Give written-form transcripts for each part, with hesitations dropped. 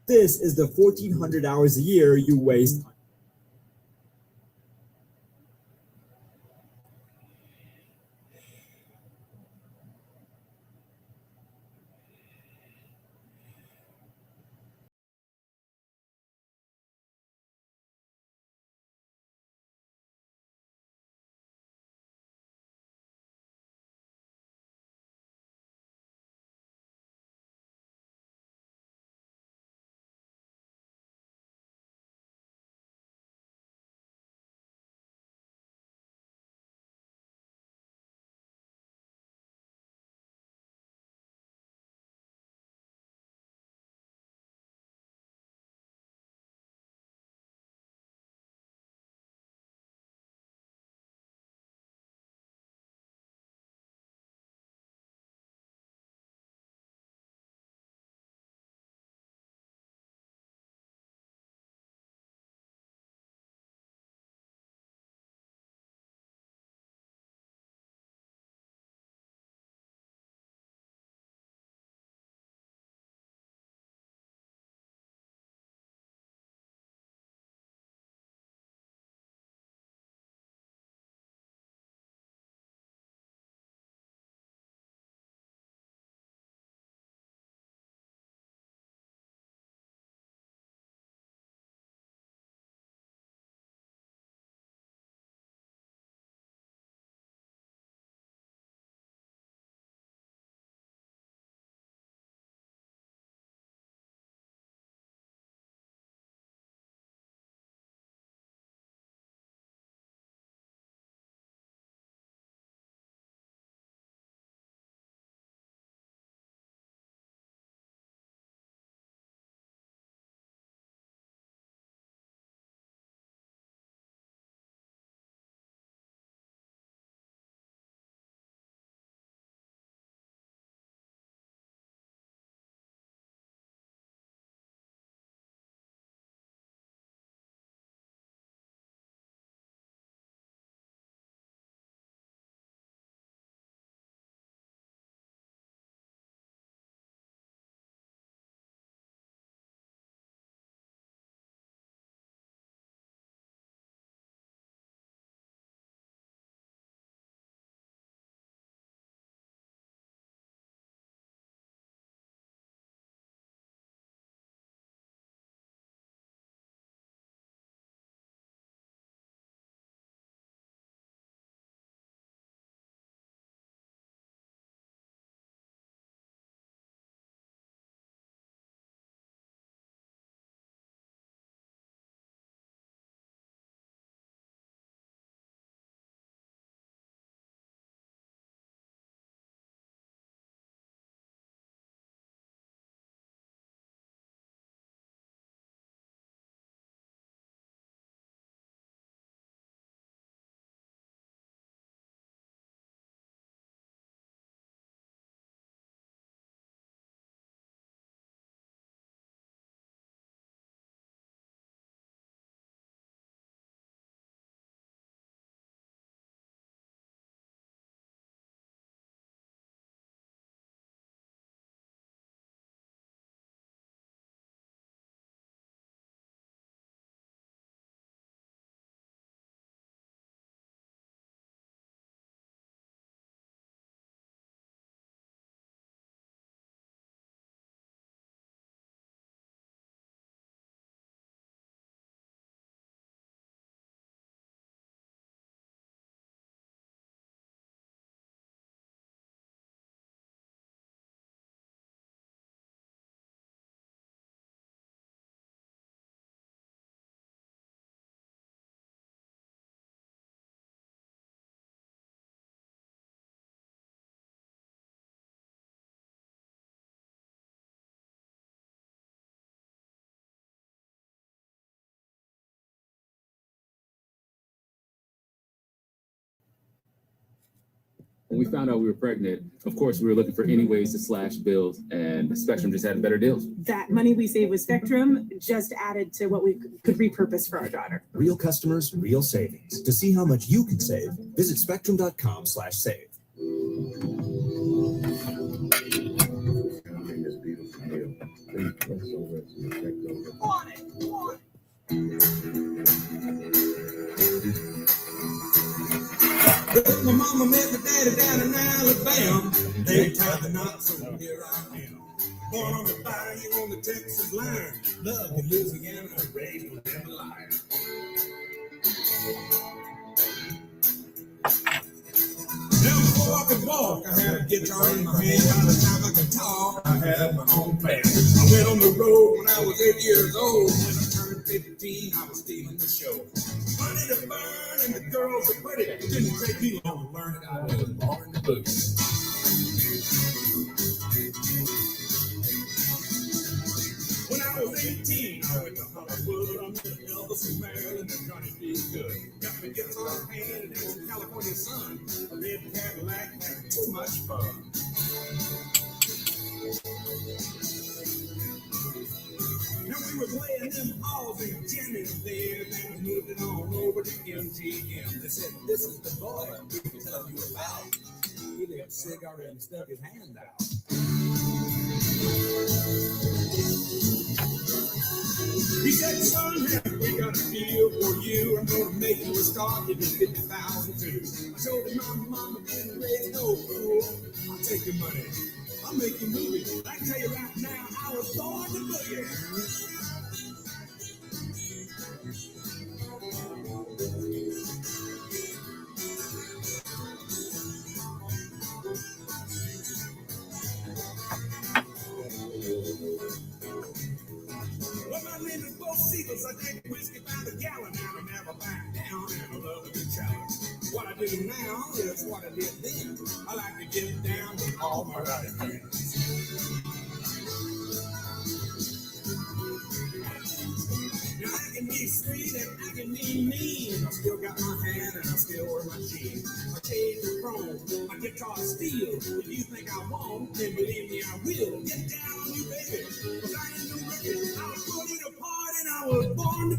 This is the 1,400 hours a year you waste. When we found out we were pregnant, of course, we were looking for any ways to slash bills, and Spectrum just had better deals. That money we saved with Spectrum just added to what we could repurpose for our daughter. Real customers, real savings. To see how much you can save, visit spectrum.com/save. This beautiful meal. Please press over to the Well, my mama met my daddy down in Alabama. They tied the knot, so here I am. Born on the bayou on the Texas line. Love in Louisiana, raised with them alive. Now before I could walk, I had a guitar in my hand. By the time I could talk, I had my own band. I went on the road when I was 8 years old. When I turned 15, I was stealing the show. Money to burn and the girls were pretty. It didn't take me long to learn that I was born to boogie. When I was 18, I went to Hollywood. I met Elvis and Marilyn and Johnny B. Good. Got my guitar in hand and in the California sun. A red Cadillac had too much fun. Now we were playing them halls and jamming there. Then we moved it on over to MGM. They said, this is the boy we can tell you about. He lit a cigarette and stuck his hand out. He said, son, we got a deal for you. I'm gonna make you a star, give you 50,000 too. I told him my mama didn't raise no fool. I'll take your money, I'll make you movies. I can tell you right now, I was born to boogie. Well, my name is Bo Seagulls. I drink whiskey by the gallon. Now I never back down, and I love a good challenge. What I do now is what I did then. I like to get down with all my right hands. Now I can be sweet and I can be mean. I still got my hand and I still wear my jeans. My chains are chrome, my guitar's steel. If you think I won't, then believe me I will. Get down on you, baby, 'cause I ain't no rookie. I was putting a part and I was born to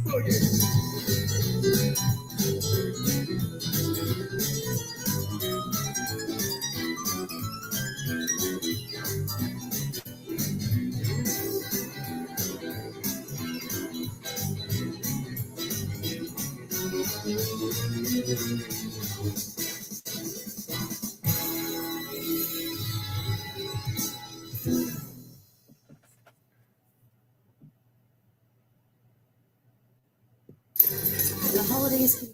The holidays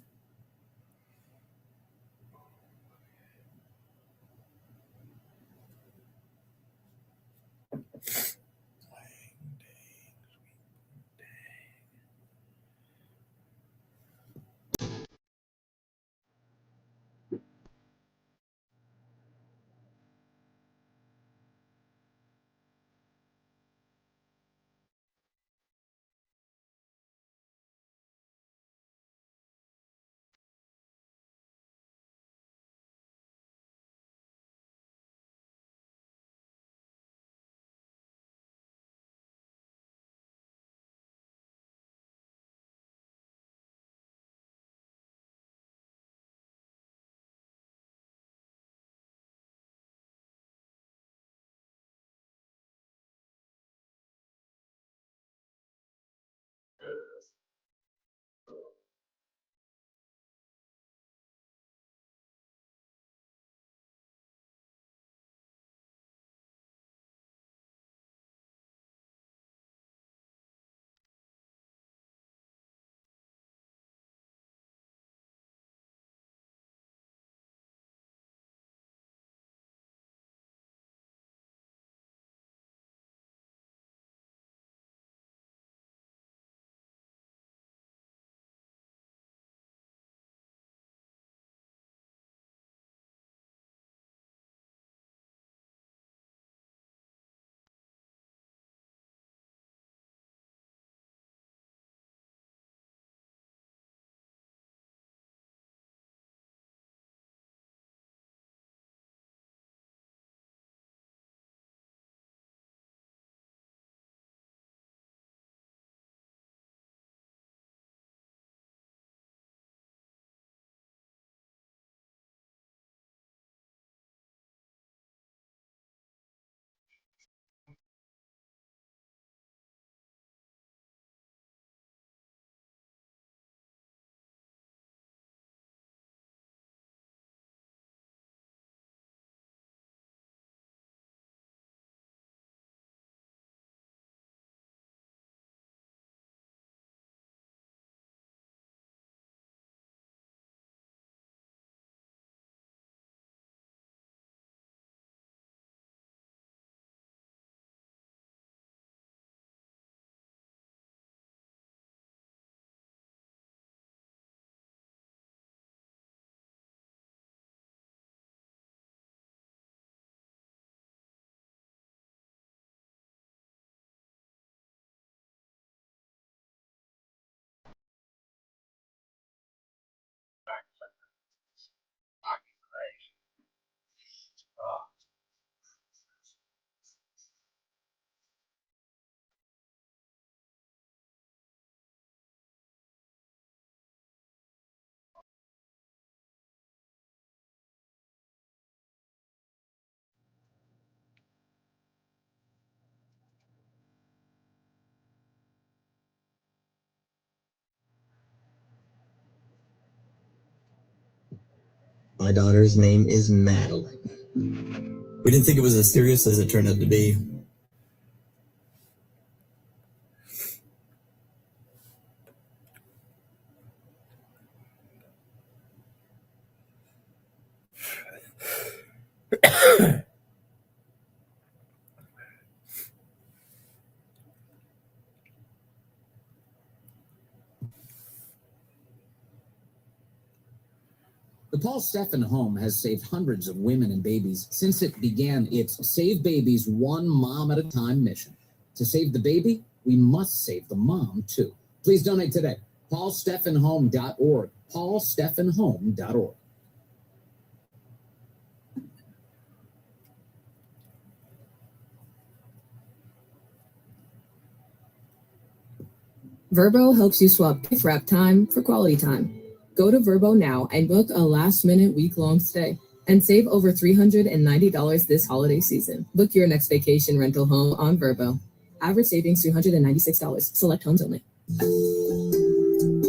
My daughter's name is Madeline. We didn't think it was as serious as it turned out to be. The Paul Steffen Home has saved hundreds of women and babies since it began its Save Babies One Mom at a Time mission. To save the baby, we must save the mom, too. Please donate today. PaulSteffenHome.org. PaulSteffenHome.org. Verbo helps you swap gift wrap time for quality time. Go to Verbo now and book a last-minute week-long stay and save over $390 this holiday season. Book your next vacation rental home on Verbo. Average savings $396. Select homes only.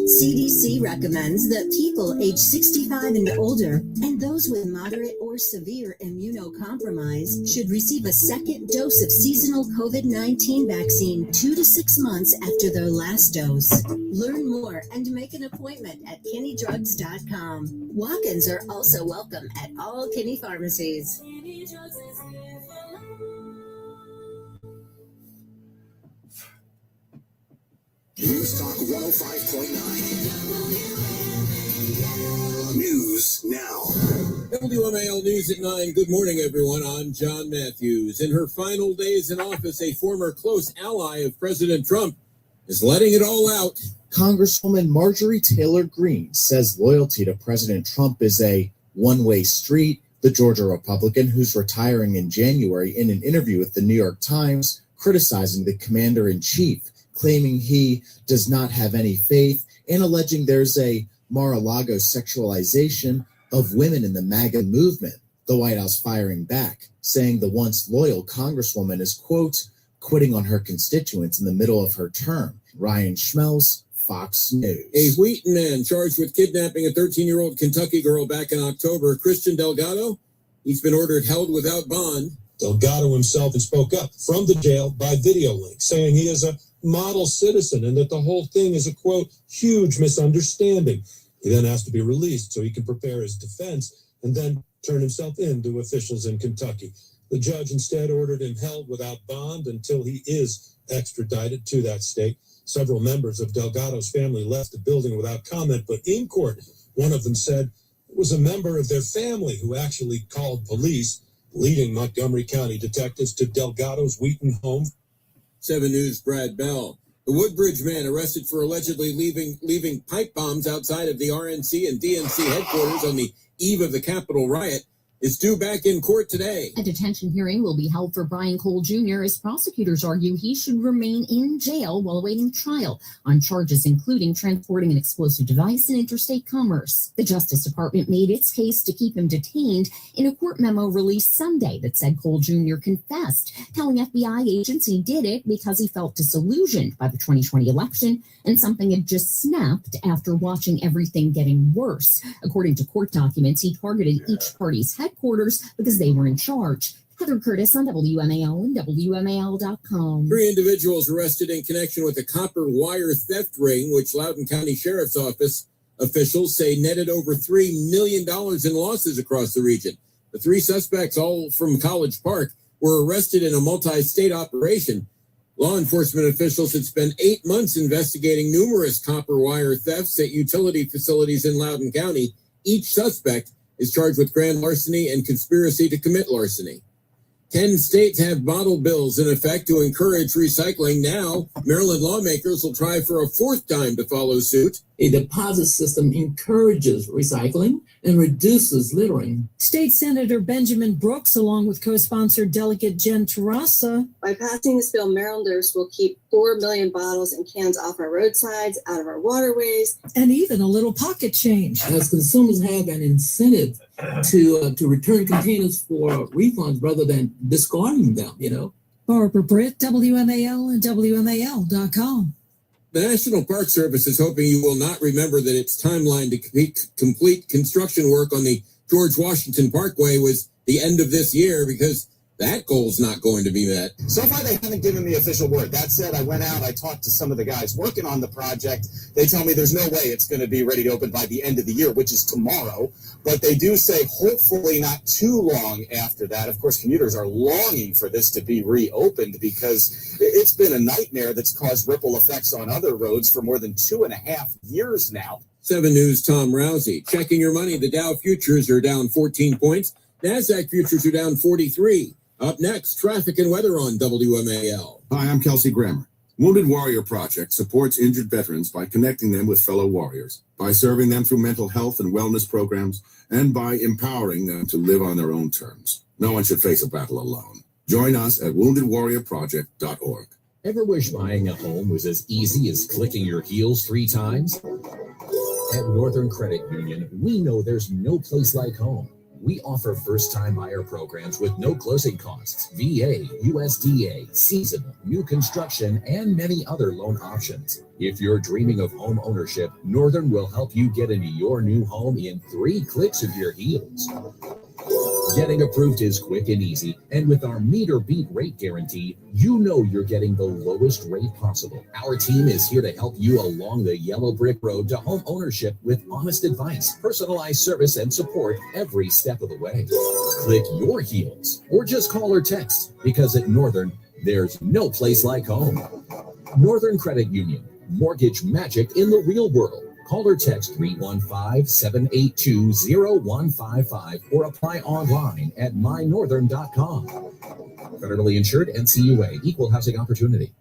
CDC recommends that people age 65 and older and those with moderate or severe immunocompromise should receive a second dose of seasonal COVID-19 vaccine 2 to 6 months after their last dose. Learn more and make an appointment at KinneyDrugs.com. Walk-ins are also welcome at all Kinney pharmacies. News Talk 105.9. News now. WMAL News at 9. Good morning, everyone. I'm John Matthews. In her final days in office, a former close ally of President Trump is letting it all out. Congresswoman Marjorie Taylor Greene says loyalty to President Trump is a one-way street. The Georgia Republican, who's retiring in January, in an interview with the New York Times, criticizing the commander-in-chief, claiming he does not have any faith and alleging there's a Mar-a-Lago sexualization of women in the MAGA movement. The White House firing back, saying the once loyal Congresswoman is, quote, quitting on her constituents in the middle of her term. Ryan Schmelz, Fox News. A Wheaton man charged with kidnapping a 13-year-old Kentucky girl back in October, Christian Delgado, he's been ordered held without bond. Delgado himself spoke up from the jail by video link, saying he is a model citizen and that the whole thing is a, quote, huge misunderstanding. He then asked to be released so he can prepare his defense and then turn himself in to officials in Kentucky. The judge instead ordered him held without bond until he is extradited to that state. Several members of Delgado's family left the building without comment, but in court, one of them said it was a member of their family who actually called police, leading Montgomery County detectives to Delgado's Wheaton home. 7 News' Brad Bell. The Woodbridge man arrested for allegedly leaving pipe bombs outside of the RNC and DNC headquarters on the eve of the Capitol riot is due back in court today. A detention hearing will be held for Brian Cole Jr. as prosecutors argue he should remain in jail while awaiting trial on charges including transporting an explosive device and interstate commerce. The Justice Department made its case to keep him detained in a court memo released Sunday that said Cole Jr. confessed, telling FBI agents he did it because he felt disillusioned by the 2020 election and something had just snapped after watching everything getting worse. According to court documents, he targeted each party's headquarters because they were in charge. Heather Curtis on WMAL and WMAL.com. 3 individuals arrested in connection with a copper wire theft ring, which Loudoun County Sheriff's Office officials say netted over $3 million in losses across the region. The 3 suspects, all from College Park, were arrested in a multi-state operation. Law enforcement officials had spent 8 months investigating numerous copper wire thefts at utility facilities in Loudoun County. Each suspect is charged with grand larceny and conspiracy to commit larceny. 10 states have bottle bills in effect to encourage recycling. Now, Maryland lawmakers will try for a fourth time to follow suit. A deposit system encourages recycling and reduces littering. State Senator Benjamin Brooks, along with co-sponsor Delegate Jen Terrassa. By passing this bill, Marylanders will keep 4 million bottles and cans off our roadsides, out of our waterways, and even a little pocket change. As consumers have an incentive to return containers for refunds rather than discarding them, Barbara Britt, WMAL and WMAL.com. The National Park Service is hoping you will not remember that its timeline to complete construction work on the George Washington Parkway was the end of this year, because that goal's not going to be met. So far, they haven't given me official word. That said, I went out, I talked to some of the guys working on the project. They tell me there's no way it's going to be ready to open by the end of the year, which is tomorrow. But they do say hopefully not too long after that. Of course, commuters are longing for this to be reopened because it's been a nightmare that's caused ripple effects on other roads for more than 2.5 years now. 7 News' Tom Rousey. Checking your money, the Dow futures are down 14 points. NASDAQ futures are down 43. Up next, traffic and weather on WMAL. Hi, I'm Kelsey Grammer. Wounded Warrior Project supports injured veterans by connecting them with fellow warriors, by serving them through mental health and wellness programs, and by empowering them to live on their own terms. No one should face a battle alone. Join us at woundedwarriorproject.org. Ever wish buying a home was as easy as clicking your heels 3 times? At Northern Credit Union, we know there's no place like home. We offer first-time buyer programs with no closing costs, VA, USDA, seasonal, new construction, and many other loan options. If you're dreaming of home ownership, Northern will help you get into your new home in 3 clicks of your heels. Getting approved is quick and easy, and with our meet or beat rate guarantee, you know you're getting the lowest rate possible. Our team is here to help you along the yellow brick road to home ownership with honest advice, personalized service, and support every step of the way. Click your heels, or just call or text, because at Northern, there's no place like home. Northern Credit Union, mortgage magic in the real world. Call or text 315-782-0155 or apply online at mynorthern.com. Federally insured, NCUA, equal housing opportunity.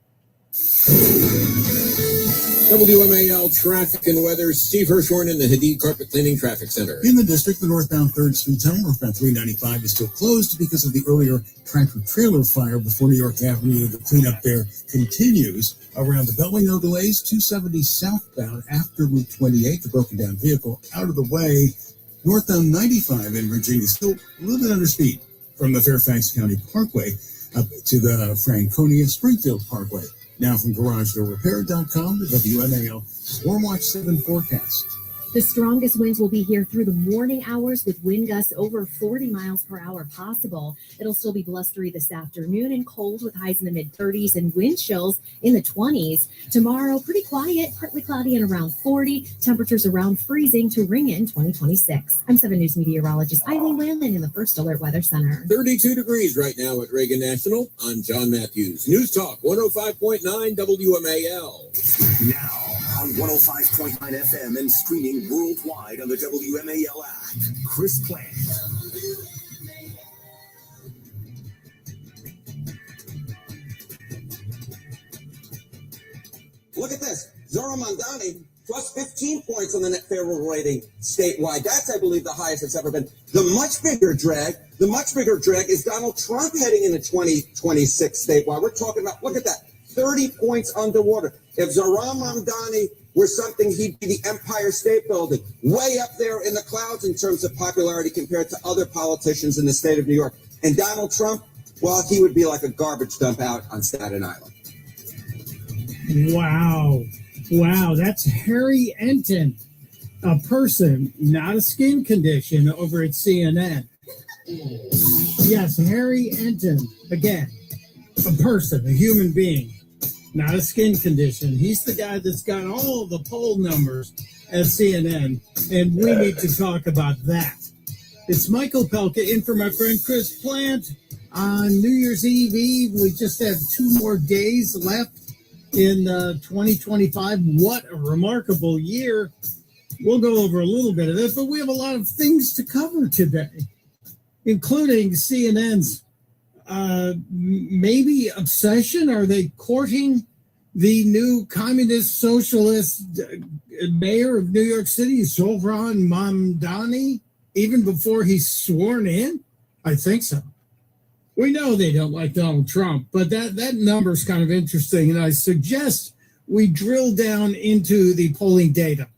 WMAL traffic and weather. Steve Hirschhorn in the Hyden Carpet Cleaning Traffic Center. In the district, the northbound 3rd Street tunnel, northbound 395 is still closed because of the earlier tractor-trailer fire before New York Avenue. The cleanup there continues. Around the Beltway, no delays. 270 southbound after Route 28, the broken down vehicle out of the way. Northbound 95 in Virginia, still a little bit under speed from the Fairfax County Parkway up to the Franconia Springfield Parkway. Now from GarageDoorRepair.com, the WMAL Storm Watch 7 forecast. The strongest winds will be here through the morning hours with wind gusts over 40 miles per hour possible. It'll still be blustery this afternoon and cold with highs in the mid-30s and wind chills in the 20s. Tomorrow, pretty quiet, partly cloudy and around 40. Temperatures around freezing to ring in 2026. I'm 7 News meteorologist Eileen Whalen in the First Alert Weather Center. 32 degrees right now at Reagan National. I'm John Matthews. News Talk 105.9 WMAL. Now on 105.9 FM and streaming worldwide on the WMAL app. Chris Plant. Look at this. Zora Mandani plus 15 points on the net favorable rating statewide. That's, I believe, the highest it's ever been. The much bigger drag is Donald Trump heading into 2026 statewide. We're talking about, look at that, 30 points underwater. If Zora Mandani were something, he'd be the Empire State Building, way up there in the clouds in terms of popularity compared to other politicians in the state of New York. And Donald Trump, well, he would be like a garbage dump out on Staten Island. Wow, that's Harry Enton, a person, not a skin condition, over at CNN. Yes, Harry Enton, again, a person, a human being. Not a skin condition. He's the guy that's got all the poll numbers at CNN, and we need to talk about that. It's Michael Pelka in for my friend Chris Plant. On New Year's Eve, we just have 2 more days left in 2025. What a remarkable year. We'll go over a little bit of it, but we have a lot of things to cover today, including CNN's maybe obsession? Are they courting the new communist socialist mayor of New York City, Zohran Mamdani, even before he's sworn in? I think so. We know they don't like Donald Trump, but that number is kind of interesting, and I suggest we drill down into the polling data.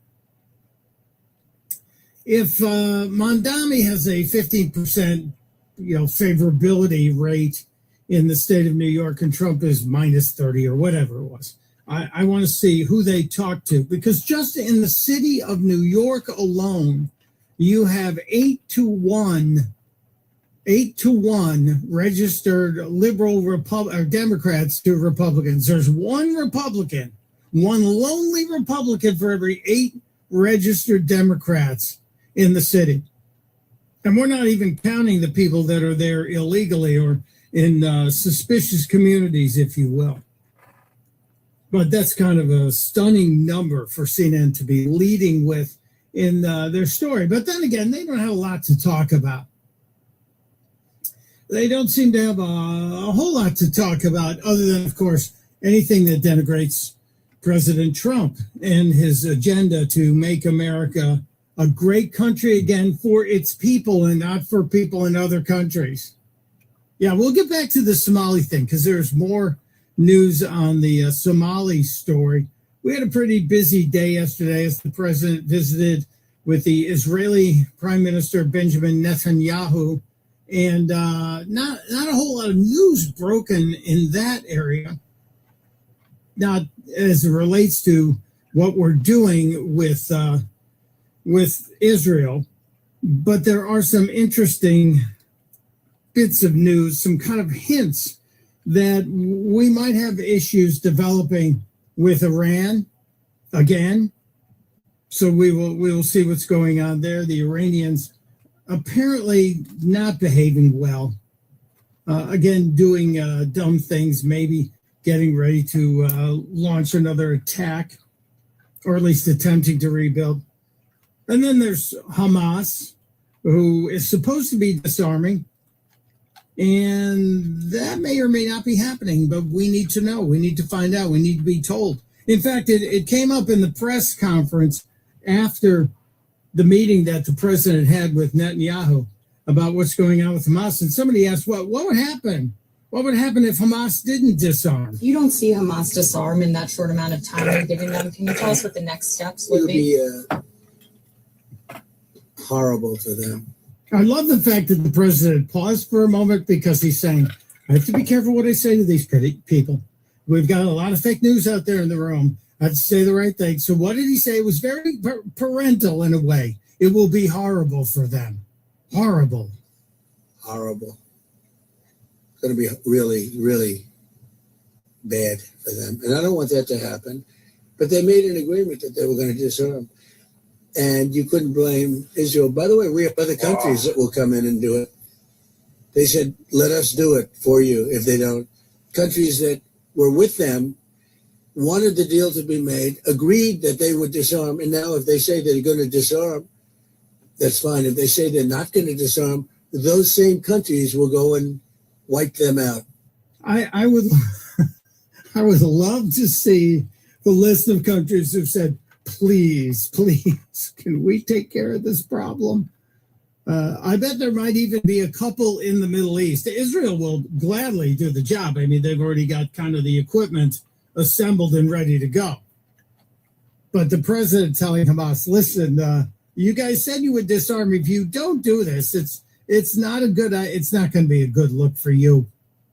If Mamdani has a 15% favorability rate in the state of New York, and Trump is minus 30 or whatever it was, I want to see who they talk to, because just in the city of New York alone, you have 8-1 registered liberal or Democrats to Republicans. There's one Republican, one lonely Republican for every 8 registered Democrats in the city. And we're not even counting the people that are there illegally or in suspicious communities, if you will. But that's kind of a stunning number for CNN to be leading with in their story. But then again, they don't have a lot to talk about. They don't seem to have a whole lot to talk about other than, of course, anything that denigrates President Trump and his agenda to make America a great country again for its people and not for people in other countries. Yeah, we'll get back to the Somali thing because there's more news on the Somali story. We had a pretty busy day yesterday as the president visited with the Israeli Prime Minister Benjamin Netanyahu, and not a whole lot of news broken in that area. Not as it relates to what we're doing with Israel, but there are some interesting bits of news, some kind of hints that we might have issues developing with Iran again. So we will see what's going on there. The Iranians apparently not behaving well. Again, doing dumb things, maybe getting ready to launch another attack, or at least attempting to rebuild. And then there's Hamas, who is supposed to be disarming. And that may or may not be happening, but we need to know. We need to find out. We need to be told. In fact, it came up in the press conference after the meeting that the president had with Netanyahu about what's going on with Hamas. And somebody asked, what would happen? What would happen if Hamas didn't disarm? You don't see Hamas disarm in that short amount of time you're giving them. Can you tell us what the next steps would be? It would be horrible for them. I love the fact that the president paused for a moment because he's saying, I have to be careful what I say to these people. We've got a lot of fake news out there in the room. I have to say the right thing. So what did he say? It was very parental in a way. It will be horrible for them. Horrible. Horrible. It's going to be really, really bad for them. And I don't want that to happen. But they made an agreement that they were going to disarm. And you couldn't blame Israel. By the way, we have other countries that will come in and do it. They said, let us do it for you if they don't. Countries that were with them wanted the deal to be made, agreed that they would disarm. And now if they say they're going to disarm, that's fine. If they say they're not going to disarm, those same countries will go and wipe them out. I would I would love to see the list of countries who've said, please, can we take care of this problem? I bet there might even be a couple in the Middle East. Israel will gladly do the job. I mean, they've already got kind of the equipment assembled and ready to go. But the president telling Hamas, listen, you guys said you would disarm. If you don't do this, it's not going to be a good look for you.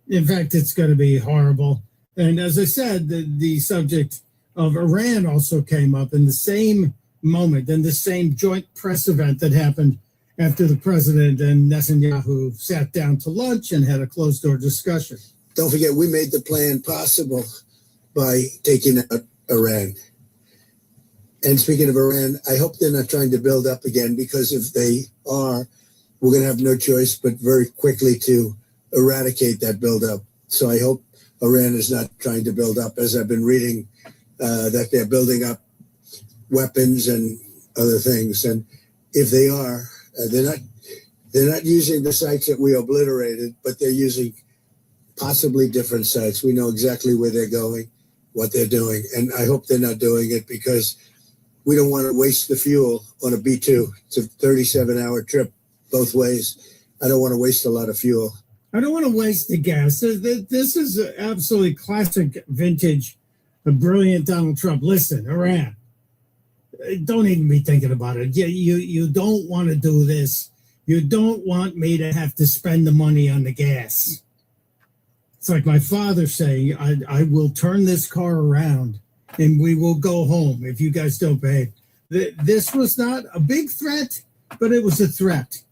In fact, it's going to be horrible. And as I said, the subject of Iran also came up in the same moment, in the same joint press event that happened after the president and Netanyahu sat down to lunch and had a closed-door discussion. Don't forget, we made the plan possible by taking out Iran. And speaking of Iran, I hope they're not trying to build up again, because if they are, we're going to have no choice but very quickly to eradicate that buildup. So I hope Iran is not trying to build up, as I've been reading that they're building up weapons and other things. And if they are, they're not using the sites that we obliterated, but they're using possibly different sites. We know exactly where they're going, what they're doing, and I hope they're not doing it because we don't want to waste the fuel on a B-2. It's a 37-hour trip both ways. I don't want to waste a lot of fuel. I don't want to waste the gas. This is absolutely classic vintage, a brilliant Donald Trump. Listen, Iran, don't even be thinking about it. You don't want to do this. You don't want me to have to spend the money on the gas. It's like my father saying, I will turn this car around and we will go home if you guys don't behave. This was not a big threat, but it was a threat.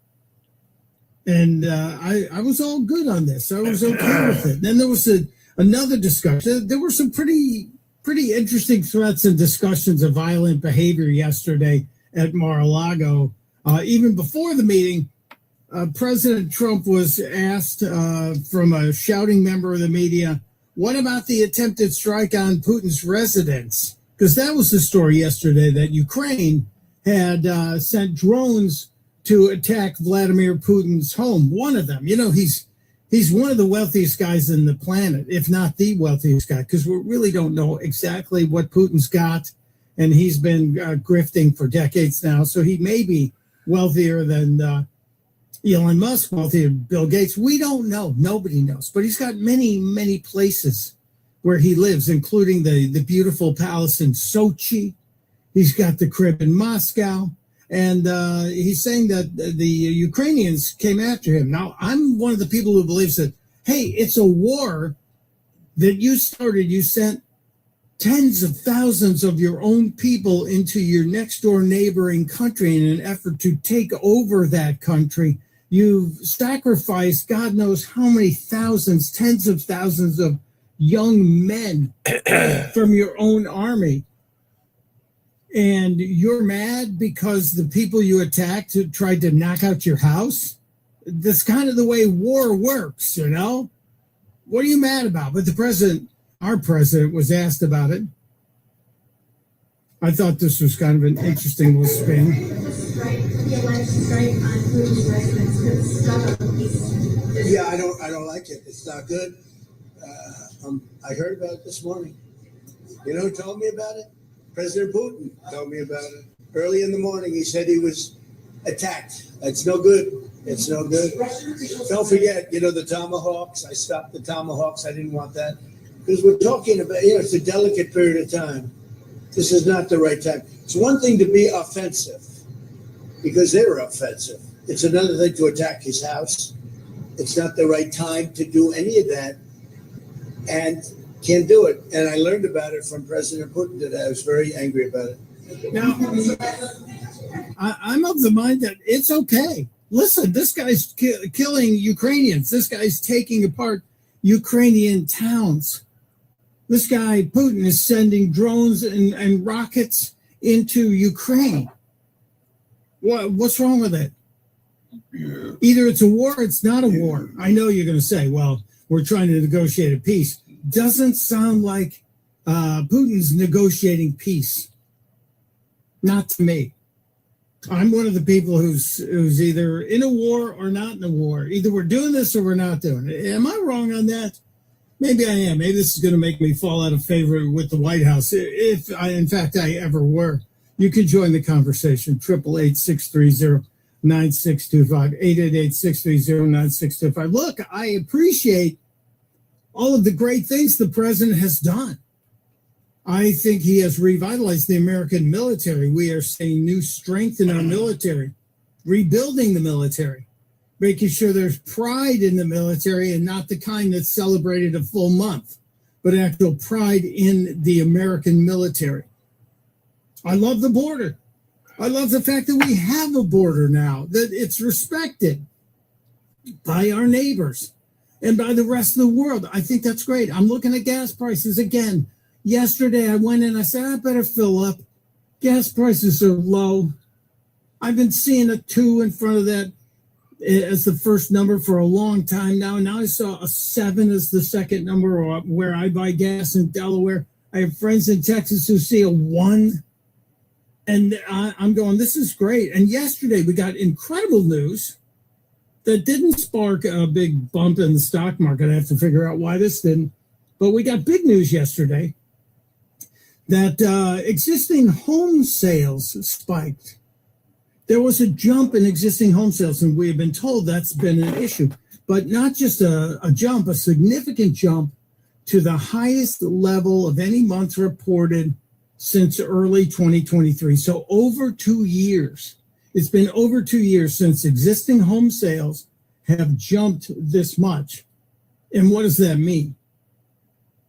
And I was all good on this. I was okay with it. Then there was another discussion. There were some pretty interesting threats and discussions of violent behavior yesterday at Mar-a-Lago. Even before the meeting, President Trump was asked from a shouting member of the media, what about the attempted strike on Putin's residence? Because that was the story yesterday that Ukraine had sent drones to attack Vladimir Putin's home. One of them, he's one of the wealthiest guys in the planet, if not the wealthiest guy, because we really don't know exactly what Putin's got. And he's been grifting for decades now. So he may be wealthier than Elon Musk, wealthier than Bill Gates. We don't know. Nobody knows. But he's got many, many places where he lives, including the beautiful palace in Sochi. He's got the crib in Moscow. And he's saying that the Ukrainians came after him. Now, I'm one of the people who believes that, hey, it's a war that you started. You sent tens of thousands of your own people into your next door neighboring country in an effort to take over that country. You've sacrificed God knows how many thousands, tens of thousands of young men from your own army. And you're mad because the people you attacked tried to knock out your house? That's kind of the way war works, What are you mad about? But our president was asked about it. I thought this was kind of an interesting little spin. Yeah, I don't like it. It's not good. I heard about it this morning. You know who told me about it? President Putin told me about it. Early in the morning, he said he was attacked. It's no good. It's no good. Don't forget, the Tomahawks. I stopped the Tomahawks. I didn't want that. Because we're talking about, it's a delicate period of time. This is not the right time. It's one thing to be offensive, because they were offensive. It's another thing to attack his house. It's not the right time to do any of that. And can't do it. And I learned about it from President Putin today. I was very angry about it. Now, I'm of the mind that it's okay. Listen, this guy's killing Ukrainians. This guy's taking apart Ukrainian towns. This guy, Putin, is sending drones and rockets into Ukraine. What's wrong with it? Either it's a war or it's not a war. I know you're going to say, well, we're trying to negotiate a peace. Doesn't sound like Putin's negotiating peace. Not to me. I'm one of the people who's either in a war or not in a war. Either we're doing this or we're not doing it. Am I wrong on that? Maybe I am. Maybe this is going to make me fall out of favor with the White House. If in fact I ever were. You can join the conversation. 888-630-9625. 888-630-9625. Look, I appreciate all of the great things the president has done. I think he has revitalized the American military. We are seeing new strength in our military, rebuilding the military, making sure there's pride in the military and not the kind that's celebrated a full month, but actual pride in the American military. I love the border. I love the fact that we have a border now, that it's respected by our neighbors and by the rest of the world. I think that's great. I'm looking at gas prices again. Yesterday, I went in, I said, I better fill up. Gas prices are low. I've been seeing a 2 in front of that as the first number for a long time now. Now I saw a 7 as the second number where I buy gas in Delaware. I have friends in Texas who see a 1. And I'm going, this is great. And yesterday, we got incredible news that didn't spark a big bump in the stock market. I have to figure out why this didn't. But we got big news yesterday that existing home sales spiked. There was a jump in existing home sales, and we have been told that's been an issue. But not just a jump, a significant jump to the highest level of any month reported since early 2023. So over 2 years. It's been over 2 years since existing home sales have jumped this much. And what does that mean?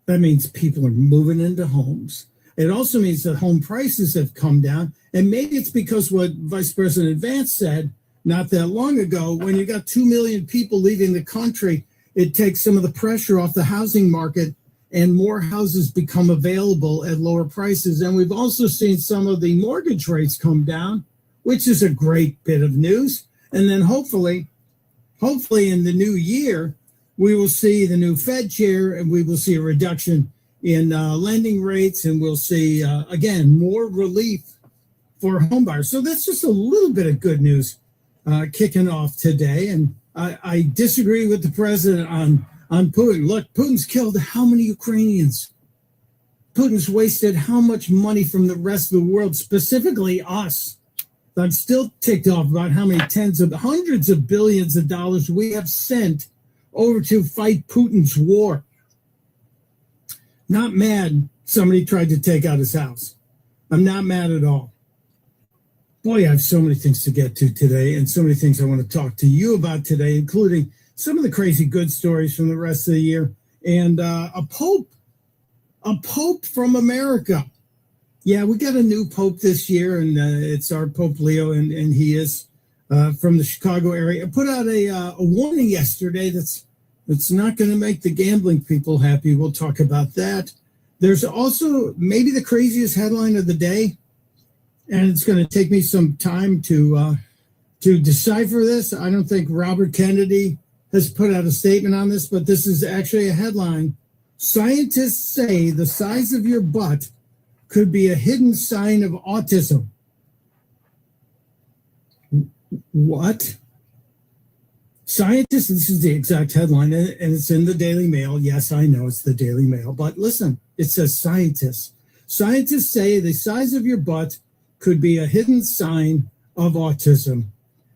That means people are moving into homes. It also means that home prices have come down. And maybe it's because what Vice President Vance said not that long ago, when you got 2 million people leaving the country, it takes some of the pressure off the housing market and more houses become available at lower prices. And we've also seen some of the mortgage rates come down, which is a great bit of news. And then hopefully in the new year, we will see the new Fed chair and we will see a reduction in lending rates, and we'll see, again, more relief for homebuyers. So that's just a little bit of good news kicking off today. And I disagree with the president on Putin. Look, Putin's killed how many Ukrainians? Putin's wasted how much money from the rest of the world, specifically us? I'm still ticked off about how many hundreds of billions of dollars we have sent over to fight Putin's war. Not mad somebody tried to take out his house. I'm not mad at all. Boy, I have so many things to get to today and so many things I want to talk to you about today, including some of the crazy good stories from the rest of the year and a pope from America. Yeah, we got a new pope this year, and it's our Pope Leo, and he is from the Chicago area. I put out a warning yesterday that's not going to make the gambling people happy. We'll talk about that. There's also maybe the craziest headline of the day, and it's going to take me some time to decipher this. I don't think Robert Kennedy has put out a statement on this, but this is actually a headline. Scientists say the size of your butt could be a hidden sign of autism. What? Scientists, this is the exact headline, and it's in the Daily Mail. Yes, I know it's the Daily Mail, but listen, it says scientists. Scientists say the size of your butt could be a hidden sign of autism.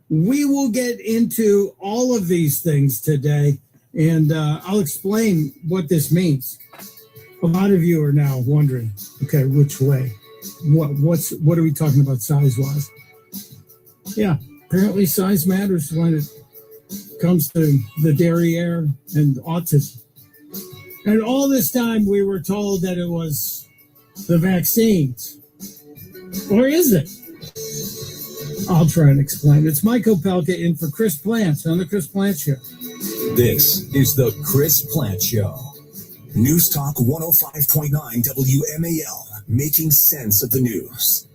We will get into all of these things today, and I'll explain what this means. A lot of you are now wondering, okay, which way? What are we talking about size-wise? Yeah, apparently size matters when it comes to the derriere and autism. And all this time we were told that it was the vaccines. Or is it? I'll try and explain. It's Mike Opelka in for Chris Plants on the Chris Plant Show. This is the Chris Plant Show. News Talk 105.9 WMAL, making sense of the news.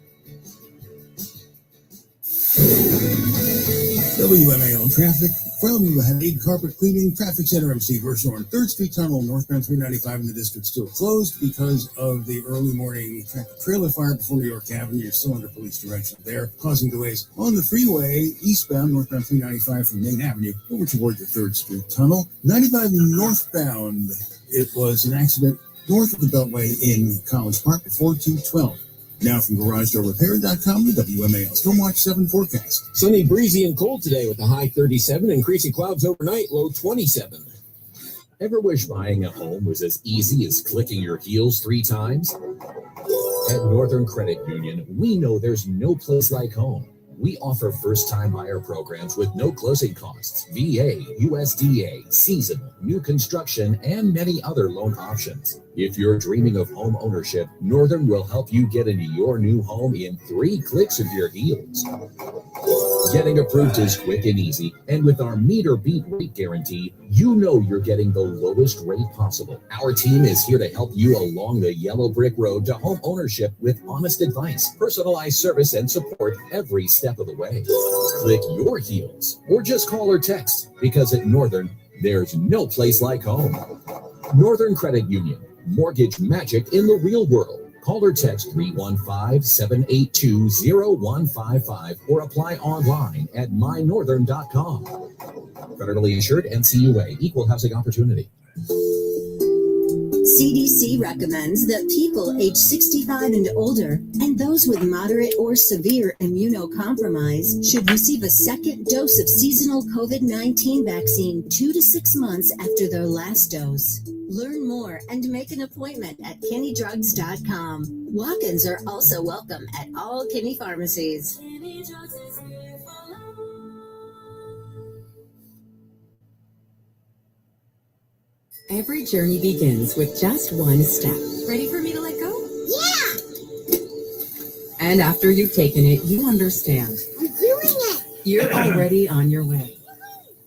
WMAL traffic from the Hyden Carpet Cleaning Traffic Center. MC Vershorn, 3rd Street Tunnel, northbound 395 in the district still closed because of the early morning tractor trailer fire before New York Avenue. You're still under police direction there, causing delays on the freeway eastbound, northbound 395 from Main Avenue over toward the 3rd Street Tunnel. 95 northbound, it was an accident north of the Beltway in College Park before 212. Now from GarageDoorRepair.com, the WMAL Stormwatch 7 forecast. Sunny, breezy, and cold today with a high 37, increasing clouds overnight, low 27. Ever wish buying a home was as easy as clicking your heels 3 times? At Northern Credit Union, we know there's no place like home. We offer first-time buyer programs with no closing costs, VA, USDA, seasonal, new construction, and many other loan options. If you're dreaming of home ownership, Northern will help you get into your new home in 3 clicks of your heels. Getting approved is quick and easy, and with our meter beat rate guarantee, you know you're getting the lowest rate possible. Our team is here to help you along the yellow brick road to home ownership with honest advice, personalized service, and support every step of the way. Click your heels, or just call or text, because at Northern, there's no place like home. Northern Credit Union, mortgage magic in the real world. Call or text 315-782-0155 or apply online at mynorthern.com. Federally insured, NCUA, Equal Housing Opportunity. CDC recommends that people age 65 and older and those with moderate or severe immunocompromise should receive a second dose of seasonal COVID-19 vaccine 2 to 6 months after their last dose. Learn more and make an appointment at KinneyDrugs.com. Walk-ins are also welcome at all Kinney pharmacies. Every journey begins with just one step. Ready for me to let go? Yeah! And after you've taken it, you understand. I'm doing it! You're already on your way.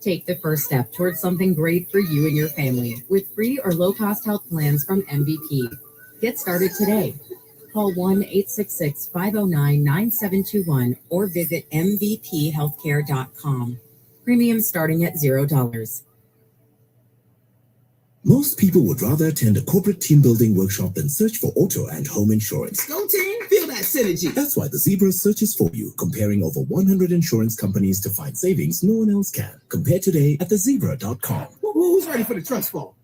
Take the first step towards something great for you and your family with free or low-cost health plans from MVP. Get started today. Call 1-866-509-9721 or visit mvphealthcare.com. Premium starting at $0. Most people would rather attend a corporate team building workshop than search for auto and home insurance. Go team, feel that synergy. That's why the Zebra searches for you, comparing over 100 insurance companies to find savings no one else can. Compare today at thezebra.com. Who's ready for the trust fall?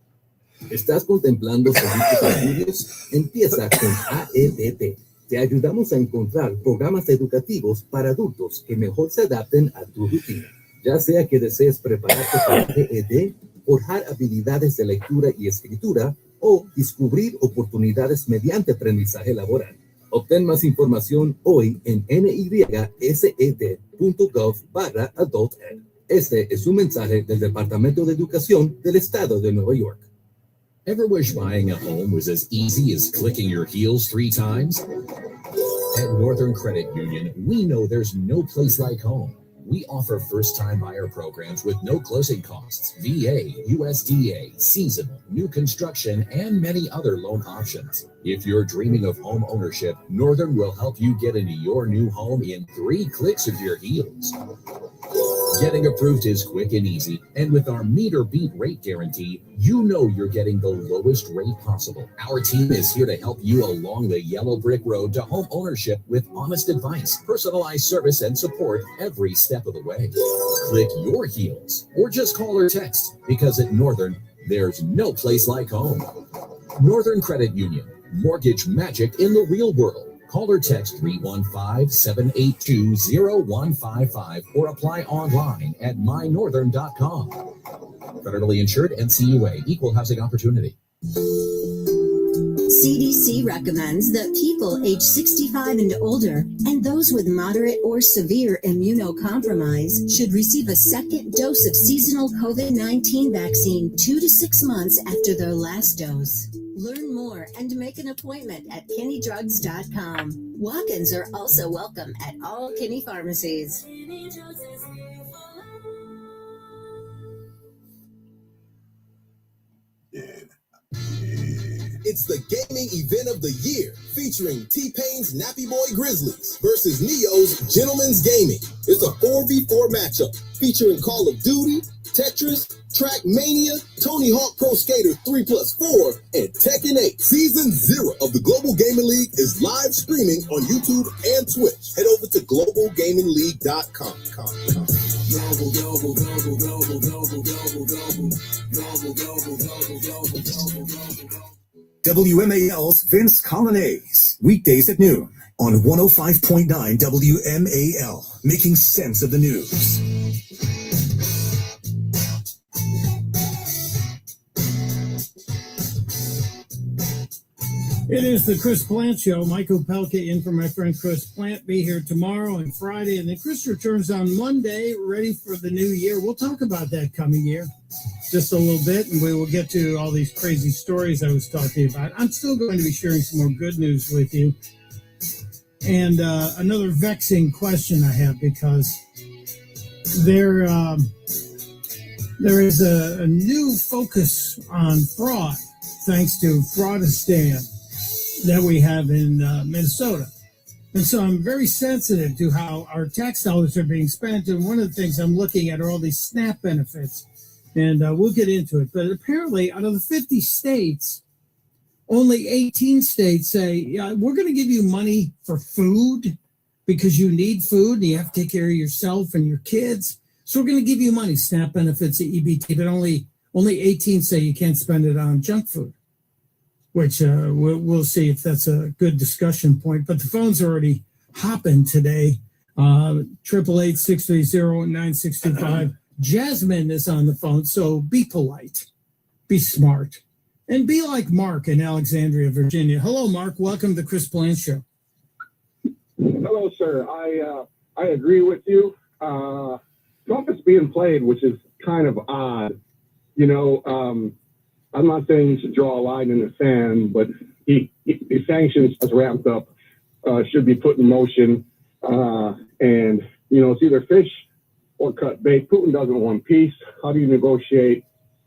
¿Estás contemplando servicios estudios? Empieza con AEDP. Te ayudamos a encontrar programas educativos para adultos que mejor se adapten a tu rutina. Ya sea que desees prepararte para AED, forjar habilidades de lectura y escritura o descubrir oportunidades mediante aprendizaje laboral. Obtén más información hoy en nysed.gov/adulted. Este es un mensaje del Departamento de Educación del Estado de Nueva York. Ever wish buying a home was as easy as clicking your heels 3 times? At Northern Credit Union, we know there's no place like home. We offer first-time buyer programs with no closing costs, VA, USDA, seasonal, new construction, and many other loan options. If you're dreaming of home ownership, Northern will help you get into your new home in 3 clicks of your heels. Getting approved is quick and easy, and with our meter beat rate guarantee, you know you're getting the lowest rate possible. Our team is here to help you along the yellow brick road to home ownership with honest advice, personalized service, and support every step of the way. Click your heels or just call or text, because at Northern, there's no place like home. Northern Credit Union, mortgage magic in the real world. Call or text 315-782-0155 or apply online at mynorthern.com. Federally insured, NCUA, Equal Housing Opportunity. CDC recommends that people age 65 and older and those with moderate or severe immunocompromise should receive a second dose of seasonal COVID-19 vaccine 2 to 6 months after their last dose. Learn more and make an appointment at KinneyDrugs.com. Walk-ins are also welcome at all Kinney pharmacies. It's the gaming event of the year, featuring T-Pain's Nappy Boy Grizzlies versus Neo's Gentleman's Gaming. It's a 4v4 matchup featuring Call of Duty, Tetris, Trackmania, Tony Hawk Pro Skater 3+4, and Tekken 8. Season 0 of the Global Gaming League is live streaming on YouTube and Twitch. Head over to globalgamingleague.com. WMAL's Vince Colonnese, weekdays at noon on 105.9 WMAL, making sense of the news. It is the Chris Plant Show. Michael Pelka in for my friend Chris Plant. Be here tomorrow and Friday. And then Chris returns on Monday, ready for the new year. We'll talk about that coming year just a little bit, and we will get to all these crazy stories I was talking about. I'm still going to be sharing some more good news with you. And another vexing question I have, because there is a new focus on fraud, thanks to Fraudistan, that we have in Minnesota. And so I'm very sensitive to how our tax dollars are being spent. And one of the things I'm looking at are all these SNAP benefits. And we'll get into it. But apparently, out of the 50 states, only 18 states say, yeah, we're going to give you money for food because you need food and you have to take care of yourself and your kids. So we're going to give you money, SNAP benefits, EBT, but only 18 say you can't spend it on junk food, which we'll see if that's a good discussion point. But the phones are already hopping today. 888-630-9625. Jasmine is on the phone, so be polite, be smart, and be like Mark in Alexandria, Virginia. Hello, Mark. Welcome to the Chris Plant Show. Hello, sir. I agree with you. Trump is being played, which is kind of odd. You know, I'm not saying you should draw a line in the sand, but the sanctions has ramped up, should be put in motion. And, you know, it's either fish or cut bait. Putin doesn't want peace. How do you negotiate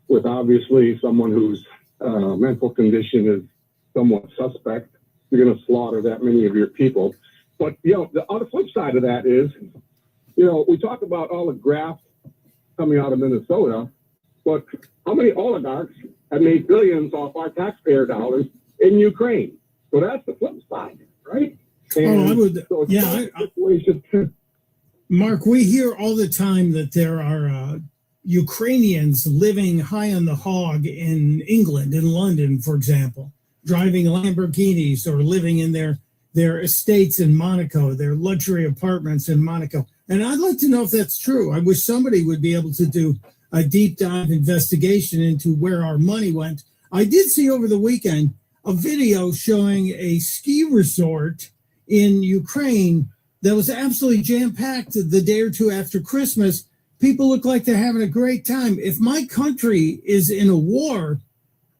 with obviously someone whose mental condition is somewhat suspect? You're going to slaughter that many of your people. But, you know, the other flip side of that is, you know, we talk about all the graft coming out of Minnesota, but how many oligarchs have made billions off our taxpayer dollars in Ukraine? So that's the flip side, right? And Mark, we hear all the time that there are Ukrainians living high on the hog in England, in London, for example, driving Lamborghinis or living in their estates in Monaco, their luxury apartments in Monaco. And I'd like to know if that's true. I wish somebody would be able to do a deep dive investigation into where our money went. I did see over the weekend a video showing a ski resort in Ukraine that was absolutely jam-packed the day or two after Christmas. People look like they're having a great time. If my country is in a war,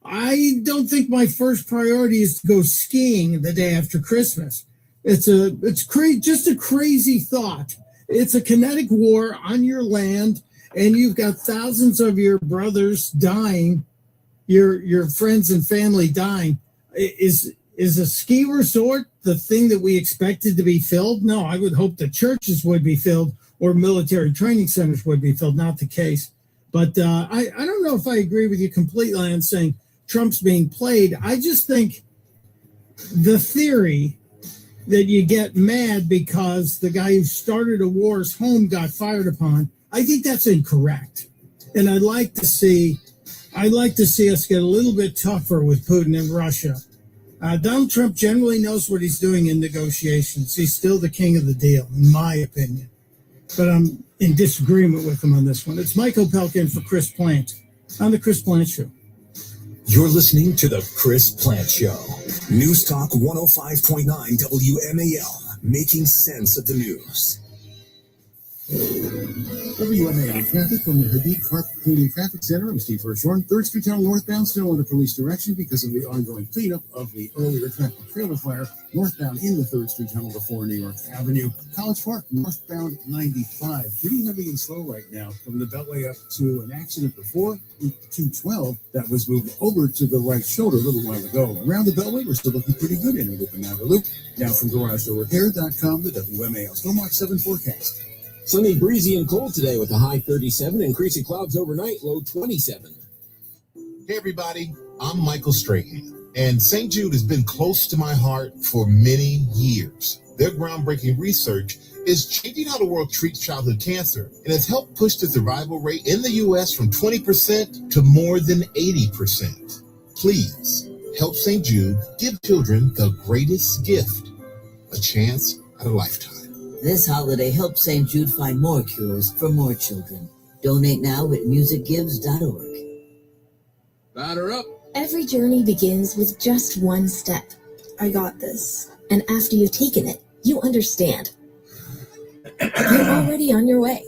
I don't think my first priority is to go skiing the day after Christmas. It's just a crazy thought. It's a kinetic war on your land, and you've got thousands of your brothers dying, your friends and family dying. Is a ski resort the thing that we expected to be filled? No, I would hope the churches would be filled or military training centers would be filled. Not the case. But I don't know if I agree with you completely on saying Trump's being played. I just think the theory that you get mad because the guy who started a war's home got fired upon, I think that's incorrect. And I'd like to see us get a little bit tougher with Putin and Russia. Donald Trump generally knows what he's doing in negotiations. He's still the king of the deal, in my opinion. But I'm in disagreement with him on this one. It's Michael Pelkin for Chris Plant on the Chris Plant Show. You're listening to the Chris Plant Show. News Talk 105.9 WMAL, making sense of the news. WMAL traffic from the Hyden Carpet Cleaning Traffic Center. I'm Steve Hirschhorn. 3rd Street Tunnel northbound still under police direction because of the ongoing cleanup of the earlier tractor trailer fire northbound in the 3rd Street Tunnel before New York Avenue. College Park northbound 95. Pretty heavy and slow right now from the Beltway up to an accident before 212 that was moved over to the right shoulder a little while ago. Around the Beltway, we're still looking pretty good in a loop and outer loop. Now from GarageDoorRepair.com, the WMAL Stormwatch 7 forecast. Sunny, breezy, and cold today with a high 37, increasing clouds overnight, low 27. Hey, everybody. I'm Michael Strahan, and St. Jude has been close to my heart for many years. Their groundbreaking research is changing how the world treats childhood cancer and has helped push the survival rate in the U.S. from 20% to more than 80%. Please help St. Jude give children the greatest gift, a chance at a lifetime. This holiday, help St. Jude find more cures for more children. Donate now at musicgives.org. Batter up. Every journey begins with just one step. I got this. And after you've taken it, you understand. You're already on your way.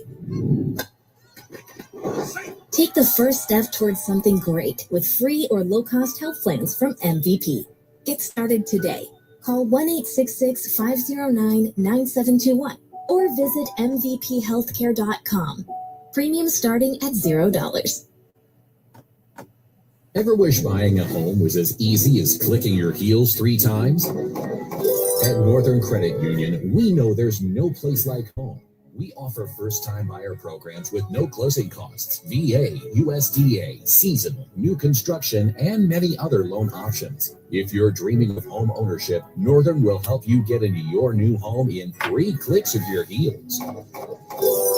Take the first step towards something great with free or low-cost health plans from MVP. Get started today. Call 1-866-509-9721 or visit mvphealthcare.com. Premium starting at $0. Ever wish buying a home was as easy as clicking your heels 3 times? At Northern Credit Union, we know there's no place like home. We offer first-time buyer programs with no closing costs, VA, USDA, seasonal, new construction, and many other loan options. If you're dreaming of home ownership, Northern will help you get into your new home in 3 clicks of your heels.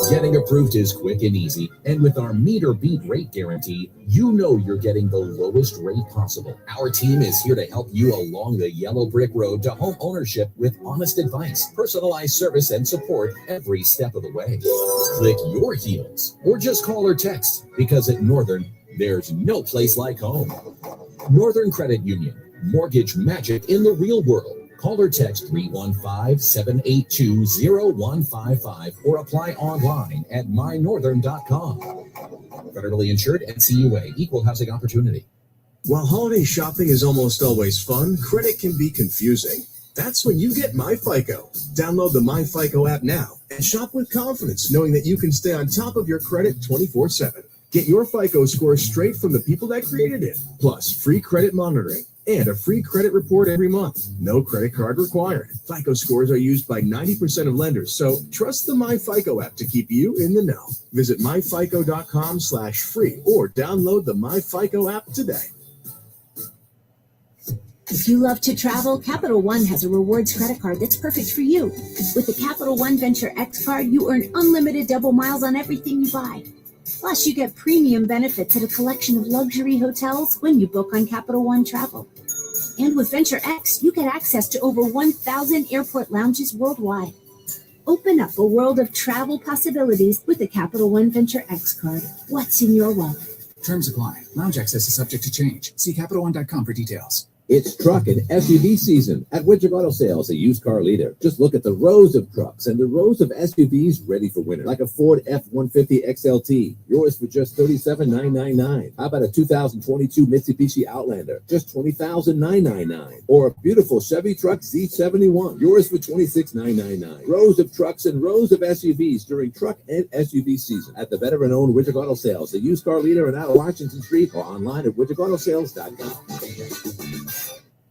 Getting approved is quick and easy, and with our meet or beat rate guarantee, you know you're getting the lowest rate possible. Our team is here to help you along the yellow brick road to home ownership with honest advice, personalized service, and support every step of the way. Click your heels, or just call or text, because at Northern, there's no place like home. Northern Credit Union, mortgage magic in the real world. Call or text 315-782-0155 or apply online at mynorthern.com. Federally insured, NCUA, equal housing opportunity. While holiday shopping is almost always fun, credit can be confusing. That's when you get MyFICO. Download the MyFICO app now and shop with confidence, knowing that you can stay on top of your credit 24/7. Get your FICO score straight from the people that created it, plus free credit monitoring and a free credit report every month. No credit card required. FICO scores are used by 90% of lenders, so trust the MyFICO app to keep you in the know. Visit myfico.com/free or download the MyFICO app today. If you love to travel, Capital One has a rewards credit card that's perfect for you. With the Capital One Venture X card, you earn unlimited double miles on everything you buy. Plus, you get premium benefits at a collection of luxury hotels when you book on Capital One Travel. And with Venture X, you get access to over 1,000 airport lounges worldwide. Open up a world of travel possibilities with the Capital One Venture X card. What's in your wallet? Terms apply. Lounge access is subject to change. See CapitalOne.com for details. It's truck and SUV season at Widget Auto Sales, a used car leader. Just look at the rows of trucks and the rows of SUVs ready for winter, like a Ford F-150 XLT, yours for just $37,999. How about a 2022 Mitsubishi Outlander, just $20,999? Or a beautiful Chevy truck Z71, yours for $26,999. Rows of trucks and rows of SUVs during truck and SUV season at the veteran-owned Widget Auto Sales, a used car leader in out of Washington Street, or online at widgetautosales.com.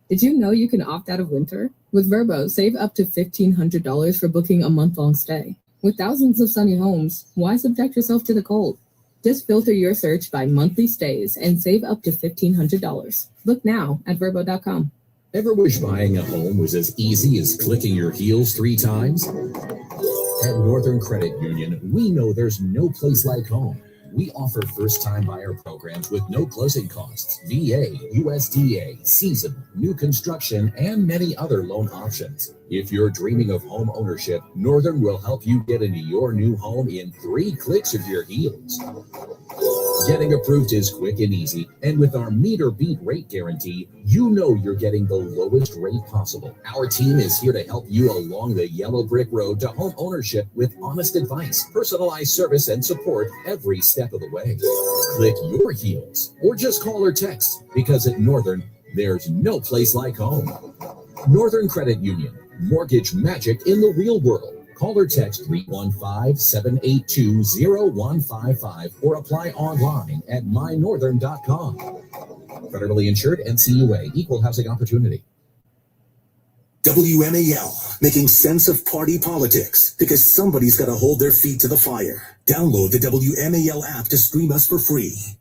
Did you know you can opt out of winter? With Vrbo, save up to $1,500 for booking a month-long stay. With thousands of sunny homes, why subject yourself to the cold? Just filter your search by monthly stays and save up to $1,500. Book now at Vrbo.com. Ever wish buying a home was as easy as clicking your heels 3 times? At Northern Credit Union, we know there's no place like home. We offer first-time buyer programs with no closing costs, VA, USDA, seasonal, new construction, and many other loan options. If you're dreaming of home ownership, Northern will help you get into your new home in 3 clicks of your heels. Getting approved is quick and easy, and with our meet or beat rate guarantee, you know you're getting the lowest rate possible. Our team is here to help you along the yellow brick road to home ownership with honest advice, personalized service, and support every step of the way. Click your heels, or just call or text, because at Northern, there's no place like home. Northern Credit Union, mortgage magic in the real world. Call or text 315-782-0155 or apply online at mynorthern.com. Federally insured, NCUA, equal housing opportunity. WMAL, making sense of party politics, because somebody's got to hold their feet to the fire. Download the WMAL app to stream us for free.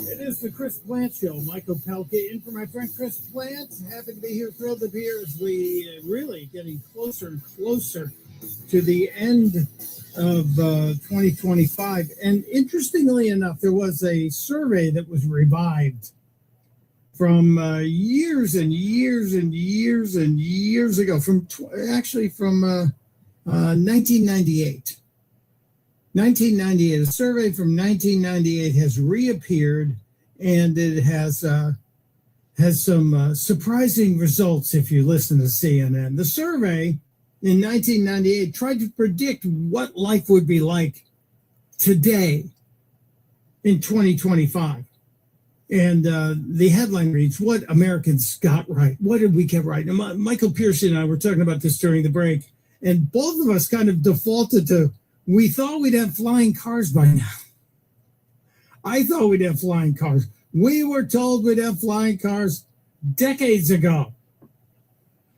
It is the Chris Plant Show. Michael Pelke in for my friend Chris Plant. Happy to be here, thrilled to be here as we really getting closer and closer to the end of 2025. And interestingly enough, there was a survey that was revived from years and years and years and years ago, from 1998. 1998, a survey from 1998 has reappeared, and it has some surprising results if you listen to CNN. The survey in 1998 tried to predict what life would be like today in 2025. And the headline reads, "What Americans got right. What did we get right?" And Michael Pearson and I were talking about this during the break, and both of us kind of defaulted to, we thought we'd have flying cars by now. I thought we'd have flying cars. We were told we'd have flying cars decades ago.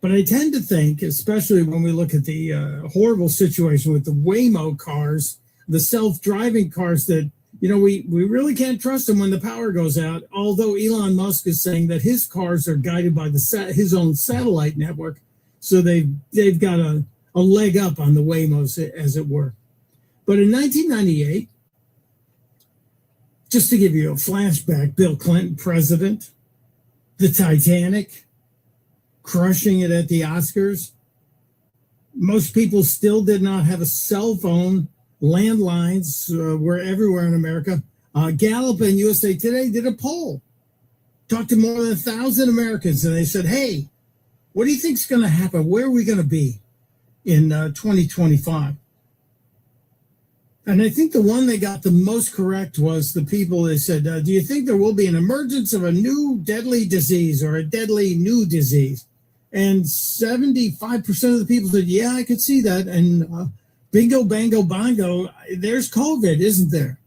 But I tend to think, especially when we look at the horrible situation with the Waymo cars, the self-driving cars, that, we really can't trust them when the power goes out. Although Elon Musk is saying that his cars are guided by his own satellite network. So they've got a leg up on the Waymos, as it were. But in 1998, just to give you a flashback, Bill Clinton, president, the Titanic, crushing it at the Oscars. Most people still did not have a cell phone. Landlines were everywhere in America. Gallup and USA Today did a poll. Talked to more than 1,000 Americans, and they said, hey, what do you think is going to happen? Where are we going to be in 2025? And I think the one they got the most correct was the people. They said, do you think there will be an emergence of a new deadly disease or a deadly new disease? And 75% of the people said, yeah, I could see that. And bingo, bango, bongo, there's COVID, isn't there?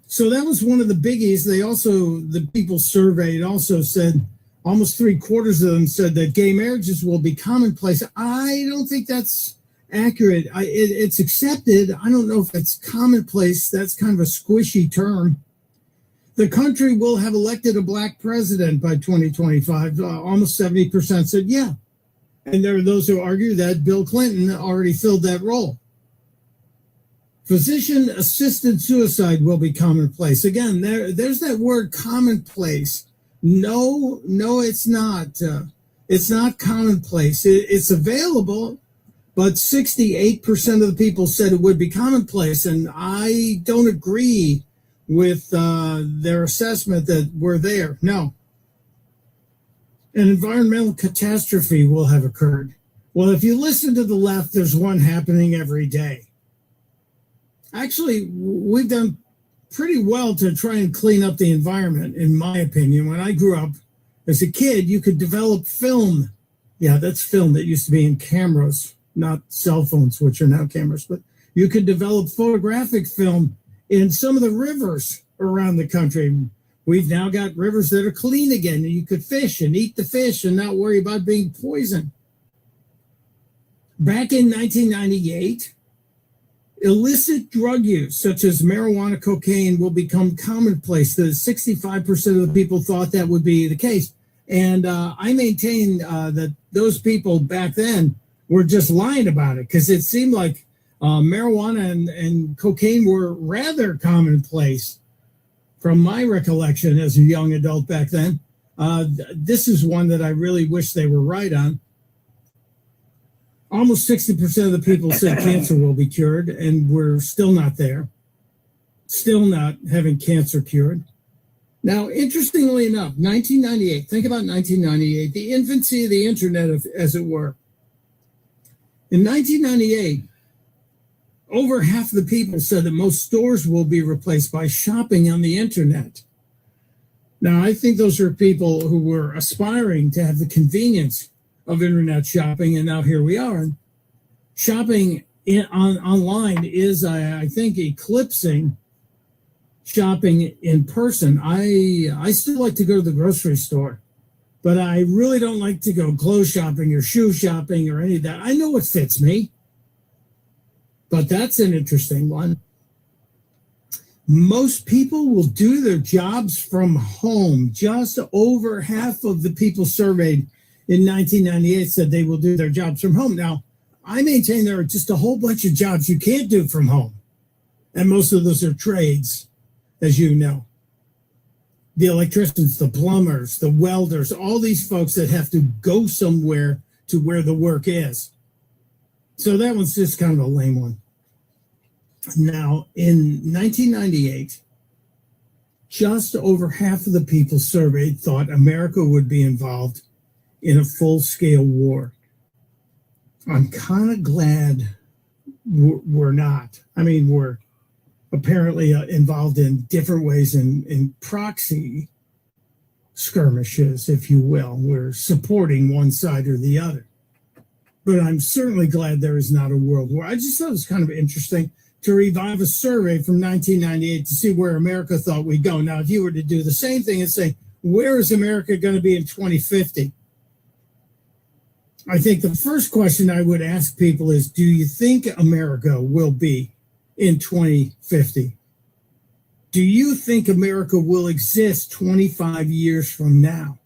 So that was one of the biggies. They also, the people surveyed also said, almost 3/4 of them said that gay marriages will be commonplace. I don't think that's accurate. It's accepted. I don't know if it's commonplace. That's kind of a squishy term. The country will have elected a black president by 2025. Almost 70% said yeah. And there are those who argue that Bill Clinton already filled that role. Physician-assisted suicide will be commonplace. Again, there's that word commonplace. No, it's not. It's not commonplace. It's available, but 68% of the people said it would be commonplace. And I don't agree with their assessment that we're there. No. An environmental catastrophe will have occurred. Well, if you listen to the left, there's one happening every day. Actually, we've done pretty well to try and clean up the environment, in my opinion. When I grew up as a kid, you could develop film. Yeah, that's film that used to be in cameras, not cell phones, which are now cameras. But you could develop photographic film in some of the rivers around the country. We've now got rivers that are clean again, and you could fish and eat the fish and not worry about being poisoned. Back in 1998, illicit drug use, such as marijuana, cocaine, will become commonplace. The 65% of the people thought that would be the case. And I maintain that those people back then were just lying about it, because it seemed like marijuana and cocaine were rather commonplace from my recollection as a young adult back then. This is one that I really wish they were right on. Almost 60% of the people said cancer will be cured, and we're still not there. Still not having cancer cured. Now, interestingly enough, 1998, think about 1998, the infancy of the internet, as it were. In 1998, over half of the people said that most stores will be replaced by shopping on the internet. Now, I think those are people who were aspiring to have the convenience of internet shopping, and now here we are. And shopping online is, I think, eclipsing shopping in person. I still like to go to the grocery store, but I really don't like to go clothes shopping or shoe shopping or any of that. I know what fits me, but that's an interesting one. Most people will do their jobs from home. Just over half of the people surveyed in 1998 said they will do their jobs from home. Now, I maintain there are just a whole bunch of jobs you can't do from home. And most of those are trades, as you know. The electricians, the plumbers, the welders, all these folks that have to go somewhere to where the work is. So that one's just kind of a lame one. Now, in 1998, just over half of the people surveyed thought America would be involved in a full-scale war. I'm kind of glad we're not. I mean, we're apparently involved in different ways in proxy skirmishes, if you will. We're supporting one side or the other. But I'm certainly glad there is not a world war. I just thought it was kind of interesting. to revive a survey from 1998 to see where America thought we'd go. Now, if you were to do the same thing and say, where is America going to be in 2050? I think the first question I would ask people is, do you think America will be in 2050? Do you think America will exist 25 years from now?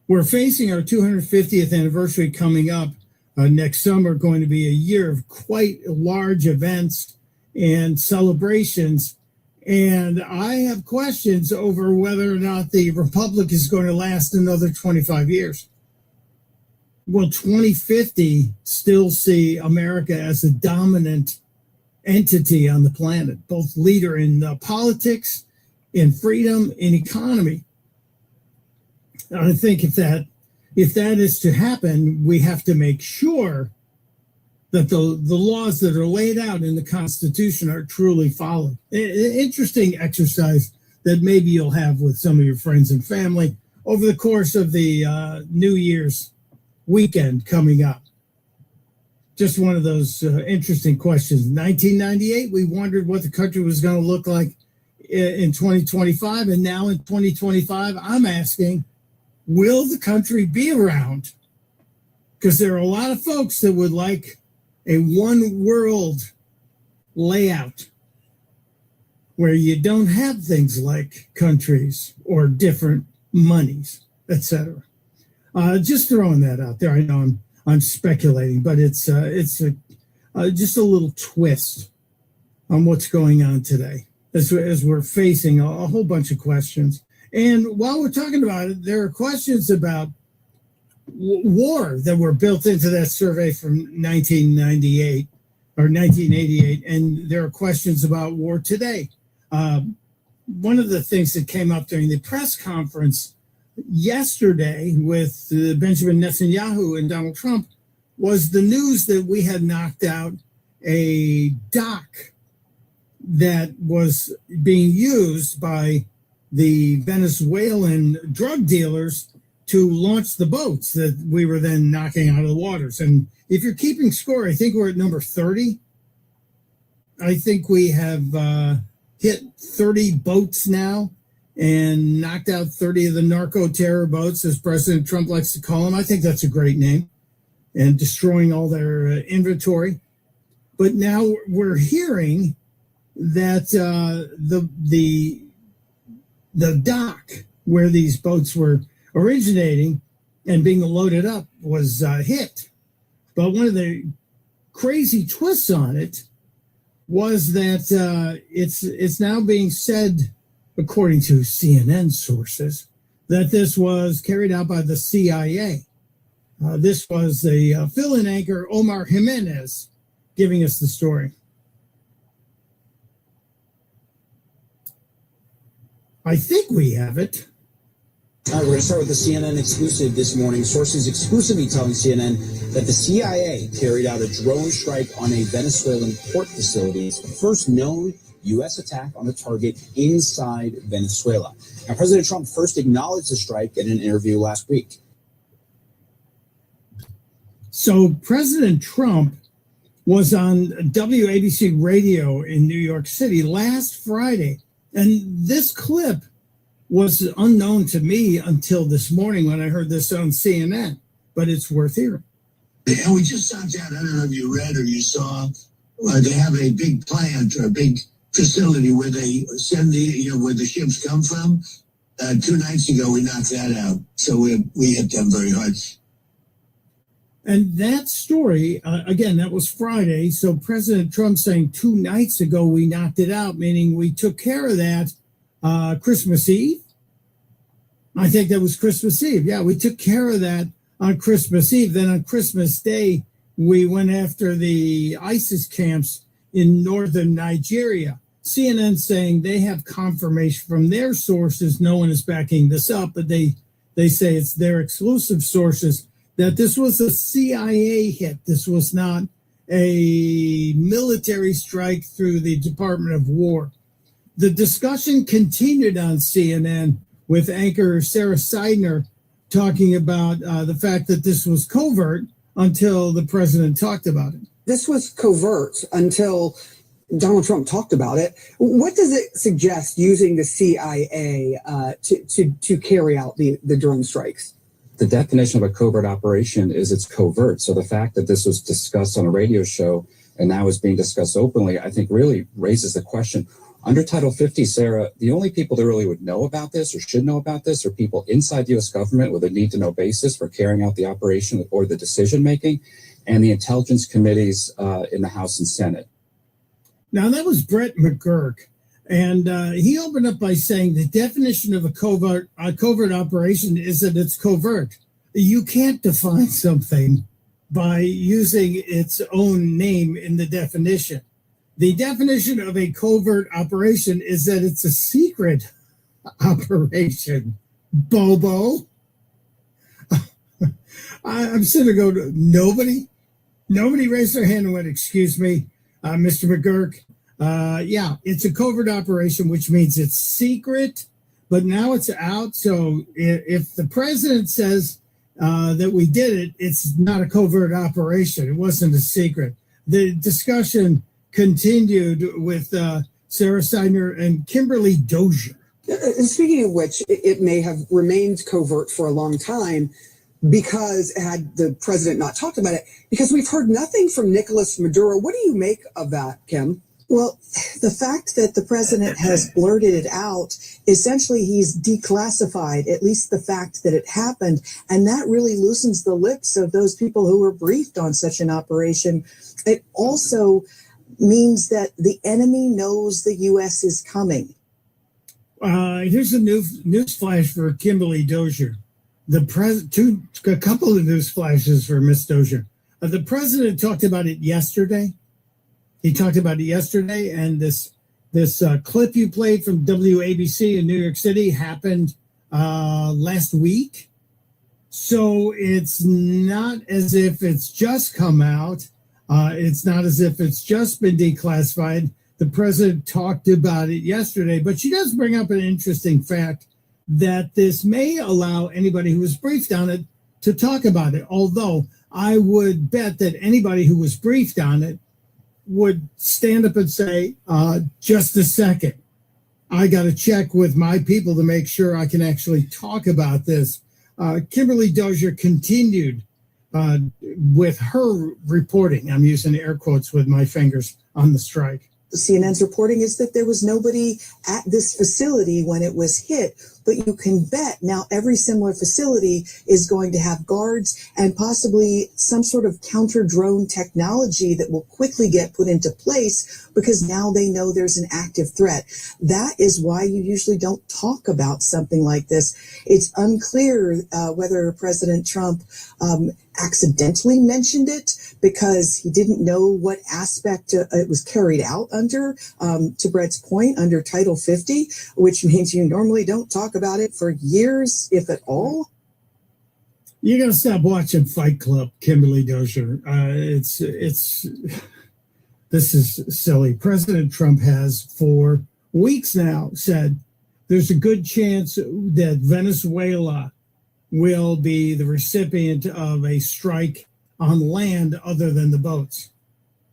We're facing our 250th anniversary coming up next summer, going to be a year of quite large events and celebrations. And I have questions over whether or not the Republic is going to last another 25 years. Will 2050 still see America as a dominant entity on the planet, both leader in politics, in freedom, in economy? I think if that is to happen, we have to make sure that the laws that are laid out in the Constitution are truly followed. An interesting exercise that maybe you'll have with some of your friends and family over the course of the New Year's weekend coming up. Just one of those interesting questions. 1998, we wondered what the country was going to look like in 2025. And now in 2025, I'm asking, will the country be around? Because there are a lot of folks that would like a one world layout where you don't have things like countries or different monies, etc. Just throwing that out there. I know I'm speculating, but it's just a little twist on what's going on today as we're facing a whole bunch of questions. And while we're talking about it, there are questions about war that were built into that survey from 1998 or 1988, and there are questions about war today. One of the things that came up during the press conference yesterday with Benjamin Netanyahu and Donald Trump was the news that we had knocked out a dock that was being used by the Venezuelan drug dealers to launch the boats that we were then knocking out of the waters. And if you're keeping score, I think we're at number 30. I think we have hit 30 boats now and knocked out 30 of the narco-terror boats, as President Trump likes to call them. I think that's a great name, and destroying all their inventory. But now we're hearing that the dock where these boats were originating and being loaded up was hit. But one of the crazy twists on it was that it's now being said, according to CNN sources, that this was carried out by the CIA. This was the fill-in anchor Omar Jimenez giving us the story. I think we have it. All right, we're going to start with the CNN exclusive this morning. Sources exclusively telling CNN that the CIA carried out a drone strike on a Venezuelan port facility. It's the first known U.S. attack on a target inside Venezuela. Now, President Trump first acknowledged the strike in an interview last week. So President Trump was on WABC radio in New York City last Friday. And this clip was unknown to me until this morning when I heard this on CNN, but it's worth hearing. And we just found out, I don't know if you read or you saw, they have a big plant or a big facility where they send where the ships come from. 2 nights ago, we knocked that out. So we hit them very hard. And that story, again, that was Friday. So President Trump saying 2 nights ago, we knocked it out, meaning we took care of that Christmas Eve. I think that was Christmas Eve. Yeah, we took care of that on Christmas Eve. Then on Christmas Day, we went after the ISIS camps in northern Nigeria. CNN saying they have confirmation from their sources. No one is backing this up, but they say it's their exclusive sources that this was a CIA hit. This was not a military strike through the Department of War. The discussion continued on CNN with anchor Sarah Seidner talking about the fact that this was covert until the president talked about it. This was covert until Donald Trump talked about it. What does it suggest using the CIA to carry out the drone strikes? The definition of a covert operation is it's covert. So the fact that this was discussed on a radio show and now is being discussed openly, I think really raises the question. Under Title 50, Sarah, the only people that really would know about this or should know about this are people inside the U.S. government with a need-to-know basis for carrying out the operation or the decision-making, and the intelligence committees in the House and Senate. Now, that was Brett McGurk, and he opened up by saying the definition of a covert operation is that it's covert. You can't define something by using its own name in the definition. The definition of a covert operation is that it's a secret operation. Bobo. I'm sitting there going, nobody raised their hand and went, excuse me, Mr. McGurk. Yeah, it's a covert operation, which means it's secret, but now it's out. So if the president says that we did it, it's not a covert operation. It wasn't a secret. The discussion continued with Sarah Steiner and Kimberly Dozier. Speaking of which, it may have remained covert for a long time because had the president not talked about it, because we've heard nothing from Nicolas Maduro. What do you make of that, Kim? Well, the fact that the president has blurted it out, essentially he's declassified at least the fact that it happened. And that really loosens the lips of those people who were briefed on such an operation. It also means that the enemy knows the U.S. is coming. Here's a news flash for Kimberly Dozier. A couple of news flashes for Miss Dozier. The president talked about it yesterday. He talked about it yesterday, and this clip you played from WABC in New York City happened last week. So it's not as if it's just come out. It's not as if it's just been declassified. The president talked about it yesterday, but she does bring up an interesting fact that this may allow anybody who was briefed on it to talk about it. Although I would bet that anybody who was briefed on it would stand up and say, just a second, I got to check with my people to make sure I can actually talk about this. Kimberly Dozier continued with her reporting. I'm using air quotes with my fingers on the strike. CNN's reporting is that there was nobody at this facility when it was hit, but you can bet now every similar facility is going to have guards and possibly some sort of counter drone technology that will quickly get put into place because now they know there's an active threat. That is why you usually don't talk about something like this. It's unclear whether President Trump accidentally mentioned it because he didn't know what aspect it was carried out under, to Brett's point, under Title 50, which means you normally don't talk about it for years, if at all. You got to stop watching Fight Club, Kimberly Dozier. This is silly. President Trump has for weeks now said there's a good chance that Venezuela will be the recipient of a strike on land other than the boats.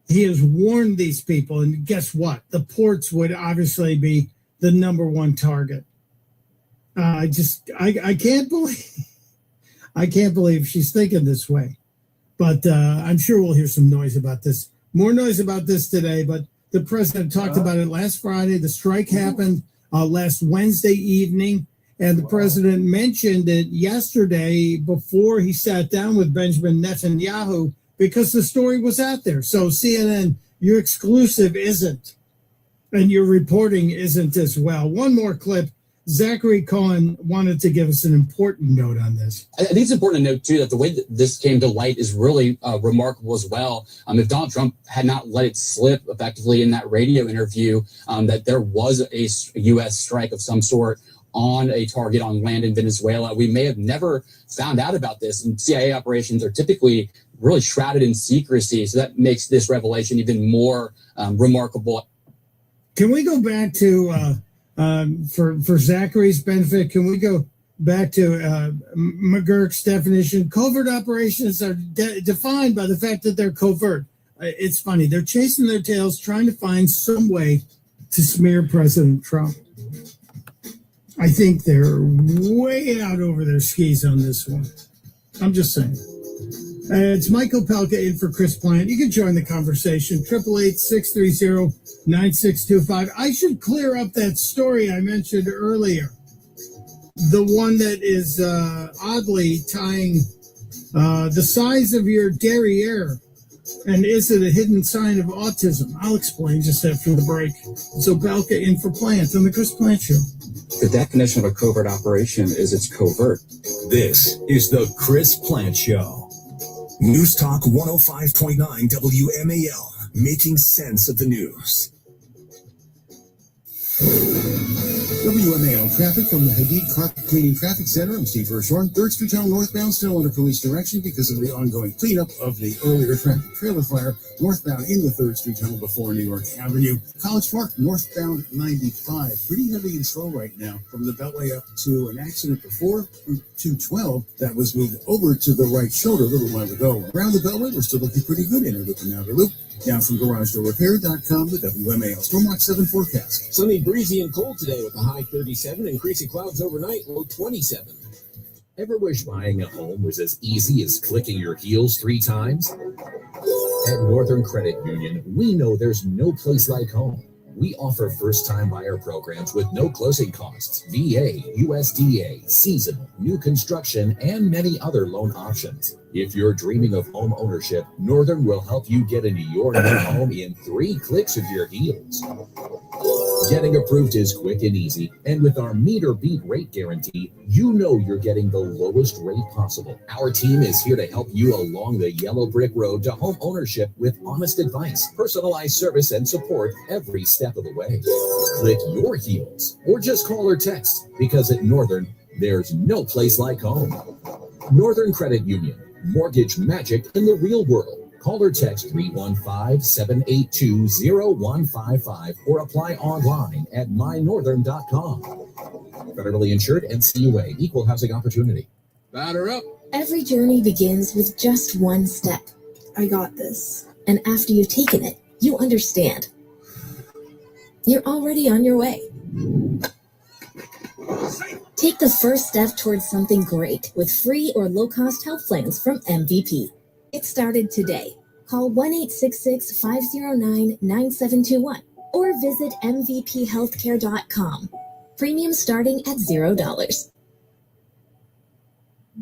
He has warned these people, and guess what? The ports would obviously be the number one target. I can't believe she's thinking this way. But I'm sure we'll hear some noise about this. More noise about this today, but the president talked about it last Friday. The strike happened last Wednesday evening. And the president mentioned it yesterday before he sat down with Benjamin Netanyahu because the story was out there. So CNN, your exclusive isn't, and your reporting isn't as well. One more clip. Zachary Cohen wanted to give us an important note on this. I think it's important to note, too, that the way that this came to light is really remarkable as well. If Donald Trump had not let it slip effectively in that radio interview that there was a U.S. strike of some sort on a target on land in Venezuela, we may have never found out about this. And CIA operations are typically really shrouded in secrecy. So that makes this revelation even more remarkable. Can we go back to, for Zachary's benefit, can we go back to McGurk's definition? Covert operations are defined by the fact that they're covert. It's funny. They're chasing their tails, trying to find some way to smear President Trump. I think they're way out over their skis on this one. I'm just saying. It's Michael Pelka in for Chris Plant. You can join the conversation, 888-630-9625. I should clear up that story I mentioned earlier. The one that is oddly tying the size of your derriere. And is it a hidden sign of autism? I'll explain just after the break. So Belka in for Plant on the Chris Plant Show. The definition of a covert operation is it's covert. This is the Chris Plant Show. News Talk 105.9 WMAL, making sense of the news. WMAL traffic from the Hyden Carpet Cleaning Traffic Center. I'm Steve Hirshhorn. 3rd Street Tunnel northbound still under police direction because of the ongoing cleanup of the earlier tractor trailer fire northbound in the 3rd Street Tunnel before New York Avenue. College Park northbound 95. Pretty heavy and slow right now from the Beltway up to an accident before 212 that was moved over to the right shoulder a little while ago. Around the Beltway, we're still looking pretty good. Inner loop and outer loop. Down from GarageDoorRepair.com, the WMAL Stormwatch 7 forecast. Sunny, breezy, and cold today with a high 37, increasing clouds overnight, low 27. Ever wish buying a home was as easy as clicking your heels 3 times? At Northern Credit Union, we know there's no place like home. We offer first-time buyer programs with no closing costs, VA, USDA, seasonal, new construction, and many other loan options. If you're dreaming of home ownership, Northern will help you get into your new home in 3 clicks of your heels. Getting approved is quick and easy, and with our meet or beat rate guarantee, you know you're getting the lowest rate possible. Our team is here to help you along the yellow brick road to home ownership with honest advice, personalized service, and support every step of the way. Click your heels, or just call or text, because at Northern, there's no place like home. Northern Credit Union. Mortgage magic in the real world. Call or text 315-782-0155 or apply online at mynorthern.com. Federally insured, NCUA, equal housing opportunity. Batter up. Every journey begins with just one step. I got this. And after you've taken it, you understand. You're already on your way. Take the first step towards something great with free or low-cost health plans from MVP. Get started today. Call 1-866-509-9721 or visit mvphealthcare.com. Premium starting at $0.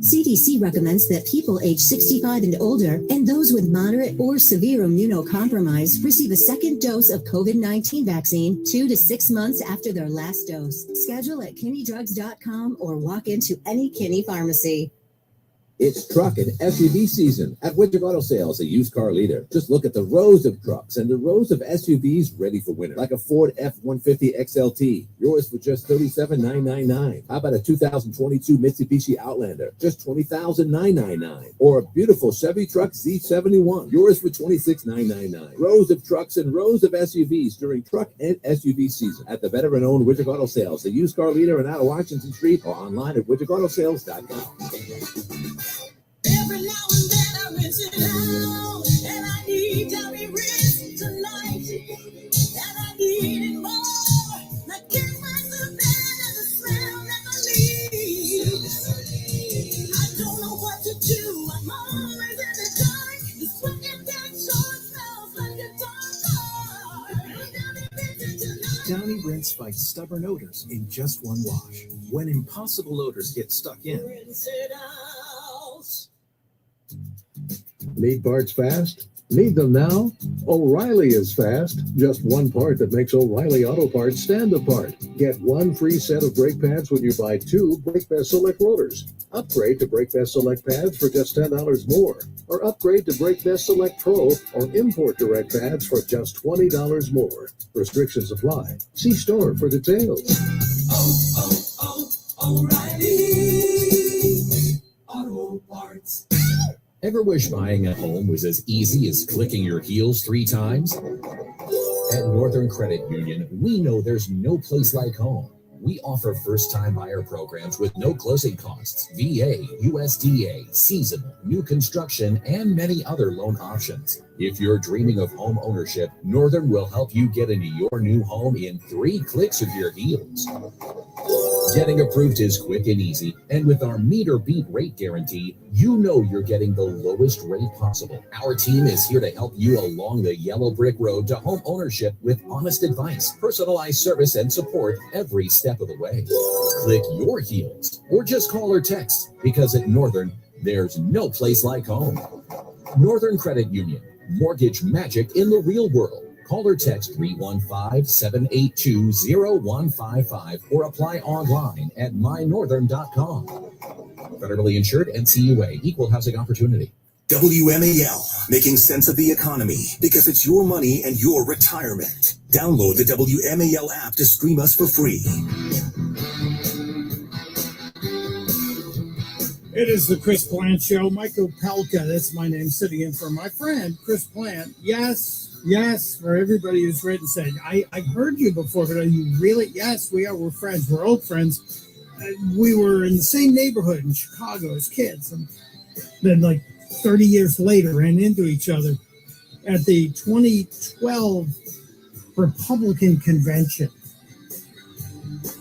CDC recommends that people age 65 and older and those with moderate or severe immunocompromise receive a second dose of COVID-19 vaccine 2 to 6 months after their last dose. Schedule at KinneyDrugs.com or walk into any Kinney pharmacy. It's truck and SUV season at Winter Auto Sales, a used car leader. Just look at the rows of trucks and the rows of SUVs ready for winter, like a Ford F-150 XLT, yours for just $37,999. How about a 2022 Mitsubishi Outlander, just $20,999? Or a beautiful Chevy truck Z71, yours for $26,999. Rows of trucks and rows of SUVs during truck and SUV season at the veteran-owned Winter Auto Sales, a used car leader in out of Washington Street, or online at winterAutoSales.com. Every now and then I rinse it out, and I need to be rinsed tonight, and I need it more. I can't find the bed and the smell never leaves. I don't know what to do. I'm always in the dark. The sweat and that short smells like a dark. Downy Rinse fights stubborn odors in just one wash. When impossible odors get stuck in, Rinse it out. Need parts fast? Need them now? O'Reilly is fast. Just one part that makes O'Reilly Auto Parts stand apart. Get 1 free set of brake pads when you buy 2 Brake Best Select rotors. Upgrade to Brake Best Select pads for just $10 more. Or upgrade to Brake Best Select Pro or Import Direct pads for just $20 more. Restrictions apply. See store for details. O'Reilly Auto Parts. Ever wish buying a home was as easy as clicking your heels 3 times? At Northern Credit Union, we know there's no place like home. We offer first-time buyer programs with no closing costs, VA, USDA, seasonal, new construction, and many other loan options. If you're dreaming of home ownership, Northern will help you get into your new home in 3 clicks of your heels. Getting approved is quick and easy, and with our meet or beat rate guarantee, you know you're getting the lowest rate possible. Our team is here to help you along the yellow brick road to home ownership with honest advice, personalized service, and support every step of the way. Click your heels or just call or text, because at Northern, there's no place like home. Northern Credit Union, mortgage magic in the real world. Call or text 315-782-0155 or apply online at mynorthern.com. Federally insured, NCUA, Equal Housing Opportunity. WMAL, making sense of the economy because it's your money and your retirement. Download the WMAL app to stream us for free. It is the Chris Plant Show. Michael Pelka, that's my name, sitting in for my friend, Chris Plant. Yes, for everybody who's written saying, I've heard you before, but are you really? Yes, we are. We're friends. We're old friends. We were in the same neighborhood in Chicago as kids. And then, like, 30 years later, ran into each other at the 2012 Republican convention.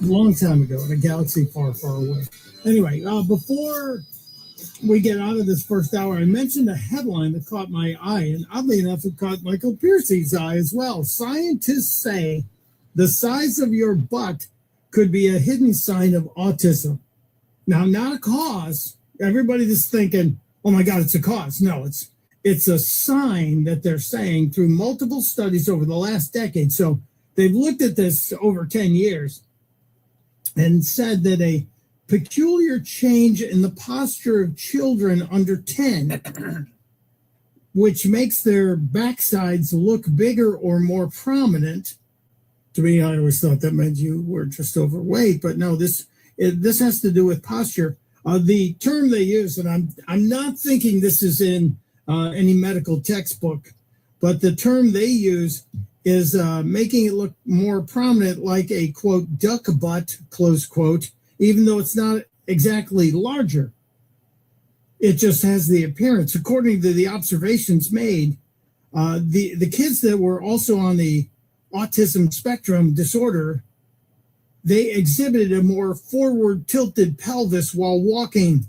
A long time ago, in a galaxy far, far away. Anyway, before we get out of this first hour, I mentioned a headline that caught my eye, and oddly enough, it caught Michael Piercy's eye as well. Scientists say the size of your butt could be a hidden sign of autism. Now, not a cause. Everybody is thinking, oh my God, it's a cause. No, it's a sign that they're saying through multiple studies over the last decade. So they've looked at this over 10 years and said that a peculiar change in the posture of children under 10, which makes their backsides look bigger or more prominent. To me, I always thought that meant you were just overweight, but no, this has to do with posture. The term they use, and I'm not thinking this is in any medical textbook, but the term they use is making it look more prominent, like a, quote, duck butt, close quote, even though it's not exactly larger. It just has the appearance. According to the observations made, the kids that were also on the autism spectrum disorder, they exhibited a more forward tilted pelvis while walking,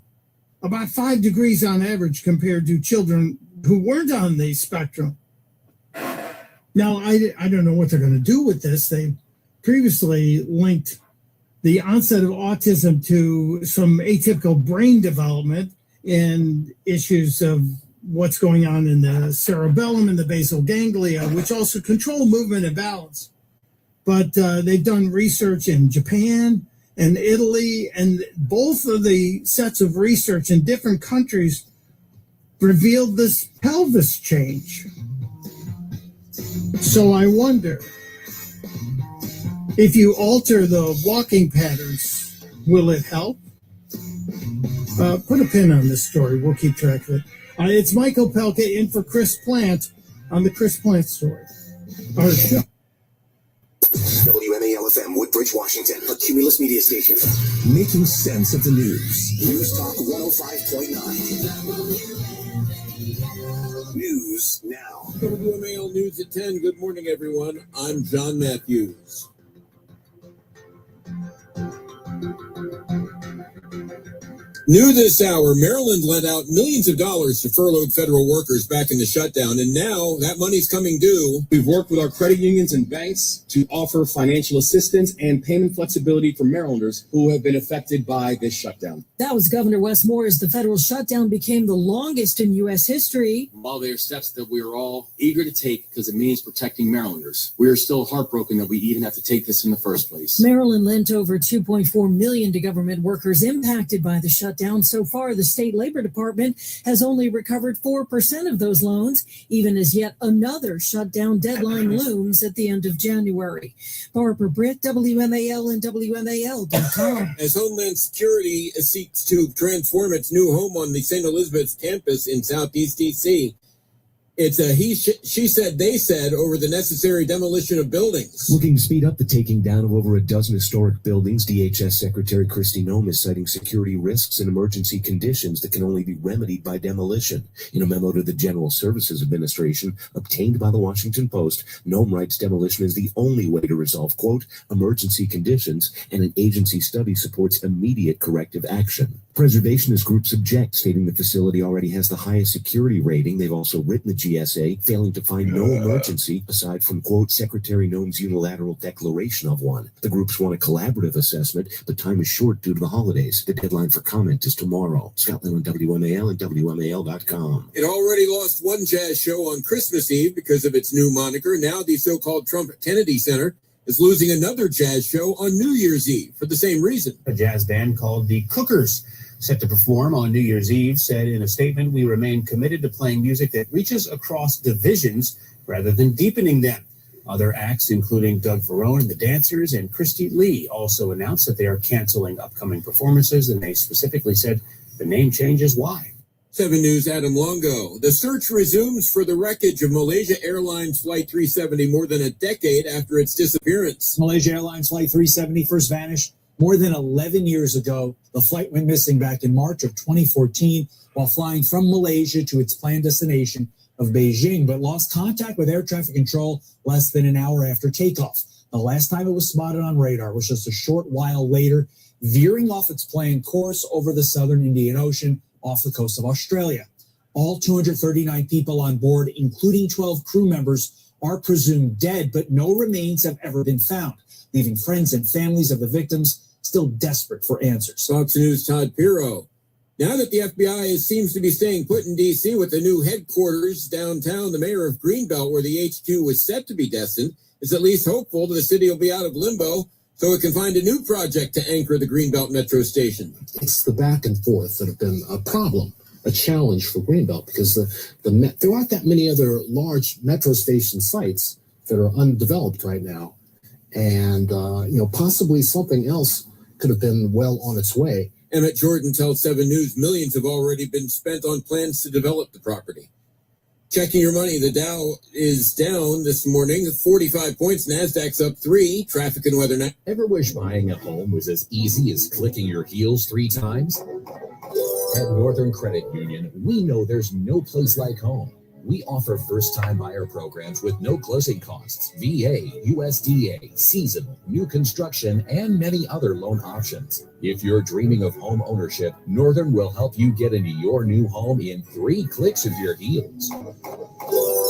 about 5 degrees on average compared to children who weren't on the spectrum. Now, I don't know what they're going to do with this. They previously linked the onset of autism to some atypical brain development and issues of what's going on in the cerebellum and the basal ganglia, which also control movement and balance. But they've done research in Japan and Italy, and both of the sets of research in different countries revealed this pelvis change. So I wonder, if you alter the walking patterns, will it help? Put a pin on this story. We'll keep track of it. It's Michael Pelka in for Chris Plant on the Chris Plant Story. Our show. WMAL-FM, Woodbridge, Washington, a Cumulus media station. Making sense of the news. News Talk 105.9. News now. WMAL News at 10. Good morning, everyone. I'm John Matthews. New this hour, Maryland lent out millions of dollars to furloughed federal workers back in the shutdown, and now that money's coming due. We've worked with our credit unions and banks to offer financial assistance and payment flexibility for Marylanders who have been affected by this shutdown. That was Governor Wes Moore as the federal shutdown became the longest in U.S. history. While they are steps that we are all eager to take because it means protecting Marylanders, we are still heartbroken that we even have to take this in the first place. Maryland lent over $2.4 million to government workers impacted by the shutdown. So far, the state labor department has only recovered 4% of those loans, even as yet another shutdown deadline looms at the end of January. Barbara Britt, WMAL and WMAL.com. As Homeland Security seeks to transform its new home on the St. Elizabeth's campus in Southeast D.C., It's a she said, they said over the necessary demolition of buildings. Looking to speed up the taking down of over a dozen historic buildings, DHS Secretary Kristi Noem is citing security risks and emergency conditions that can only be remedied by demolition. In a memo to the General Services Administration obtained by the Washington Post, Noem writes demolition is the only way to resolve, quote, emergency conditions, and an agency study supports immediate corrective action. Preservationist groups object, stating the facility already has the highest security rating. They've also written the GSA, failing to find no emergency aside from, quote, Secretary Noem's unilateral declaration of one. The groups want a collaborative assessment, but time is short due to the holidays. The deadline for comment is tomorrow. Scotland on WMAL and WMAL.com. It already lost one jazz show on Christmas Eve because of its new moniker. Now the so-called Trump Kennedy Center is losing another jazz show on New Year's Eve for the same reason. A jazz band called the Cookers, set to perform on New Year's Eve, said in a statement, "We remain committed to playing music that reaches across divisions rather than deepening them." Other acts, including Doug Verone and the Dancers and Christy Lee, also announced that they are canceling upcoming performances, and they specifically said the name change is why. 7 News' Adam Longo. The search resumes for the wreckage of Malaysia Airlines Flight 370 more than a decade after its disappearance. Malaysia Airlines Flight 370 first vanished more than 11 years ago. The flight went missing back in March of 2014 while flying from Malaysia to its planned destination of Beijing, but lost contact with air traffic control less than an hour after takeoff. The last time it was spotted on radar was just a short while later, veering off its planned course over the southern Indian Ocean off the coast of Australia. All 239 people on board, including 12 crew members, are presumed dead, but no remains have ever been found, leaving friends and families of the victims still desperate for answers. Fox News' Todd Pirro. Now that the FBI seems to be staying put in D.C. with the new headquarters downtown, the mayor of Greenbelt, where the HQ was set to be destined, is at least hopeful that the city will be out of limbo so it can find a new project to anchor the Greenbelt Metro Station. It's the back and forth that have been a problem, a challenge for Greenbelt, because there aren't that many other large metro station sites that are undeveloped right now. And, possibly something else could have been well on its way. Emmett Jordan tells 7 News millions have already been spent on plans to develop the property. Checking your money, the Dow is down this morning, 45 points. NASDAQ's up 3. Traffic and weather now. Ever wish buying a home was as easy as clicking your heels 3 times? At Northern Credit Union, we know there's no place like home. We offer first-time buyer programs with no closing costs, VA, USDA, seasonal, new construction, and many other loan options. If you're dreaming of home ownership, Northern will help you get into your new home in 3 clicks of your heels.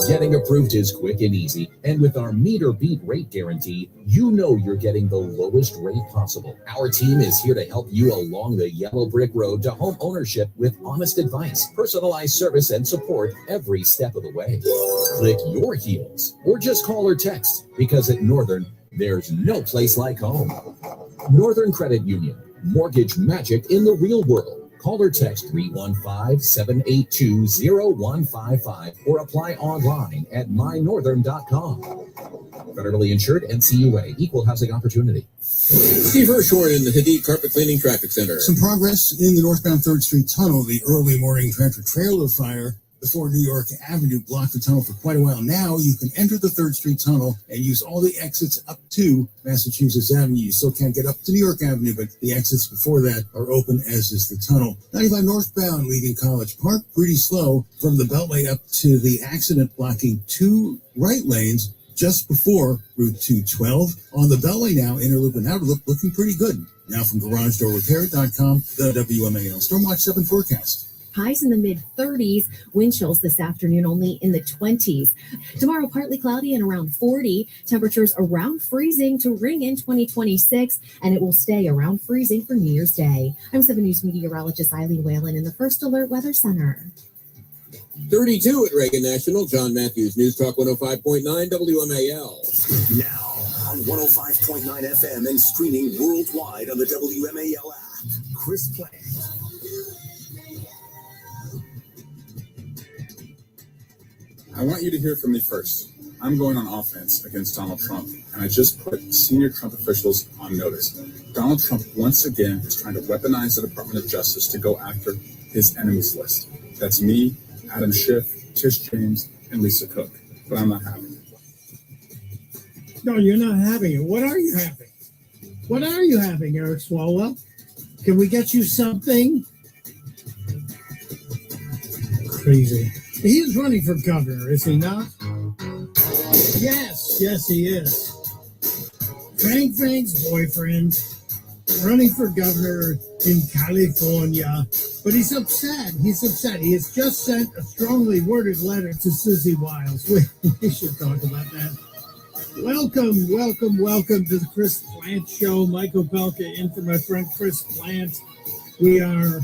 Getting approved is quick and easy, and with our meet or beat rate guarantee, you know you're getting the lowest rate possible. Our team is here to help you along the yellow brick road to home ownership with honest advice, personalized service, and support every step of the way. Click your heels, or just call or text, because at Northern, there's no place like home. Northern Credit Union, mortgage magic in the real world. Call or text 315-782-0155 or apply online at mynorthern.com. Federally insured, NCUA, equal housing opportunity. Steve Hirschhorn in the Hadid Carpet Cleaning Traffic Center. Some progress in the northbound 3rd Street tunnel. The early morning tractor-trailer fire before New York Avenue blocked the tunnel for quite a while. Now you can enter the 3rd Street tunnel and use all the exits up to Massachusetts Avenue. You still can't get up to New York Avenue, but the exits before that are open, as is the tunnel. 95 northbound leaving College Park, pretty slow from the Beltway up to the accident, blocking 2 right lanes just before Route 212. On the Beltway now, inner loop and outer loop, looking pretty good. Now from GarageDoorRepair.com, the WMAL Stormwatch 7 forecast. Highs in the mid-30s, wind chills this afternoon only in the 20s. Tomorrow, partly cloudy and around 40. Temperatures around freezing to ring in 2026, and it will stay around freezing for New Year's Day. I'm 7 News meteorologist Eileen Whalen in the First Alert Weather Center. 32 at Reagan National. John Matthews, News Talk 105.9 WMAL. Now on 105.9 FM and streaming worldwide on the WMAL app. Chris Plant. I want you to hear from me first. I'm going on offense against Donald Trump, and I just put senior Trump officials on notice. Donald Trump once again is trying to weaponize the Department of Justice to go after his enemies list. That's me, Adam Schiff, Tish James, and Lisa Cook, but I'm not having it. No, you're not having it. What are you having? What are you having, Eric Swalwell? Can we get you something? Crazy. He is running for governor, is he not? Yes, he is. Frank's boyfriend running for governor in California. But he's upset. He has just sent a strongly worded letter to Susie Wiles. We should talk about that. Welcome to the Chris Plant Show. Michael Belka in for my friend Chris Plant. We are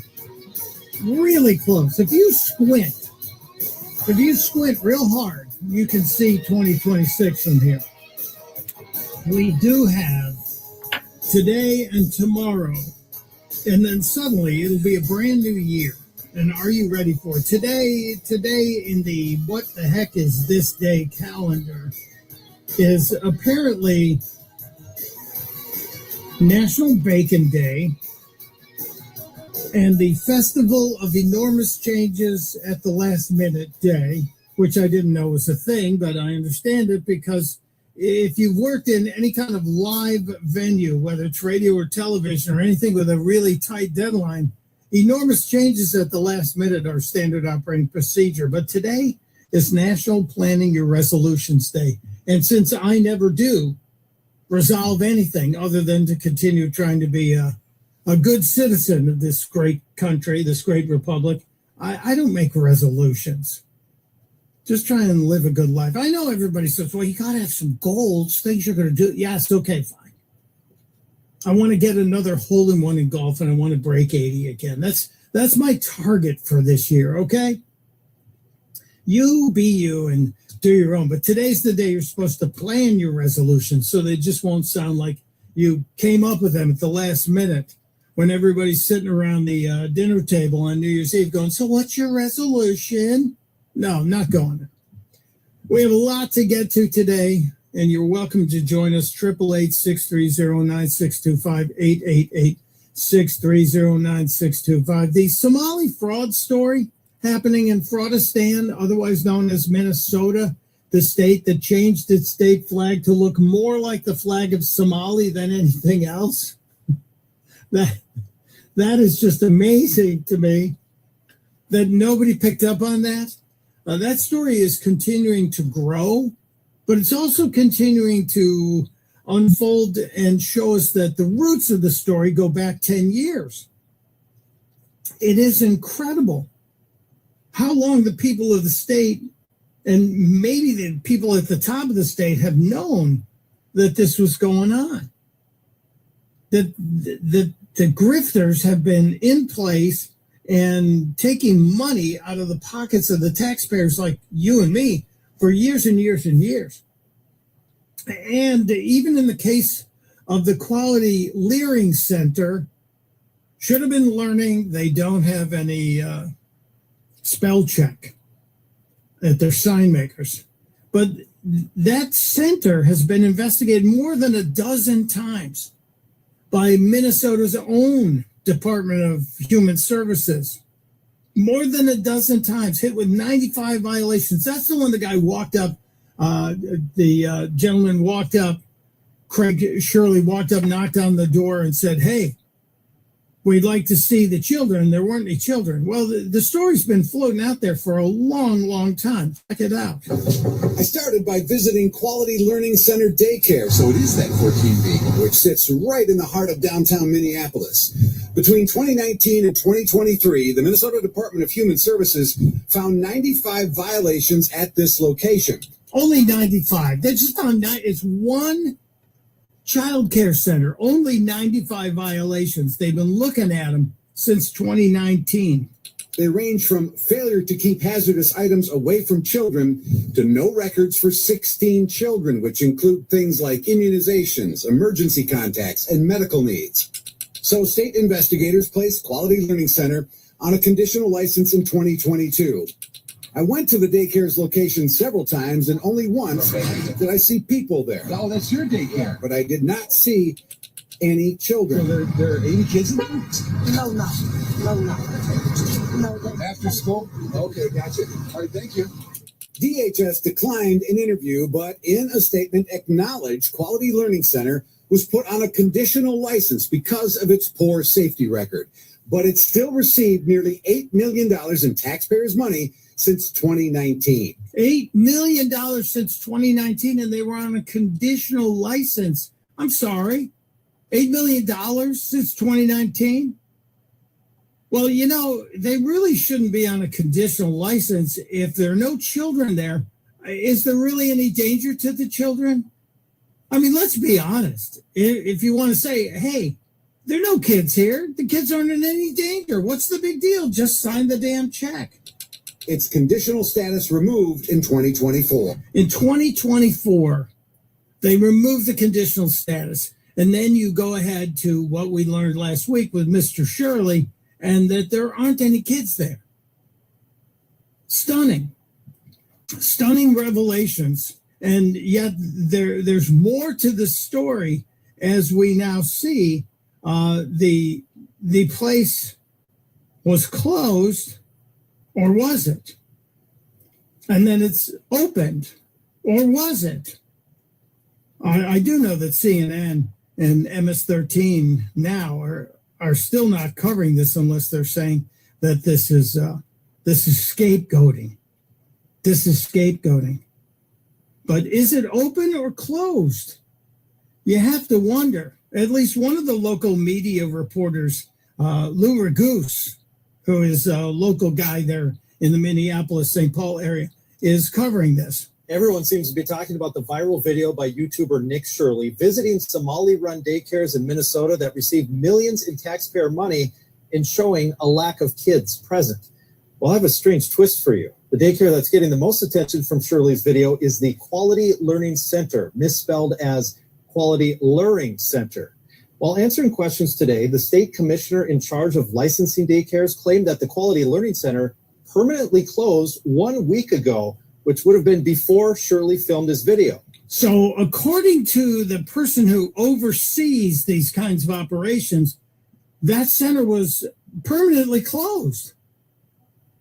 really close. If you squint real hard, you can see 2026 from here. We do have today and tomorrow, and then suddenly it'll be a brand new year. And are you ready for it? Today in the what the heck is this day calendar is apparently National Bacon Day and the Festival of Enormous Changes at the Last Minute Day, which I didn't know was a thing, but I understand it because if you've worked in any kind of live venue, whether it's radio or television or anything with a really tight deadline, enormous changes at the last minute are standard operating procedure. But today is National Planning Your Resolutions Day. And since I never do resolve anything other than to continue trying to be a good citizen of this great country, this great republic, I don't make resolutions. Just try and live a good life. I know everybody says, well, you got to have some goals, things you're going to do. Yes, okay, fine. I want to get another hole-in-one in golf, and I want to break 80 again. That's my target for this year, okay? You be you and do your own. But today's the day you're supposed to plan your resolutions so they just won't sound like you came up with them at the last minute when everybody's sitting around the dinner table on New Year's Eve going, so what's your resolution? No, I'm not going there. We have a lot to get to today, and you're welcome to join us. 888-630-9625, 888-630-9625. The Somali fraud story happening in Fraudistan, otherwise known as Minnesota, the state that changed its state flag to look more like the flag of Somali than anything else. That is just amazing to me that nobody picked up on that. That story is continuing to grow, but it's also continuing to unfold and show us that the roots of the story go back 10 years. It is incredible how long the people of the state and maybe the people at the top of the state have known that this was going on. That the grifters have been in place and taking money out of the pockets of the taxpayers like you and me for years and years and years. And even in the case of the Quality Learning Center, should have been learning, they don't have any spell check at their sign makers. But that center has been investigated more than a dozen times by Minnesota's own Department of Human Services. More than a dozen times, hit with 95 violations. That's the one the guy walked up, the gentleman walked up, Craig Shirley walked up, knocked on the door and said, hey, we'd like to see the children. There weren't any children. Well, the story's been floating out there for a long, long time. Check it out. I started by visiting Quality Learning Center Daycare, so it is that 14B, which sits right in the heart of downtown Minneapolis. Between 2019 and 2023, the Minnesota Department of Human Services found 95 violations at this location. Only 95. They just found it's one child care center, only 95 violations. They've been looking at them since 2019. They range from failure to keep hazardous items away from children to no records for 16 children, which include things like immunizations, emergency contacts, and medical needs. So state investigators placed Quality Learning Center on a conditional license in 2022. I went to the daycare's location several times, and only once did I see people there. Oh, that's your daycare. But I did not see any children. So there are 80 kids in there? No. After school? Okay, gotcha. All right, thank you. DHS declined an interview, but in a statement acknowledged Quality Learning Center was put on a conditional license because of its poor safety record. But it still received nearly $8 million in taxpayers' money since 2019. $8 million since 2019, and they were on a conditional license. I'm sorry, $8 million since 2019? Well, you know, they really shouldn't be on a conditional license if there are no children there. Is there really any danger to the children? I mean, let's be honest. If you want to say, hey, there are no kids here, the kids aren't in any danger. What's the big deal? Just sign the damn check. Its conditional status removed in 2024. In 2024, they removed the conditional status. And then you go ahead to what we learned last week with Mr. Shirley, and that there aren't any kids there. Stunning revelations. And yet there's more to the story as we now see. The place was closed, or was it? And then it's opened, or was it? I do know that CNN and MS-13 now are still not covering this unless they're saying that this is scapegoating. This is scapegoating. But is it open or closed? You have to wonder. At least one of the local media reporters, Lou Ragoose, who is a local guy there in the Minneapolis-St. Paul area, is covering this. Everyone seems to be talking about the viral video by YouTuber Nick Shirley visiting Somali-run daycares in Minnesota that received millions in taxpayer money and showing a lack of kids present. Well, I have a strange twist for you. The daycare that's getting the most attention from Shirley's video is the Quality Learning Center, misspelled as Quality Luring Center. While answering questions today, the state commissioner in charge of licensing daycares claimed that the Quality Learning Center permanently closed 1 week ago, which would have been before Shirley filmed his video. So according to the person who oversees these kinds of operations, that center was permanently closed.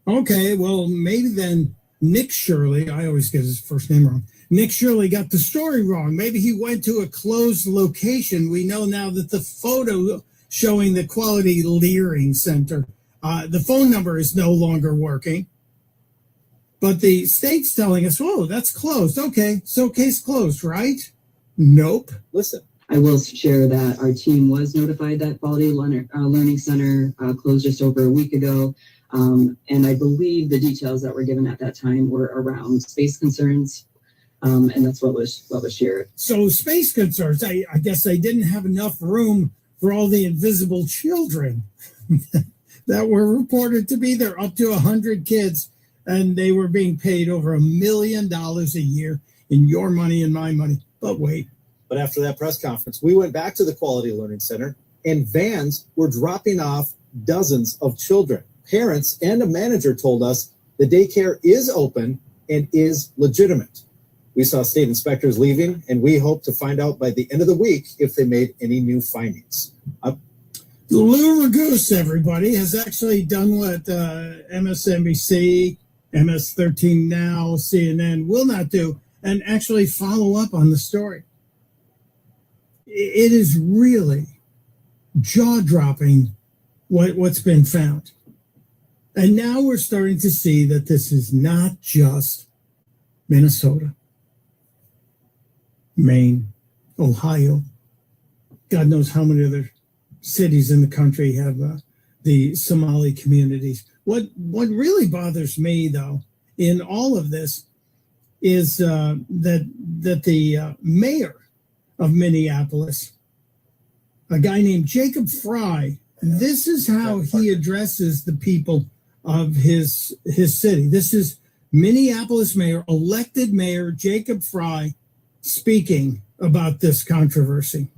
Okay, well, maybe then Nick Shirley, I always get his first name wrong, Nick Shirley got the story wrong. Maybe he went to a closed location. We know now that the photo showing the Quality Learning Center, the phone number is no longer working. But the state's telling us, oh, that's closed. Okay, so case closed, right? Nope. Listen. I will share that our team was notified that Quality Learning Center closed just over a week ago. And I believe the details that were given at that time were around space concerns. And that's what was shared. So space concerns, I guess they didn't have enough room for all the invisible children that were reported to be there, up to 100 kids. And they were being paid over $1 million a year in your money and my money. But wait. But after that press conference, we went back to the Quality Learning Center, and vans were dropping off dozens of children. Parents and a manager told us the daycare is open and is legitimate. We saw state inspectors leaving, and we hope to find out by the end of the week if they made any new findings. Lou Ragoose, everybody, has actually done what MSNBC, MS-13 Now, CNN will not do, and actually follow up on the story. It is really jaw-dropping what's been found. And now we're starting to see that this is not just Minnesota, Maine, Ohio. God knows how many other cities in the country have the Somali communities. What really bothers me, though, in all of this is that the mayor of Minneapolis, a guy named Jacob Fry, this is how he addresses the people of his city. This is Minneapolis mayor, elected mayor Jacob Fry, speaking about this controversy.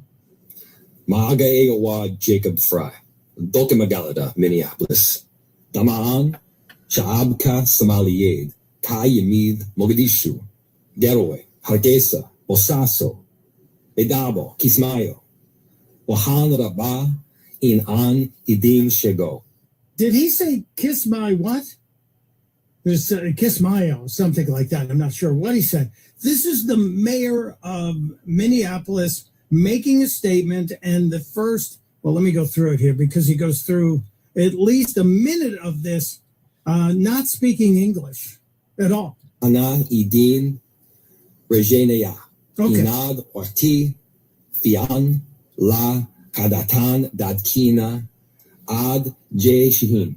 Maaga Egawa Jacob Fry, Doke Magalada, Minneapolis. Tamaan, Shaab ka Somaliyed, Ka Yamid, Mogadishu, Garowe, Hargeisa, Bosaso, Edabo, Kismayo, Wahan Rabah, In An Idin Shego. Did he say kiss my what? There's Kismayo, something like that. I'm not sure what he said. This is the mayor of Minneapolis making a statement, and the first, well, let me go through it here because he goes through at least a minute of this not speaking English at all. Ana idin regeneya. Okay. Inad orti fian la kadatan dadkina ad je shihin.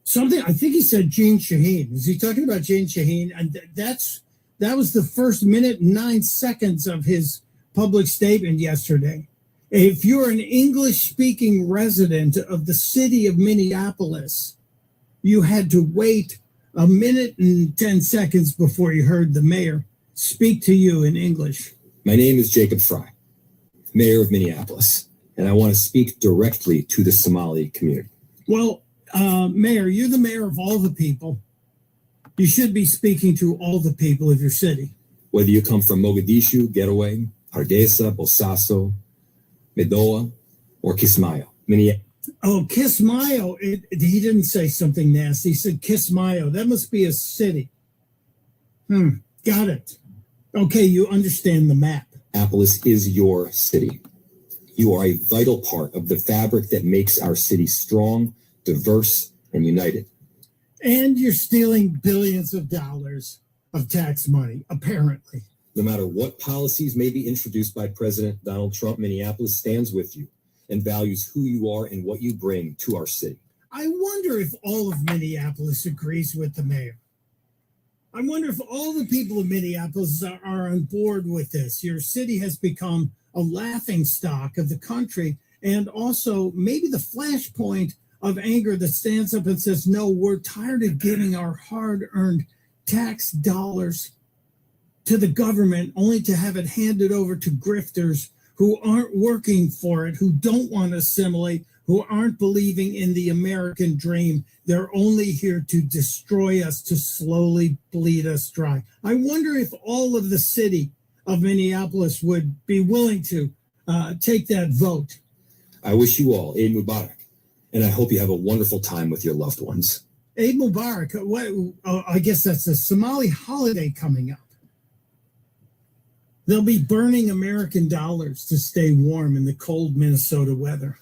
Something, I think he said Gene Shaheen. Is he talking about Gene Shaheen? And that was the first minute and 9 seconds of his public statement yesterday. If you're an English-speaking resident of the city of Minneapolis, you had to wait a minute and 10 seconds before you heard the mayor speak to you in English. My name is Jacob Fry, mayor of Minneapolis, and I want to speak directly to the Somali community. Well, Mayor, you're the mayor of all the people. You should be speaking to all the people of your city. Whether you come from Mogadishu, Getaway, Hargeisa, Bosaso, Medoa, or Kismayo. Oh, Kismayo. He didn't say something nasty. He said Kismayo. That must be a city. Got it. Okay, you understand the map. Minneapolis is your city. You are a vital part of the fabric that makes our city strong, diverse, and united. And you're stealing billions of dollars of tax money, apparently. No matter what policies may be introduced by President Donald Trump, Minneapolis stands with you and values who you are and what you bring to our city. I wonder if all of Minneapolis agrees with the mayor. I wonder if all the people of Minneapolis are on board with this. Your city has become a laughing stock of the country, and also maybe the flashpoint of anger that stands up and says, no, we're tired of giving our hard-earned tax dollars to the government only to have it handed over to grifters who aren't working for it, who don't want to assimilate, who aren't believing in the American dream. They're only here to destroy us, to slowly bleed us dry. I wonder if all of the city of Minneapolis would be willing to take that vote. I wish you all Eid Mubarak, and I hope you have a wonderful time with your loved ones. Eid Mubarak, I guess that's a Somali holiday coming up. They'll be burning American dollars to stay warm in the cold Minnesota weather.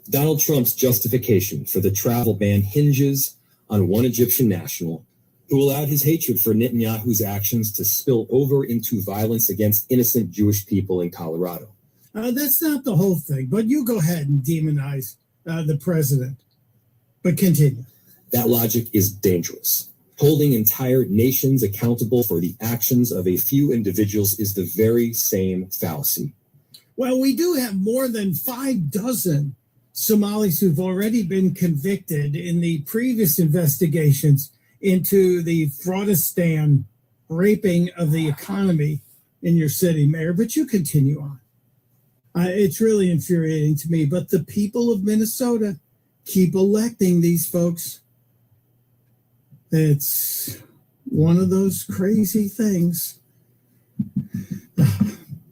Donald Trump's justification for the travel ban hinges on one Egyptian national who allowed his hatred for Netanyahu's actions to spill over into violence against innocent Jewish people in Colorado. That's not the whole thing, but you go ahead and demonize the president. But continue. That logic is dangerous. Holding entire nations accountable for the actions of a few individuals is the very same fallacy. Well, we do have more than 6 Somalis who've already been convicted in the previous investigations into the fraudistan raping of the economy in your city, Mayor. But you continue on. It's really infuriating to me. But the people of Minnesota keep electing these folks. It's one of those crazy things.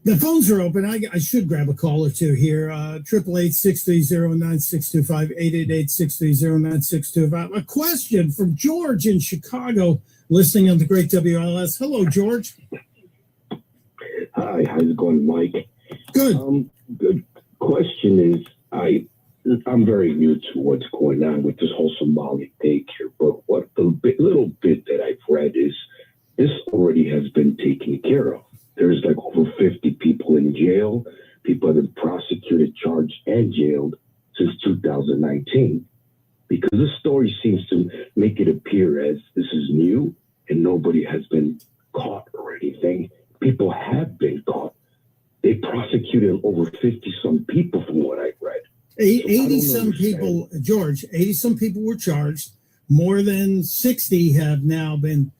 The phones are open. I should grab a call or two here. 888-630-9625, 888-630-9625. A question from George in Chicago, listening on the great WLS. Hello, George. Hi, how's it going, Mike? Good. Good question is, I'm very new to what's going on with this whole Somali daycare, but what the little bit that I've read is this already has been taken care of. There's like over 50 people in jail. People have been prosecuted, charged, and jailed since 2019 because this story seems to make it appear as this is new and nobody has been caught or anything. People have been caught. They prosecuted over 50-some people from what I read. 80-some people, George, 80-some people were charged. More than 60 have now been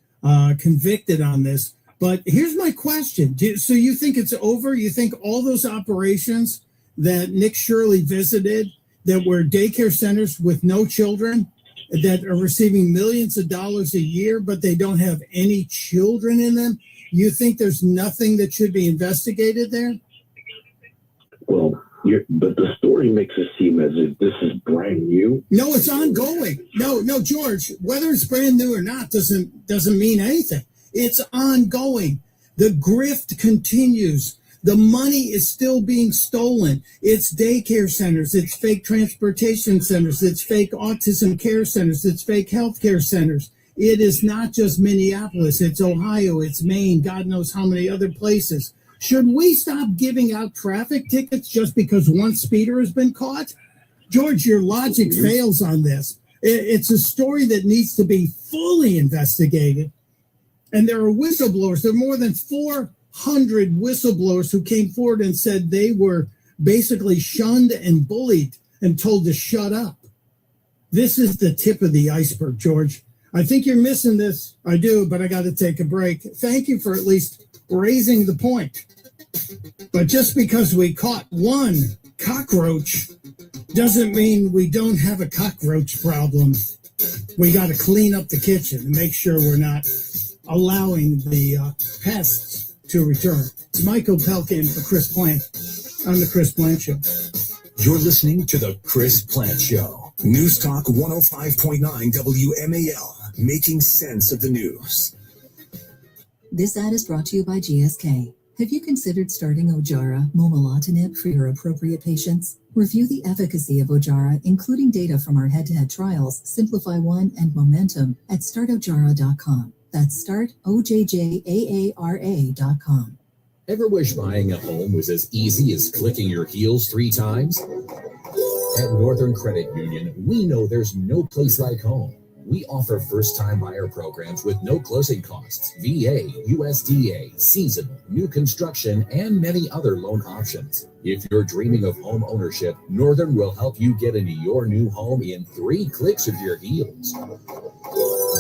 convicted on this. But here's my question. So you think it's over? You think all those operations that Nick Shirley visited that were daycare centers with no children that are receiving millions of dollars a year, but they don't have any children in them? You think there's nothing that should be investigated there? Well, But the story makes it seem as if this is brand new. No, it's ongoing. No, George, whether it's brand new or not doesn't mean anything. It's ongoing. The grift continues. The money is still being stolen. It's daycare centers. It's fake transportation centers. It's fake autism care centers. It's fake healthcare centers. It is not just Minneapolis. It's Ohio. It's Maine. God knows how many other places. Should we stop giving out traffic tickets just because one speeder has been caught? George, your logic fails on this. It's a story that needs to be fully investigated. And there are whistleblowers. There are more than 400 whistleblowers who came forward and said they were basically shunned and bullied and told to shut up. This is the tip of the iceberg, George. I think you're missing this. I do, but I got to take a break. Thank you for at least raising the point. But just because we caught one cockroach doesn't mean we don't have a cockroach problem. We got to clean up the kitchen and make sure we're not allowing the pests to return. It's Michael Pelkin for Chris Plant on The Chris Plant Show. You're listening to The Chris Plant Show. News Talk 105.9 WMAL, making sense of the news. This ad is brought to you by GSK. Have you considered starting Ojjaara momelotinib for your appropriate patients? Review the efficacy of Ojjaara, including data from our head-to-head trials, Simplify-1 and Momentum, at startojjaara.com. That's startojjaara.com. Ever wish buying a home was as easy as clicking your heels 3 times? At Northern Credit Union, we know there's no place like home. We offer first-time buyer programs with no closing costs, VA, USDA, seasonal, new construction, and many other loan options. If you're dreaming of home ownership, Northern will help you get into your new home in 3 clicks of your heels.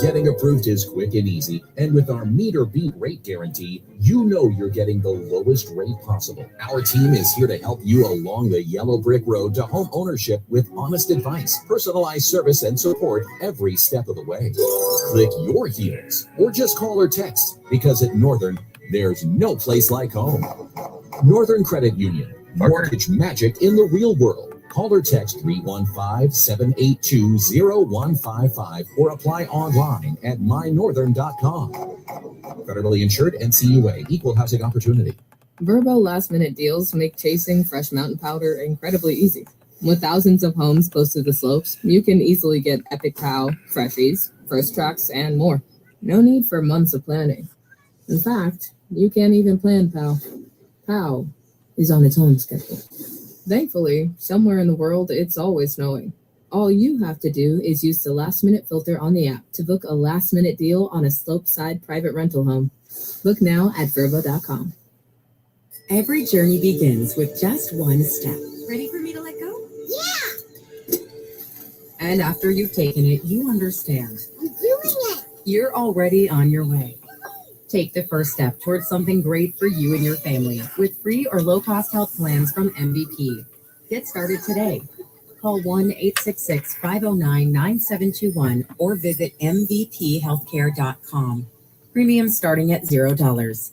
Getting approved is quick and easy, and with our meet or beat rate guarantee, you know you're getting the lowest rate possible. Our team is here to help you along the yellow brick road to home ownership with honest advice, personalized service, and support every step of the way. Click your heels or just call or text, because at Northern, there's no place like home. Northern Credit Union, mortgage magic in the real world. Call or text 315-782-0155 or apply online at mynorthern.com. Federally insured, NCUA, equal housing opportunity. Verbo last-minute deals make chasing fresh mountain powder incredibly easy. With thousands of homes close to the slopes, you can easily get Epic Pow, Freshies, First Tracks, and more. No need for months of planning. In fact, you can't even plan Pow. Pow is on its own schedule. Thankfully, somewhere in the world, it's always snowing. All you have to do is use the last-minute filter on the app to book a last-minute deal on a slope-side private rental home. Book now at Verbo.com. Every journey begins with just one step. Ready for me to let go? Yeah! And after you've taken it, you understand. I'm doing it! You're already on your way. Take the first step towards something great for you and your family with free or low-cost health plans from MVP. Get started today. Call 1-866-509-9721 or visit mvphealthcare.com. Premium starting at $0.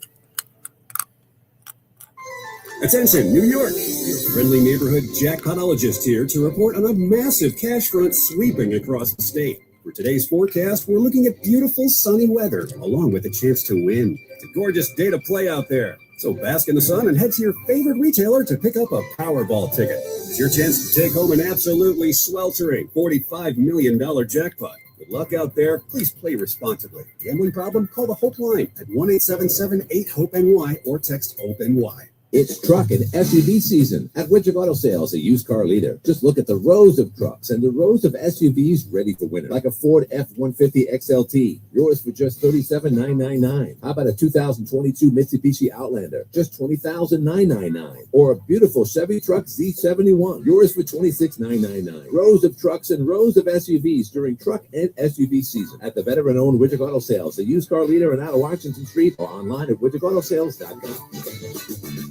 Attention, New York! Your friendly neighborhood jackpotologist here to report on a massive cash front sweeping across the state. For today's forecast, we're looking at beautiful sunny weather, along with a chance to win. It's a gorgeous day to play out there. So bask in the sun and head to your favorite retailer to pick up a Powerball ticket. It's your chance to take home an absolutely sweltering $45 million jackpot. Good luck out there. Please play responsibly. Gambling problem? Call the Hope line at 1-877-8-HOPE-NY or text HOPE-NY. It's truck and SUV season at Widget Auto Sales, a used car leader. Just look at the rows of trucks and the rows of SUVs ready for winter, like a Ford F-150 XLT, yours for just $37,999. How about a 2022 Mitsubishi Outlander, just $20,999? Or a beautiful Chevy Truck Z71, yours for $26,999. Rows of trucks and rows of SUVs during truck and SUV season at the veteran-owned Widget Auto Sales, a used car leader in out of Washington Street, or online at widgetautosales.com.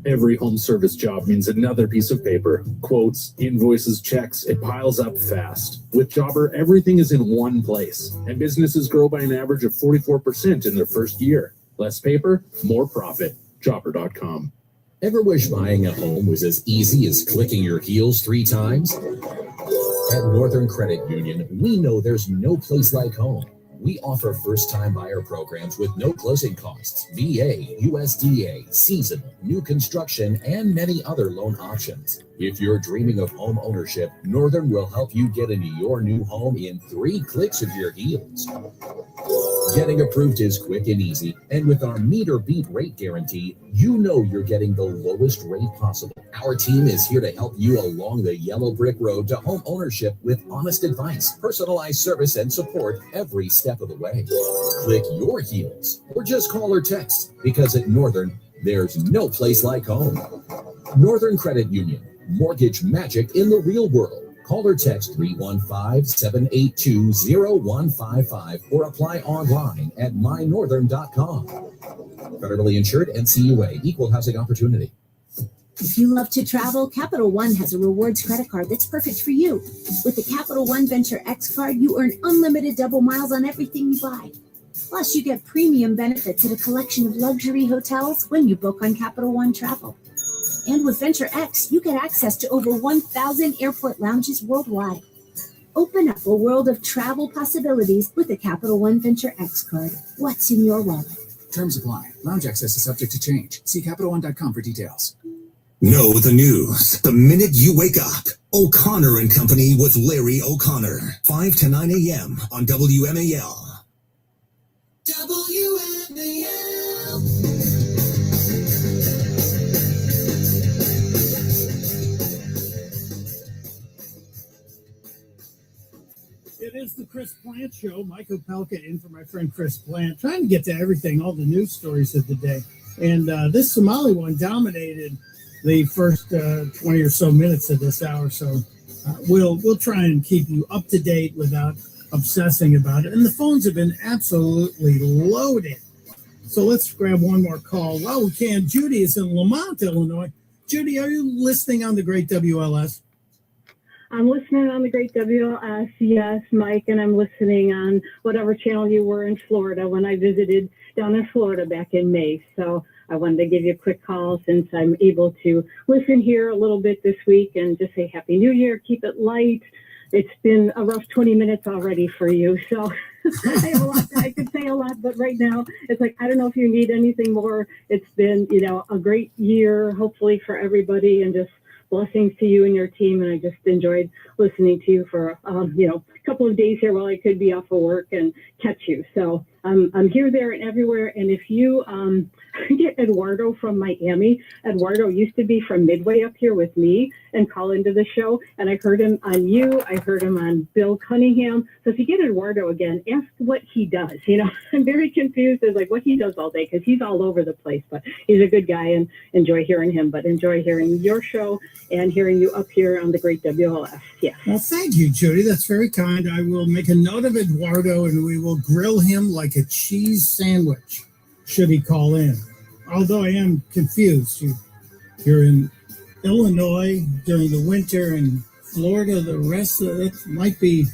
Every home service job means another piece of paper. Quotes, invoices, checks, it piles up fast. With Jobber, everything is in one place, and businesses grow by an average of 44% in their first year. Less paper, more profit. Jobber.com. Ever wish buying a home was as easy as clicking your heels 3 times? At Northern Credit Union, we know there's no place like home. We offer first-time buyer programs with no closing costs, VA, USDA, seasonal, new construction, and many other loan options. If you're dreaming of home ownership, Northern will help you get into your new home in 3 clicks of your heels. Getting approved is quick and easy, and with our meet or beat rate guarantee, you know you're getting the lowest rate possible. Our team is here to help you along the yellow brick road to home ownership with honest advice, personalized service, and support every step of the way. Click your heels or just call or text, because at Northern, there's no place like home. Northern Credit Union, mortgage magic in the real world. Call or text 315-782-0155 or apply online at mynorthern.com. Federally insured, NCUA, equal housing opportunity. If you love to travel, Capital One has a rewards credit card that's perfect for you. With the Capital One Venture X card, you earn unlimited double miles on everything you buy. Plus, you get premium benefits at a collection of luxury hotels when you book on Capital One Travel. And with Venture X, you get access to over 1,000 airport lounges worldwide. Open up a world of travel possibilities with the Capital One Venture X card. What's in your wallet? Terms apply. Lounge access is subject to change. See CapitalOne.com for details. Know the news the minute you wake up. O'Connor and Company with Larry O'Connor. 5 to 9 a.m. on WMAL. WMAL. It is the Chris Plant Show. Mike Opelka in for my friend Chris Plant, trying to get to everything, all the news stories of the day. And this Somali one dominated the first 20 or so minutes of this hour. So we'll try and keep you up to date without obsessing about it. And the phones have been absolutely loaded. So let's grab one more call. Well, we can. Judy is in Lamont, Illinois. Judy, are you listening on the great WLS? I'm listening on the great WLS, yes, Mike, and I'm listening on whatever channel you were in Florida when I visited down in Florida back in May. So I wanted to give you a quick call since I'm able to listen here a little bit this week and just say Happy New Year, keep it light. It's been a rough 20 minutes already for you. So I have a lot, I could say a lot, but right now it's like, I don't know if you need anything more. It's been, a great year, hopefully for everybody, and just blessings to you and your team. And I just enjoyed listening to you for, a couple of days here while I could be off of work and catch you. So I'm here, there, and everywhere. And if you get Eduardo from Miami, Eduardo used to be from Midway up here with me and call into the show. And I heard him on you. I heard him on Bill Cunningham. So if you get Eduardo again, ask what he does. I'm very confused as like what he does all day because he's all over the place. But he's a good guy and enjoy hearing him. But enjoy hearing your show and hearing you up here on the great WLS. Yeah. Well, thank you, Judy. That's very kind. I will make a note of Eduardo and we will grill him like a cheese sandwich should he call in. Although I am confused. You're in Illinois during the winter and Florida the rest of it. We might need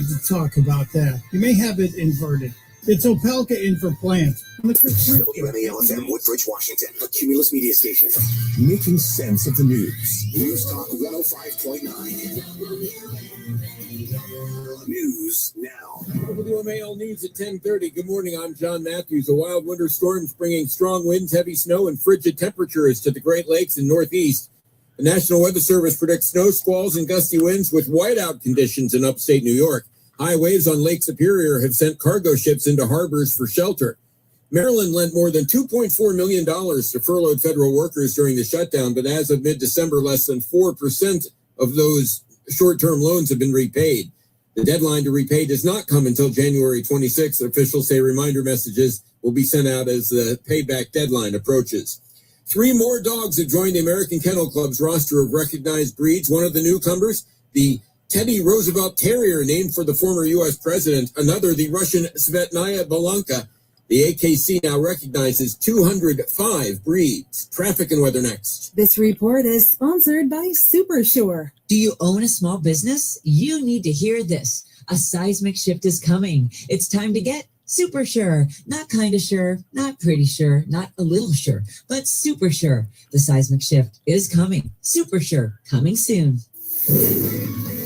to talk about that. You may have it inverted. It's Opelka in for Plant. WMAL-FM, Woodbridge, Washington, a Cumulus media station. Making sense of the news. News Talk 105.9. News now. WMAL News at 10:30. Good morning. I'm John Matthews. A wild winter storm's bringing strong winds, heavy snow, and frigid temperatures to the Great Lakes and Northeast. The National Weather Service predicts snow squalls and gusty winds with whiteout conditions in upstate New York. High waves on Lake Superior have sent cargo ships into harbors for shelter. Maryland lent more than $2.4 million to furloughed federal workers during the shutdown, but as of mid-December, less than 4% of those short-term loans have been repaid. The deadline to repay does not come until January 26th. Officials say reminder messages will be sent out as the payback deadline approaches. 3 more dogs have joined the American Kennel Club's roster of recognized breeds. One of the newcomers, the Teddy Roosevelt Terrier, named for the former U.S. president. Another, the Russian Svetnaya Balanka. The AKC now recognizes 205 breeds. Traffic and weather next. This report is sponsored by Supersure. Do you own a small business? You need to hear this. A seismic shift is coming. It's time to get Super sure, not kind of sure, not pretty sure, not a little sure, but super sure. The seismic shift is coming. Super sure, coming soon.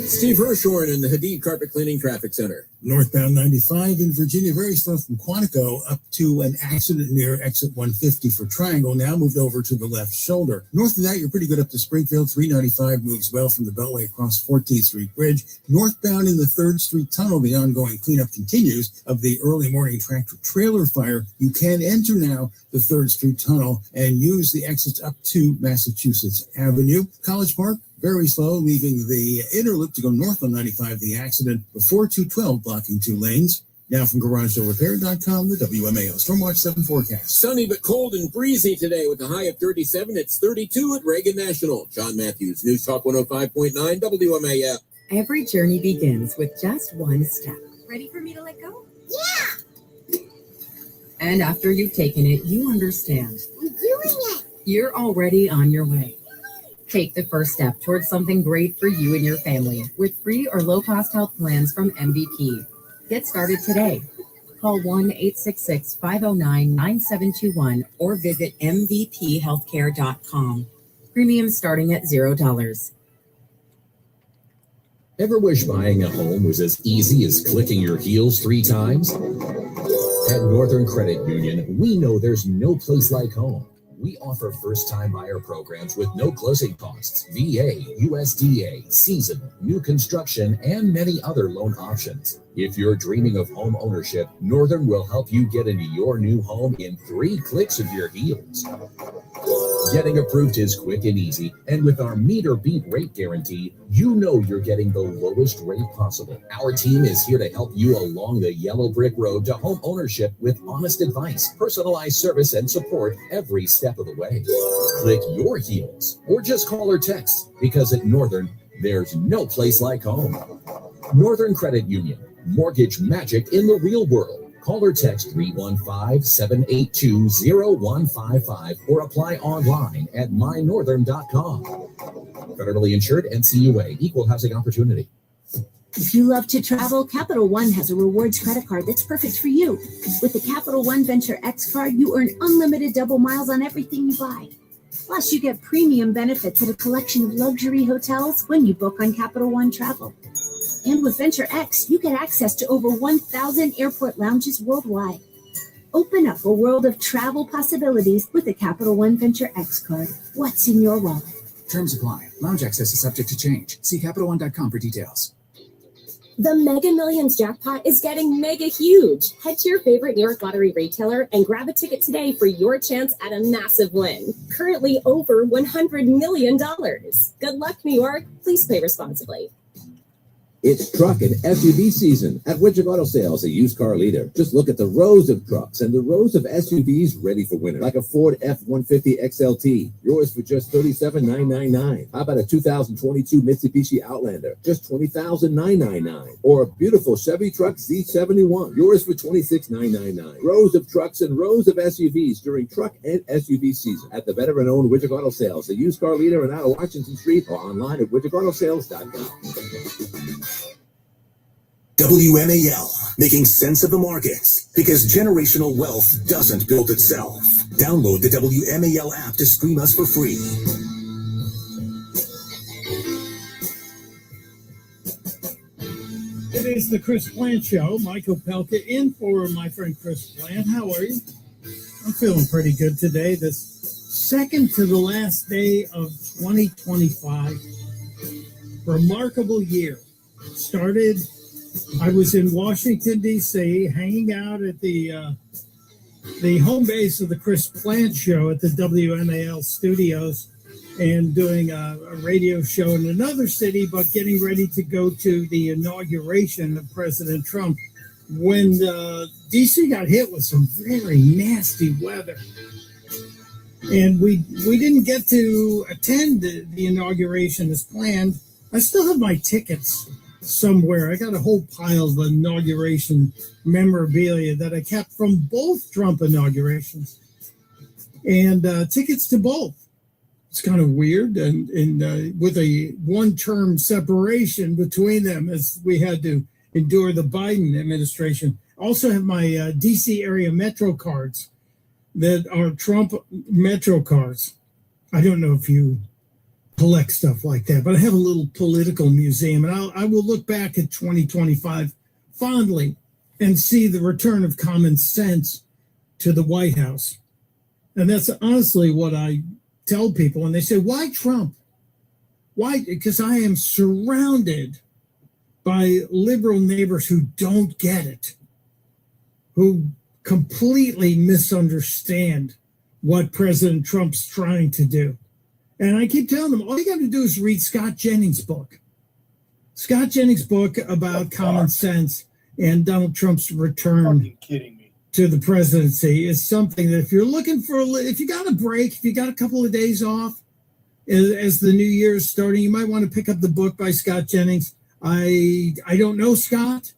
Steve Hirshhorn in the Hyden Carpet Cleaning Traffic Center. Northbound 95 in Virginia, very slow from Quantico up to an accident near exit 150 for Triangle, now moved over to the left shoulder. North of that, you're pretty good up to Springfield. 395 moves well from the Beltway across 14th Street Bridge. Northbound in the 3rd Street Tunnel, the ongoing cleanup continues of the early morning tractor-trailer fire. You can enter now the 3rd Street Tunnel and use the exits up to Massachusetts Avenue. College Park, very slow, leaving the inner loop to go north on 95, the accident before 212, blocking 2 lanes. Now from GarageDoorRepair.com, the WMAL Stormwatch 7 forecast. Sunny but cold and breezy today with a high of 37. It's 32 at Reagan National. John Matthews, News Talk 105.9 WMAL. Every journey begins with just one step. Ready for me to let go? And after you've taken it, you understand. I'm doing it. You're already on your way. Take the first step towards something great for you and your family with free or low-cost health plans from MVP. Get started today. Call 1-866-509-9721 or visit mvphealthcare.com. Premium starting at $0. Ever wish buying a home was as easy as clicking your heels 3 times? At Northern Credit Union, we know there's no place like home. We offer first-time buyer programs with no closing costs, VA, USDA, seasonal, new construction, and many other loan options. If you're dreaming of home ownership, Northern will help you get into your new home in 3 clicks of your heels. Getting approved is quick and easy, and with our meet or beat rate guarantee, you know you're getting the lowest rate possible. Our team is here to help you along the yellow brick road to home ownership with honest advice, personalized service, and support every step of the way. Click your heels or just call or text, because at Northern, there's no place like home. Northern Credit Union, mortgage magic in the real world. Call or text 315-782-0155 or apply online at mynorthern.com. Federally insured, NCUA, equal housing opportunity. If you love to travel, Capital One has a rewards credit card that's perfect for you. With the Capital One Venture X card, you earn unlimited double miles on everything you buy. Plus, you get premium benefits at a collection of luxury hotels when you book on Capital One Travel. And with Venture X, you get access to over 1,000 airport lounges worldwide. Open up a world of travel possibilities with the Capital One Venture X card. What's in your wallet? Terms apply. Lounge access is subject to change. See CapitalOne.com for details. The Mega Millions jackpot is getting mega huge. Head to your favorite New York Lottery retailer and grab a ticket today for your chance at a massive win. Currently over $100 million. Good luck, New York. Please play responsibly. It's truck and SUV season at Widget Auto Sales, a used car leader. Just look at the rows of trucks and the rows of SUVs ready for winter, like a Ford F-150 XLT, yours for just $37,999. How about a 2022 Mitsubishi Outlander, just $20,999? Or a beautiful Chevy truck Z71, yours for $26,999. Rows of trucks and rows of SUVs during truck and SUV season at the veteran-owned Widget Auto Sales, a used car leader in out of Washington Street, or online at widgetautosales.com. WMAL, making sense of the markets, because generational wealth doesn't build itself. Download the WMAL app to stream us for free. It is the Chris Plant Show. Michael Pelka in for my friend Chris Plant. How are you? I'm feeling pretty good today. This second to the last day of 2025. Remarkable year. Started, I was in Washington, D.C., hanging out at the home base of the Chris Plant Show at the WMAL studios and doing a radio show in another city, but getting ready to go to the inauguration of President Trump when D.C. got hit with some very nasty weather. And we didn't get to attend the inauguration as planned. I still have my tickets somewhere. I got a whole pile of inauguration memorabilia that I kept from both Trump inaugurations, and tickets to both. It's kind of weird, and with a one-term separation between them, as we had to endure the Biden administration. Also have my DC area Metro cards that are Trump Metro cards. I don't know if you collect stuff like that, but I have a little political museum, and I will look back at 2025 fondly and see the return of common sense to the White House. And that's honestly what I tell people when they say, why Trump? Why? Because I am surrounded by liberal neighbors who don't get it, who completely misunderstand what President Trump's trying to do. And I keep telling them, all you got to do is read Scott Jennings' book. Scott Jennings' book about common sense and Donald Trump's return to the presidency is something that if you're looking for, if you got a break, if you got a couple of days off as the new year is starting, you might want to pick up the book by Scott Jennings. I don't know Scott.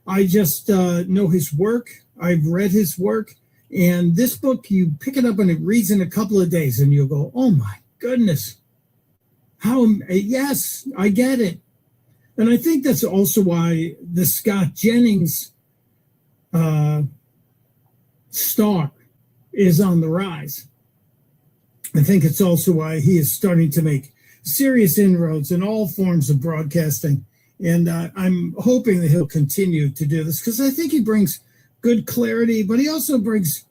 I just know his work. I've read his work. And this book, you pick it up and it reads in a couple of days and you'll go, oh my goodness. Yes, I get it. And I think that's also why the Scott Jennings star is on the rise. I think it's also why he is starting to make serious inroads in all forms of broadcasting. And I'm hoping that he'll continue to do this because I think he brings good clarity, but he also brings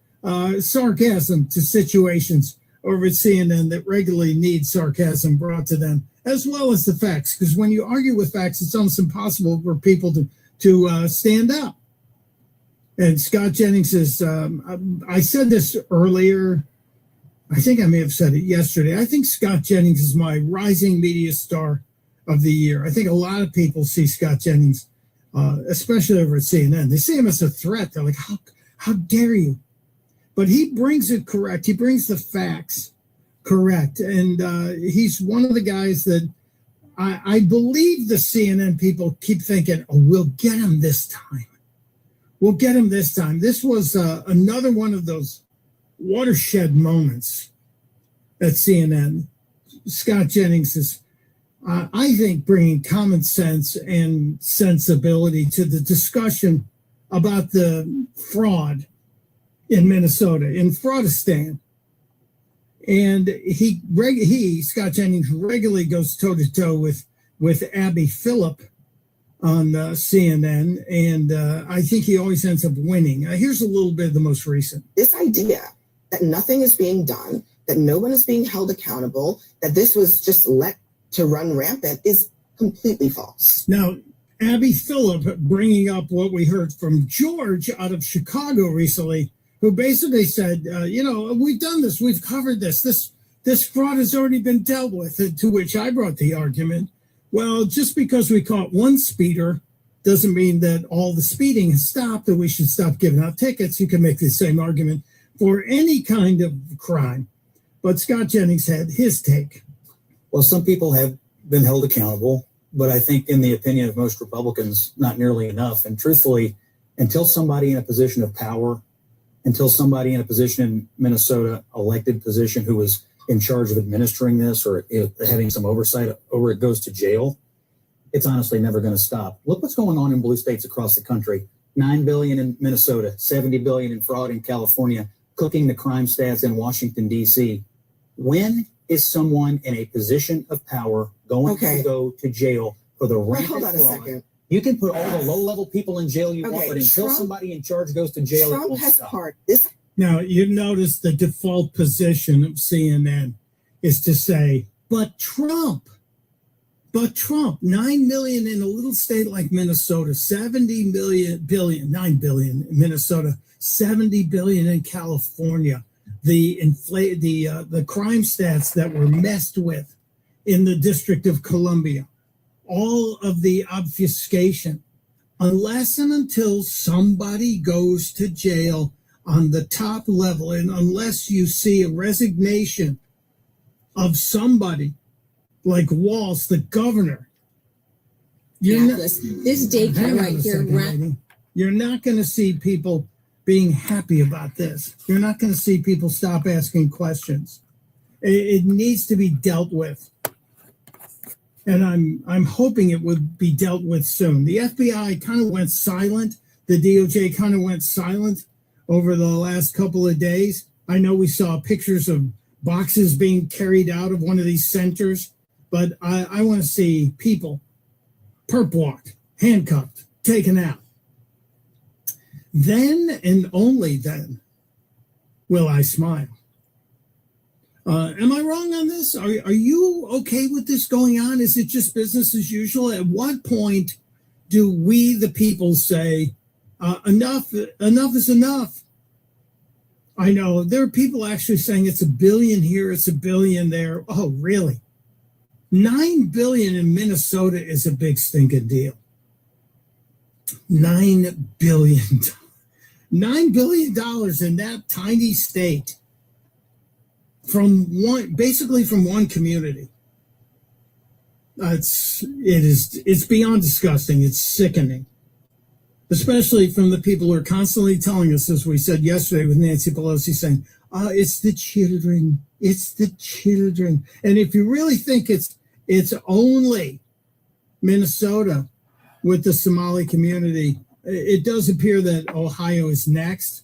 sarcasm to situations over at CNN that regularly need sarcasm brought to them, as well as the facts. Because when you argue with facts, it's almost impossible for people to stand up. And Scott Jennings is, I said this earlier, I think I may have said it yesterday. I think Scott Jennings is my rising media star of the year. I think a lot of people see Scott Jennings, especially over at CNN. They see him as a threat. They're like, how dare you? But he brings it correct. He brings the facts correct. And he's one of the guys that I believe the CNN people keep thinking, oh, we'll get him this time. We'll get him this time. This was another one of those watershed moments at CNN. Scott Jennings is, I think, bringing common sense and sensibility to the discussion about the fraud in Minnesota, in Fraudistan. And he Scott Jennings, regularly goes toe-to-toe with Abby Phillip on CNN, and I think he always ends up winning. Here's a little bit of the most recent. This idea that nothing is being done, that no one is being held accountable, that this was just let to run rampant is completely false. Now, Abby Phillip bringing up what we heard from George out of Chicago recently, who basically said, we've done this, we've covered this. This fraud has already been dealt with, to which I brought the argument. Well, just because we caught one speeder doesn't mean that all the speeding has stopped, that we should stop giving out tickets. You can make the same argument for any kind of crime. But Scott Jennings had his take. Well, some people have been held accountable, but I think in the opinion of most Republicans, not nearly enough. And truthfully, until somebody in a position of power, until somebody in a position in Minnesota, elected position who was in charge of administering this or having some oversight over it goes to jail, it's honestly never going to stop. Look what's going on in blue states across the country. $9 billion in Minnesota, $70 billion in fraud in California, cooking the crime stats in Washington, D.C. When is someone in a position of power going to go to jail for the rampant Hold on a fraud? second. You can put all the low-level people in jail you want, but until somebody in charge goes to jail, it won't stop. Now, you notice the default position of CNN is to say, but Trump, 9 million in a little state like Minnesota, 9 billion in Minnesota, 70 billion in California. The crime stats that were messed with in the District of Columbia, all of the obfuscation, unless and until somebody goes to jail on the top level, and unless you see a resignation of somebody like Walz, the governor, this daycare right here, you're not going to see people being happy about this. You're not going to see people stop asking questions. It needs to be dealt with. And I'm hoping it would be dealt with soon. The FBI kind of went silent the DOJ kind of went silent over the last couple of days. I know we saw pictures of boxes being carried out of one of these centers, but I want to see people perp walked, handcuffed, taken out. Then and only then will I smile. Am I wrong on this? Are you okay with this going on? Is it just business as usual? At what point do we, the people, say, enough is enough? I know there are people actually saying it's $1 billion here, it's $1 billion there. Oh, really? $9 billion in Minnesota is a big stinking deal. $9 billion. $9 billion in that tiny state from one community. It's beyond disgusting. It's sickening, especially from the people who are constantly telling us, as we said yesterday with Nancy Pelosi, saying, it's the children. It's the children. And if you really think it's only Minnesota with the Somali community, it does appear that Ohio is next.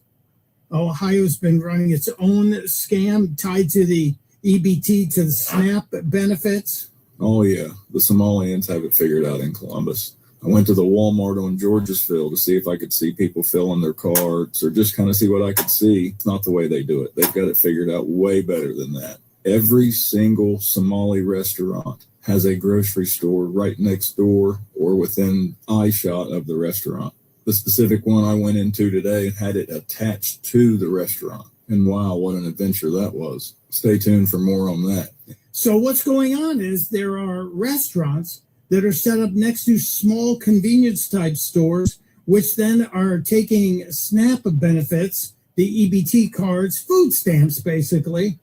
Ohio's been running its own scam tied to the EBT, to the SNAP benefits. Oh, yeah. The Somalians have it figured out in Columbus. I went to the Walmart on Georgesville to see if I could see people filling their carts or just kind of see what I could see. It's not the way they do it. They've got it figured out way better than that. Every single Somali restaurant has a grocery store right next door or within eyeshot of the restaurant. The specific one I went into today had it attached to the restaurant. And wow, what an adventure that was. Stay tuned for more on that. So what's going on is there are restaurants that are set up next to small convenience type stores, which then are taking SNAP benefits, the EBT cards, food stamps basically,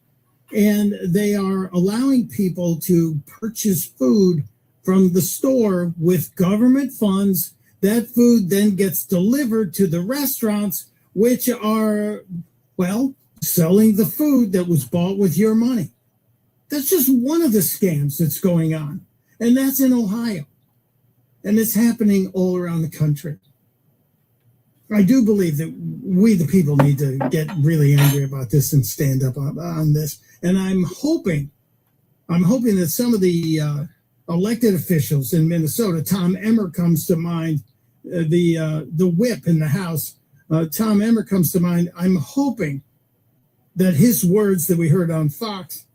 and they are allowing people to purchase food from the store with government funds. That food then gets delivered to the restaurants, which are, well, selling the food that was bought with your money. That's just one of the scams that's going on. And that's in Ohio. And it's happening all around the country. I do believe that we, the people, need to get really angry about this and stand up on this. And I'm hoping that some of the elected officials in Minnesota, Tom Emmer comes to mind, the whip in the House, Tom Emmer comes to mind. I'm hoping that his words that we heard on Fox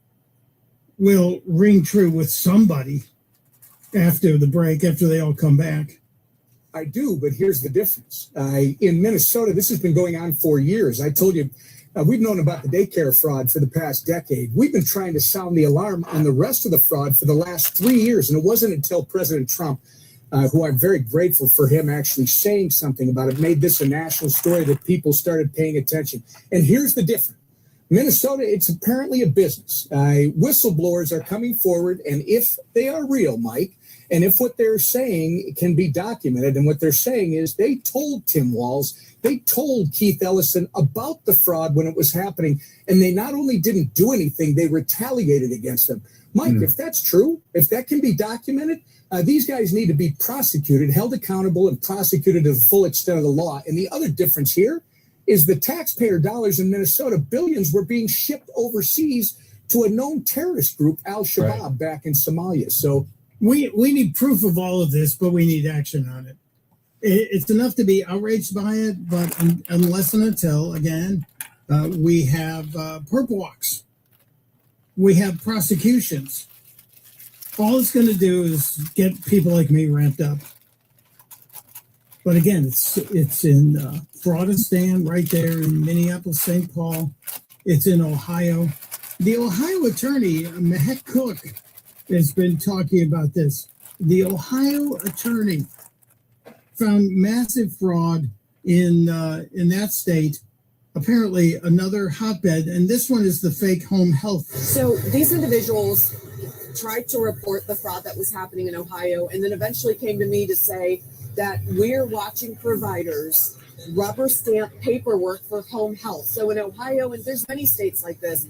will ring true with somebody after the break, after they all come back. I do, but here's the difference. In Minnesota, this has been going on for years. I told you, we've known about the daycare fraud for the past decade. We've been trying to sound the alarm on the rest of the fraud for the last 3 years, and it wasn't until President Trump, who I'm very grateful for him actually saying something about it, made this a national story that people started paying attention. And here's the difference. Minnesota, it's apparently a business. Whistleblowers are coming forward, and if they are real, Mike, and if what they're saying can be documented, and what they're saying is they told Tim Walz, they told Keith Ellison about the fraud when it was happening, and they not only didn't do anything, they retaliated against them. Mike, if that's true, if that can be documented, these guys need to be prosecuted, held accountable, and prosecuted to the full extent of the law. And the other difference here is the taxpayer dollars in Minnesota, billions were being shipped overseas to a known terrorist group, Al-Shabaab, back in Somalia. So we need proof of all of this, but we need action on it. It's enough to be outraged by it, but unless and until, again, we have perp walks, we have prosecutions. All it's going to do is get people like me ramped up. But again, it's in Fraudistan right there in Minneapolis, St. Paul. It's in Ohio. The Ohio attorney, Mehek Cook, has been talking about this. The Ohio attorney found massive fraud in that state. Apparently another hotbed, and this one is the fake home health. So these individuals tried to report the fraud that was happening in Ohio, and then eventually came to me to say that we're watching providers rubber stamp paperwork for home health. So in Ohio, and there's many states like this,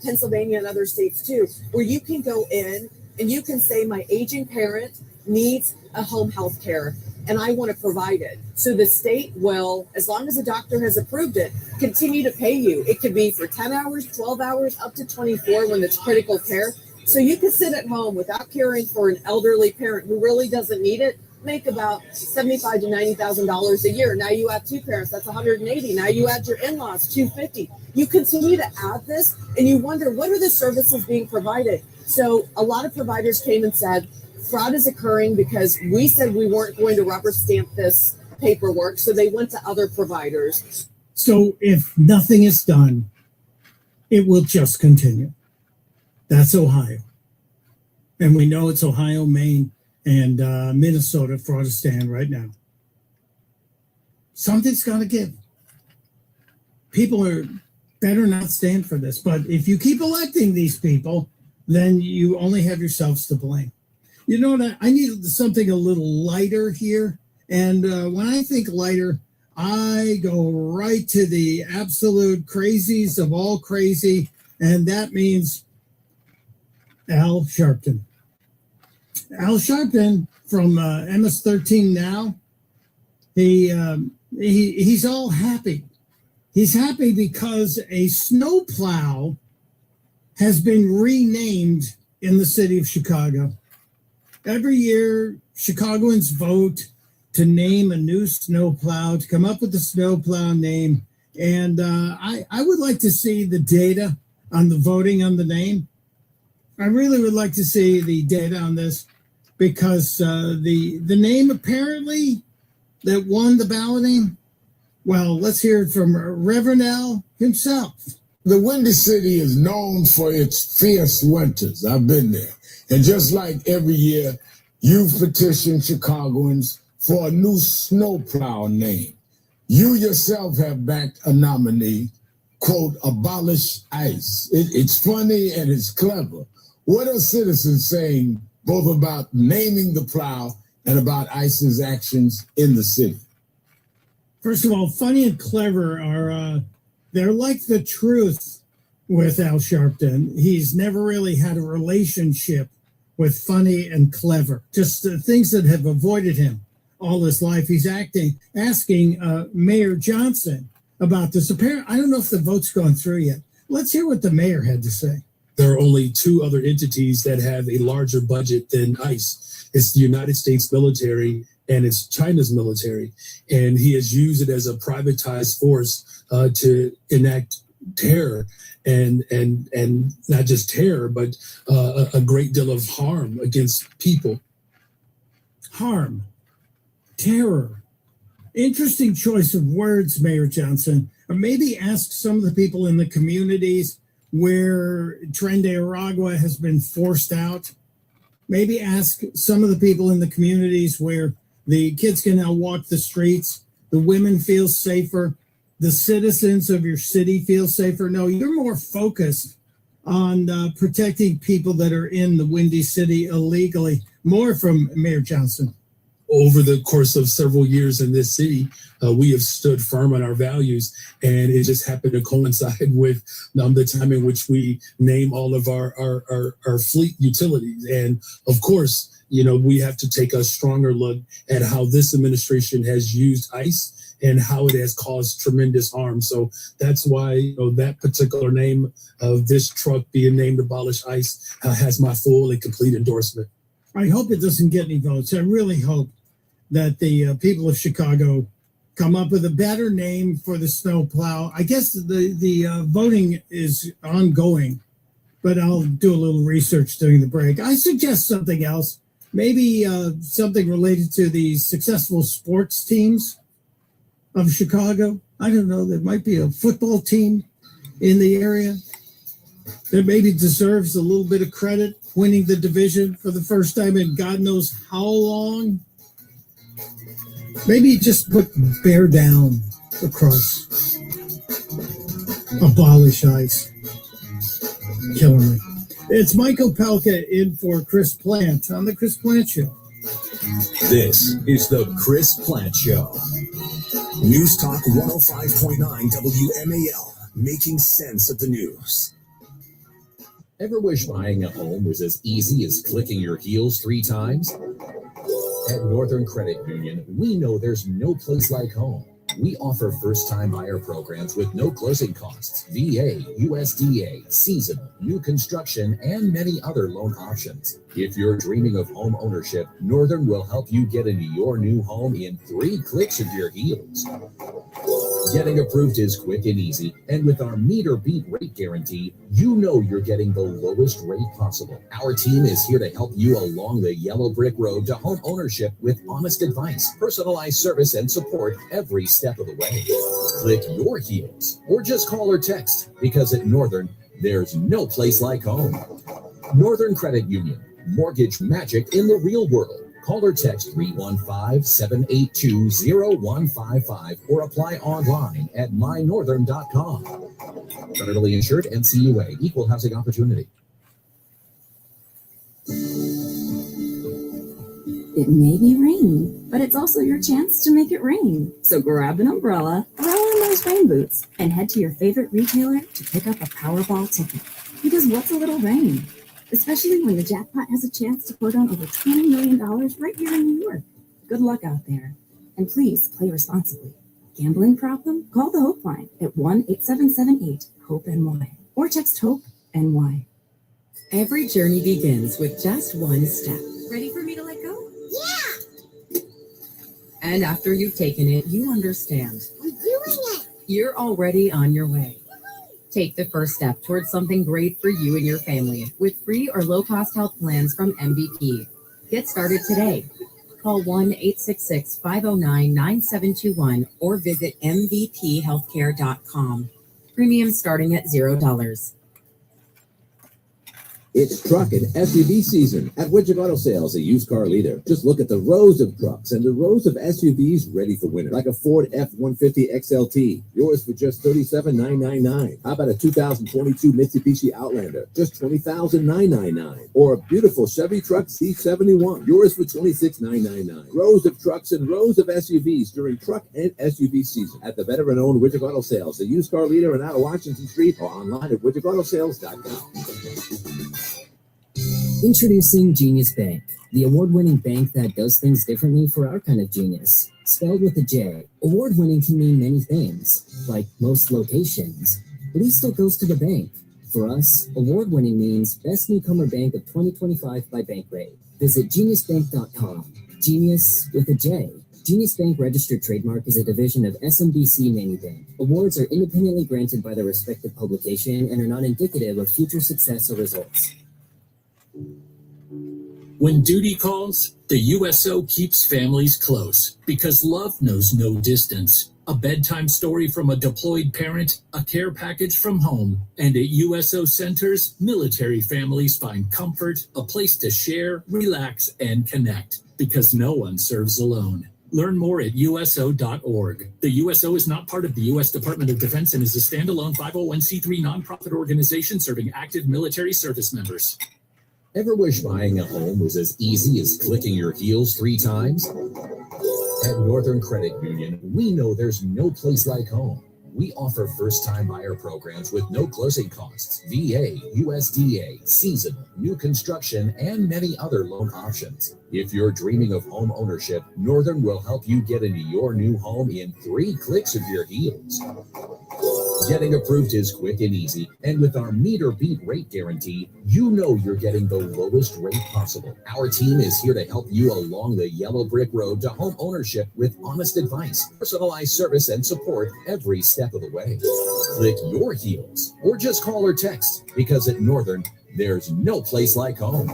Pennsylvania and other states too, where you can go in and you can say my aging parent needs a home health care. and I want to provide it. So the state will, as long as the doctor has approved it, continue to pay you. It could be for 10 hours, 12 hours, up to 24 when it's critical care. So you can sit at home without caring for an elderly parent who really doesn't need it, make about $75,000 to $90,000 a year. Now you have two parents, that's $180,000. Now you add your in-laws, $250,000. You continue to add this, and you wonder, what are the services being provided? So a lot of providers came and said, fraud is occurring because we said we weren't going to rubber stamp this paperwork, so they went to other providers. So if nothing is done, it will just continue. That's Ohio. And we know it's Ohio, Maine, and Minnesota fraudistan right now. Something's got to give. People are better not stand for this. But if you keep electing these people, then you only have yourselves to blame. You know what? I need something a little lighter here. And when I think lighter, I go right to the absolute crazies of all crazy. And that means Al Sharpton. Al Sharpton from MS-13 Now, he's all happy. He's happy because a snowplow has been renamed in the city of Chicago. Every year, Chicagoans vote to name a new snowplow, to come up with the snowplow name. And I would like to see the data on the voting on the name. I really would like to see the data on this, because the name apparently that won the balloting, well, let's hear it from Reverend Al himself. The Windy City is known for its fierce winters. I've been there. And just like every year, you've petitioned Chicagoans for a new snowplow name. You yourself have backed a nominee, quote, abolish ICE. It's funny and it's clever. What are citizens saying both about naming the plow and about ICE's actions in the city? First of all, funny and clever are, they're like the truth with Al Sharpton. He's never really had a relationship with funny and clever, just things that have avoided him all his life. He's asking Mayor Johnson about this. Apparently, I don't know if the vote's gone through yet. Let's hear what the mayor had to say. There are only two other entities that have a larger budget than ICE. It's the United States military and it's China's military. And he has used it as a privatized force to enact terror and not just terror, but a great deal of harm against people. Harm, terror. Interesting choice of words, Mayor Johnson. Or maybe ask some of the people in the communities where Tren de Aragua has been forced out. Maybe ask some of the people in the communities where the kids can now walk the streets, the women feel safer, the citizens of your city feel safer. No, you're more focused on protecting people that are in the Windy City illegally. More from Mayor Johnson. Over the course of several years in this city, we have stood firm on our values, and it just happened to coincide with the time in which we name all of our fleet utilities. And of course, we have to take a stronger look at how this administration has used ICE and how it has caused tremendous harm. So that's why that particular name of this truck being named Abolish ICE has my full and complete endorsement. I hope it doesn't get any votes. I really hope that the people of Chicago come up with a better name for the snowplow. I guess the voting is ongoing, but I'll do a little research during the break. I suggest something else, maybe something related to the successful sports teams of Chicago. I don't know, there might be a football team in the area that maybe deserves a little bit of credit, winning the division for the first time in God knows how long. Maybe just put bear down across. Abolish ICE. Killing me. It's Michael Pelka in for Chris Plant on The Chris Plant Show. This is The Chris Plant Show. News Talk 105.9 WMAL, making sense of the news. Ever wish buying a home was as easy as clicking your heels 3 times? At Northern Credit Union, we know there's no place like home. We offer first-time buyer programs with no closing costs, VA, USDA, seasonal, new construction, and many other loan options. If you're dreaming of home ownership, Northern will help you get into your new home in 3 clicks of your heels. Getting approved is quick and easy, and with our meet or beat rate guarantee, you know you're getting the lowest rate possible. Our team is here to help you along the yellow brick road to home ownership with honest advice, personalized service, and support every step of the way. Click your heels, or just call or text, because at Northern, there's no place like home. Northern Credit Union, mortgage magic in the real world. Call or text 315-782-0155 or apply online at mynorthern.com. Federally insured, NCUA, equal housing opportunity. It may be rainy, but it's also your chance to make it rain. So grab an umbrella, throw on those rain boots, and head to your favorite retailer to pick up a Powerball ticket. Because what's a little rain? Especially when the jackpot has a chance to pour down over $20 million right here in New York. Good luck out there. And please play responsibly. Gambling problem? Call the Hope Line at 1-8778-HOPE-NY or text HOPE-NY. Every journey begins with just one step. Ready for me to let go? Yeah! And after you've taken it, you understand. I'm doing it! You're already on your way. Take the first step towards something great for you and your family with free or low-cost health plans from MVP. Get started today. Call 1-866-509-9721 or visit mvphealthcare.com. Premium starting at $0. It's truck and SUV season at Widget Auto Sales, a used car leader. Just look at the rows of trucks and the rows of SUVs ready for winter, like a Ford F-150 XLT, yours for just $37,999. How about a 2022 Mitsubishi Outlander, just $20,999? Or a beautiful Chevy Truck C71, yours for $26,999. Rows of trucks and rows of SUVs during truck and SUV season at the veteran-owned Widget Auto Sales, a used car leader in out of Washington Street or online at widgetautosales.com. Introducing Genius Bank, the award-winning bank that does things differently for our kind of genius. Spelled with a J, award-winning can mean many things, like most locations, but who still goes to the bank? For us, award-winning means Best Newcomer Bank of 2025 by Bankrate. Visit geniusbank.com. Genius with a J. Genius Bank registered trademark is a division of SMBC Bank. Awards are independently granted by their respective publication and are not indicative of future success or results. When duty calls, the USO keeps families close because love knows no distance. A bedtime story from a deployed parent, a care package from home, and at USO centers, military families find comfort, a place to share, relax, and connect because no one serves alone. Learn more at USO.org. The USO is not part of the U.S. Department of Defense and is a standalone 501c3 nonprofit organization serving active military service members. Ever wish buying a home was as easy as clicking your heels 3 times? At Northern Credit Union, we know there's no place like home. We offer first-time buyer programs with no closing costs, VA, USDA, seasonal, new construction, and many other loan options. If you're dreaming of home ownership, Northern will help you get into your new home in 3 clicks of your heels. Getting approved is quick and easy, and with our meet or beat rate guarantee, you know you're getting the lowest rate possible. Our team is here to help you along the yellow brick road to home ownership with honest advice, personalized service, and support every step of the way. Click your heels, or just call or text, because at Northern, there's no place like home.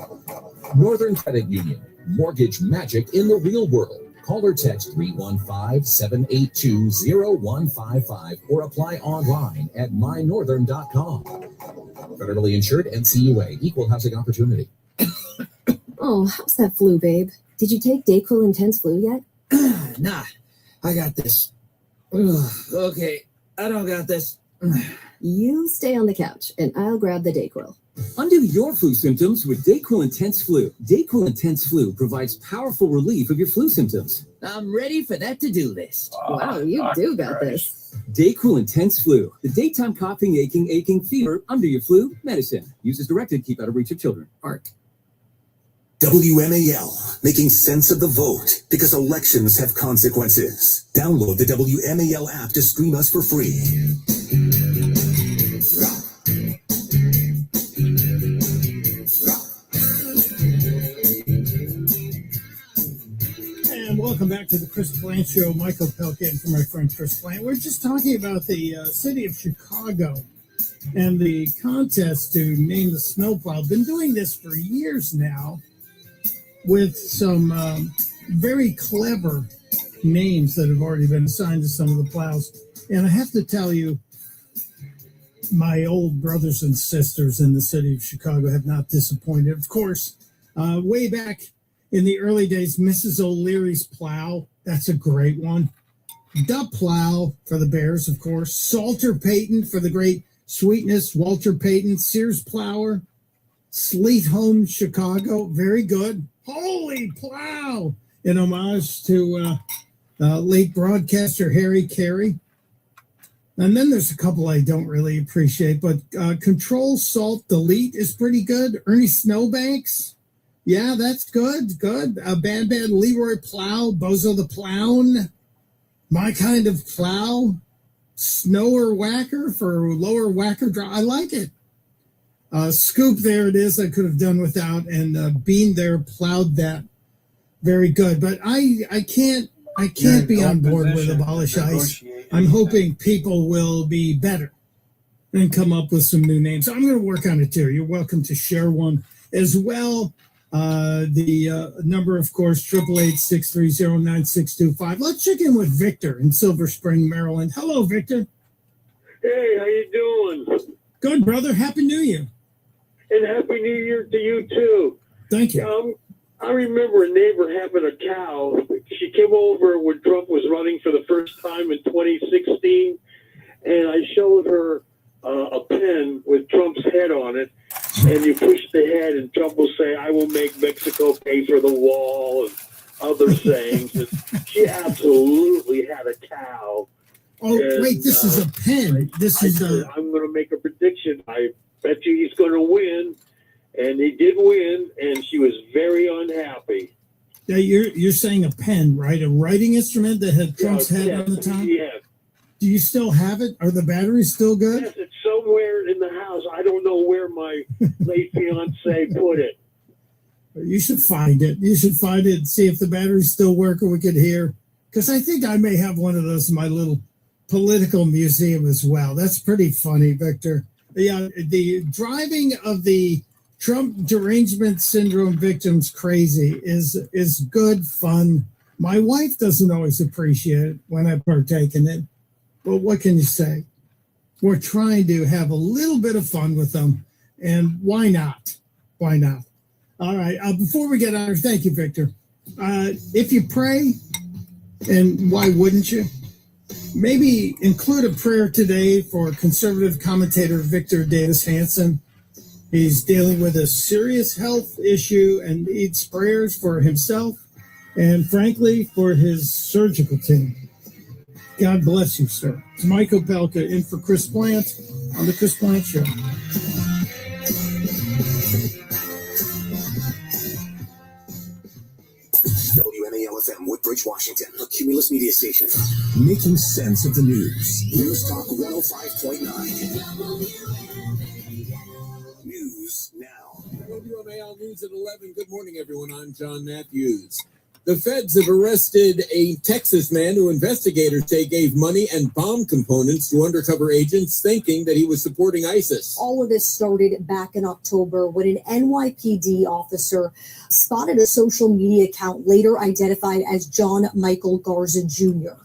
Northern Credit Union, mortgage magic in the real world. Call or text 315-782-0155 or apply online at mynorthern.com. Federally insured, NCUA, equal housing opportunity. Oh, how's that flu, babe? Did you take Dayquil Intense Flu yet? Nah, I got this. Ugh, okay, I don't got this. You stay on the couch, and I'll grab the Dayquil. Undo your flu symptoms with Dayquil Intense Flu. Dayquil Intense Flu provides powerful relief of your flu symptoms. I'm ready for that to-do list. Wow, you do got this. Dayquil Intense Flu, the daytime coughing, aching, fever, under your flu medicine. Use as directed, keep out of reach of children. ARC. WMAL, making sense of the vote because elections have consequences. Download the WMAL app to stream us for free. And welcome back to the Chris Plant Show. Michael Pelka and from my friend Chris Plant. We're just talking about the city of Chicago and the contest to name the snowplow. Been doing this for years now with some very clever names that have already been assigned to some of the plows. And I have to tell you, my old brothers and sisters in the city of Chicago have not disappointed. Of course, way back in the early days, Mrs. O'Leary's plow, that's a great one. The Plow for the Bears, of course. Salter Payton for the great Sweetness, Walter Payton. Sears Plower, Sleet Home Chicago, very good. Holy Plow, in homage to late broadcaster Harry Carey. And then there's a couple I don't really appreciate, but Control Salt Delete is pretty good. Ernie Snowbanks, yeah, that's good. Bad Leroy Plow, Bozo the Plown, My Kind of Plow, Snower Whacker for lower whacker draw. I like it. Scoop, there it is. I could have done without, and Bean there plowed that. Very good, but I can't be on board with Abolish Ice. I'm hoping people will be better and come up with some new names. I'm going to work on it too. You're welcome to share one as well. The number, of course, 888-630-9625. Let's check in with Victor in Silver Spring, Maryland. Hello, Victor. Hey, how you doing? Good, brother. Happy New Year. And Happy New Year to you, too. Thank you. I remember a neighbor having a cow. She came over when Trump was running for the first time in 2016, and I showed her a pen with Trump's head on it, and you push the head, and Trump will say, "I will make Mexico pay for the wall," and other sayings. And she absolutely had a cow. Oh, and, wait, this is a pen. I'm going to make a prediction. I bet you he's going to win. And he did win, and she was very unhappy. Yeah, you're saying a pen, right? A writing instrument that had Trump's head on the top? Yeah. Do you still have it? Are the batteries still good? Yes, it's somewhere in the house. I don't know where my late fiance put it. You should find it. You should find it and see if the batteries still work and we could hear. Because I think I may have one of those in my little political museum as well. That's pretty funny, Victor. Yeah, the driving of the Trump derangement syndrome victims crazy is good fun. My wife doesn't always appreciate it when I partake in it, but what can you say? We're trying to have a little bit of fun with them, and why not? Why not? All right, before we get on, thank you, Victor. If you pray, and why wouldn't you? Maybe include a prayer today for conservative commentator Victor Davis Hanson. He's dealing with a serious health issue and needs prayers for himself and, frankly, for his surgical team. God bless you, sir. It's Michael Pelka in for Chris Plant on The Chris Plant Show. WMAL-FM, Woodbridge, Washington, a Cumulus media station. Making sense of the news. News Talk 105.9. News now. WMAL News at 11. Good morning, everyone. I'm John Matthews. The feds have arrested a Texas man who investigators say gave money and bomb components to undercover agents thinking that he was supporting ISIS. All of this started back in October when an NYPD officer spotted a social media account later identified as John Michael Garza Jr.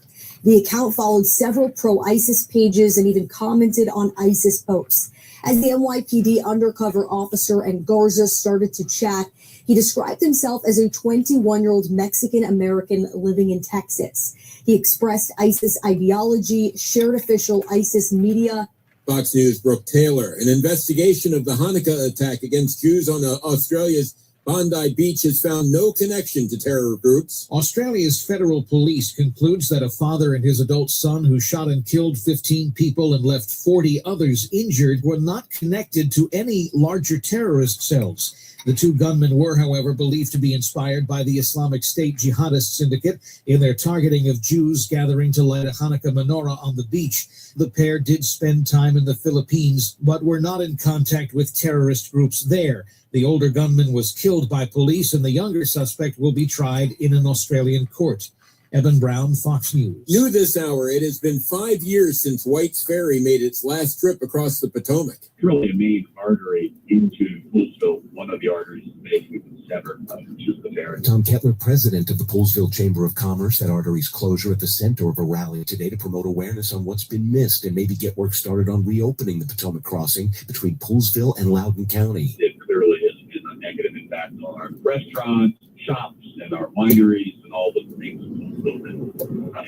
The account followed several pro-ISIS pages and even commented on ISIS posts. As the NYPD undercover officer and Garza started to chat, he described himself as a 21-year-old Mexican-American living in Texas. He expressed ISIS ideology, shared official ISIS media. Fox News' Brooke Taylor. An investigation of the Hanukkah attack against Jews on Australia's Bondi Beach has found no connection to terror groups. Australia's federal police concludes that a father and his adult son who shot and killed 15 people and left 40 others injured were not connected to any larger terrorist cells. The two gunmen were, however, believed to be inspired by the Islamic State jihadist syndicate in their targeting of Jews gathering to light a Hanukkah menorah on the beach. The pair did spend time in the Philippines, but were not in contact with terrorist groups there. The older gunman was killed by police, and the younger suspect will be tried in an Australian court. Evan Brown, Fox News. New this hour, it has been 5 years since White's Ferry made its last trip across the Potomac. It's really a main artery into Poolsville. One of the arteries is basically been severed, which is the ferry. Tom Kettler, president of the Poolsville Chamber of Commerce, said artery's closure at the center of a rally today to promote awareness on what's been missed and maybe get work started on reopening the Potomac crossing between Poolsville and Loudoun County. It clearly has been a negative impact on our restaurants, shops, and our wineries and all the things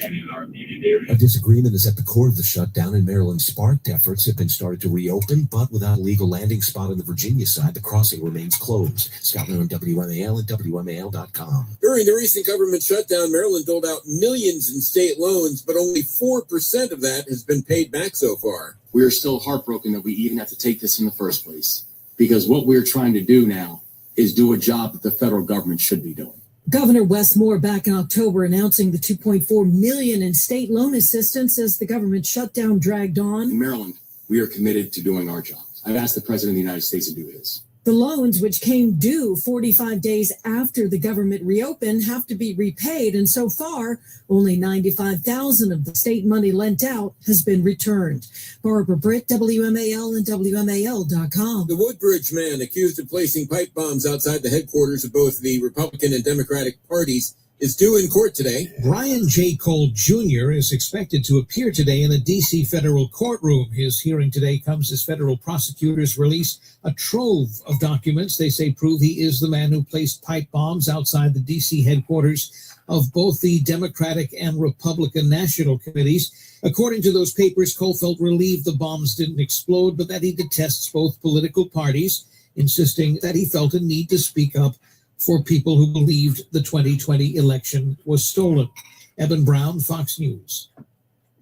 and in our immediate area. A disagreement is at the core of the shutdown in Maryland. Sparked efforts have been started to reopen, but without a legal landing spot on the Virginia side, the crossing remains closed. Scott Miller on WMAL and WMAL.com. During the recent government shutdown, Maryland doled out millions in state loans, but only 4% of that has been paid back so far. We are still heartbroken that we even have to take this in the first place, because what we're trying to do now is do a job that the federal government should be doing. Governor Wes Moore back in October announcing the $2.4 million in state loan assistance as the government shutdown dragged on. In Maryland, we are committed to doing our jobs. I've asked the President of the United States to do his. The loans, which came due 45 days after the government reopened, have to be repaid, and so far, only $95,000 of the state money lent out has been returned. Barbara Britt, WMAL and WMAL.com. The Woodbridge man accused of placing pipe bombs outside the headquarters of both the Republican and Democratic parties is due in court today. Brian J. Cole Jr. is expected to appear today in a D.C. federal courtroom. His hearing today comes as federal prosecutors release a trove of documents they say prove he is the man who placed pipe bombs outside the D.C. headquarters of both the Democratic and Republican national committees. According to those papers, Cole felt relieved the bombs didn't explode, but that he detests both political parties, insisting that he felt a need to speak up for people who believed the 2020 election was stolen. Evan Brown, Fox News.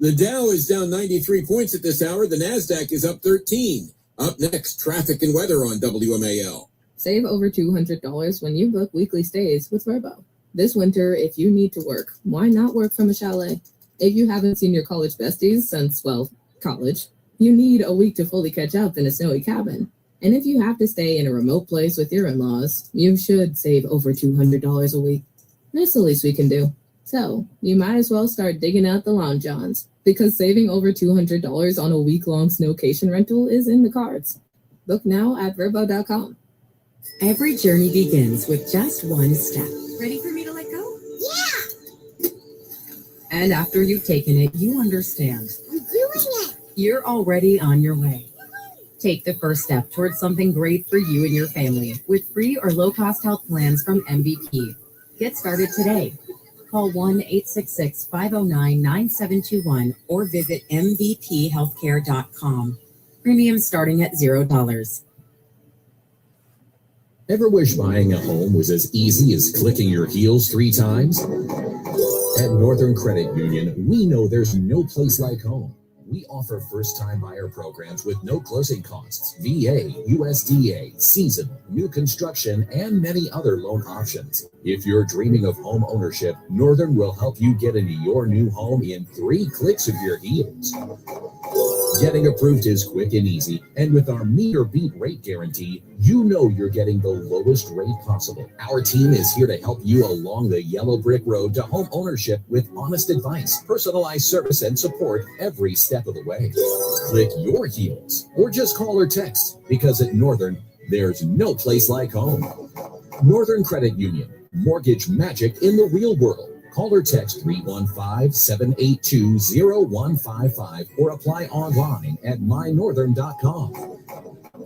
The Dow is down 93 points at this hour. The NASDAQ is up 13. Up next, traffic and weather on WMAL. Save over $200 when you book weekly stays with Vrbo. This winter, if you need to work, why not work from a chalet? If you haven't seen your college besties since, well, college, you need a week to fully catch up in a snowy cabin. And if you have to stay in a remote place with your in-laws, you should save over $200 a week. That's the least we can do. So, you might as well start digging out the long johns, because saving over $200 on a week-long snowcation rental is in the cards. Book now at Vrbo.com. Every journey begins with just one step. Ready for me to let go? Yeah! And after you've taken it, you understand. I'm doing it! You're already on your way. Take the first step towards something great for you and your family with free or low-cost health plans from MVP. Get started today. Call 1-866-509-9721 or visit mvphealthcare.com. Premium starting at $0. Ever wish buying a home was as easy as clicking your heels 3 times? At Northern Credit Union, we know there's no place like home. We offer first-time buyer programs with no closing costs, VA, USDA, seasonal, new construction, and many other loan options. If you're dreaming of home ownership, Northern will help you get into your new home in 3 clicks of your heels. Getting approved is quick and easy, and with our meet or beat rate guarantee, you know you're getting the lowest rate possible. Our team is here to help you along the yellow brick road to home ownership with honest advice, personalized service, and support every step of the way. Click your heels or just call or text, because at Northern, there's no place like home. Northern Credit Union, mortgage magic in the real world. Call or text 315-782-0155 or apply online at mynorthern.com.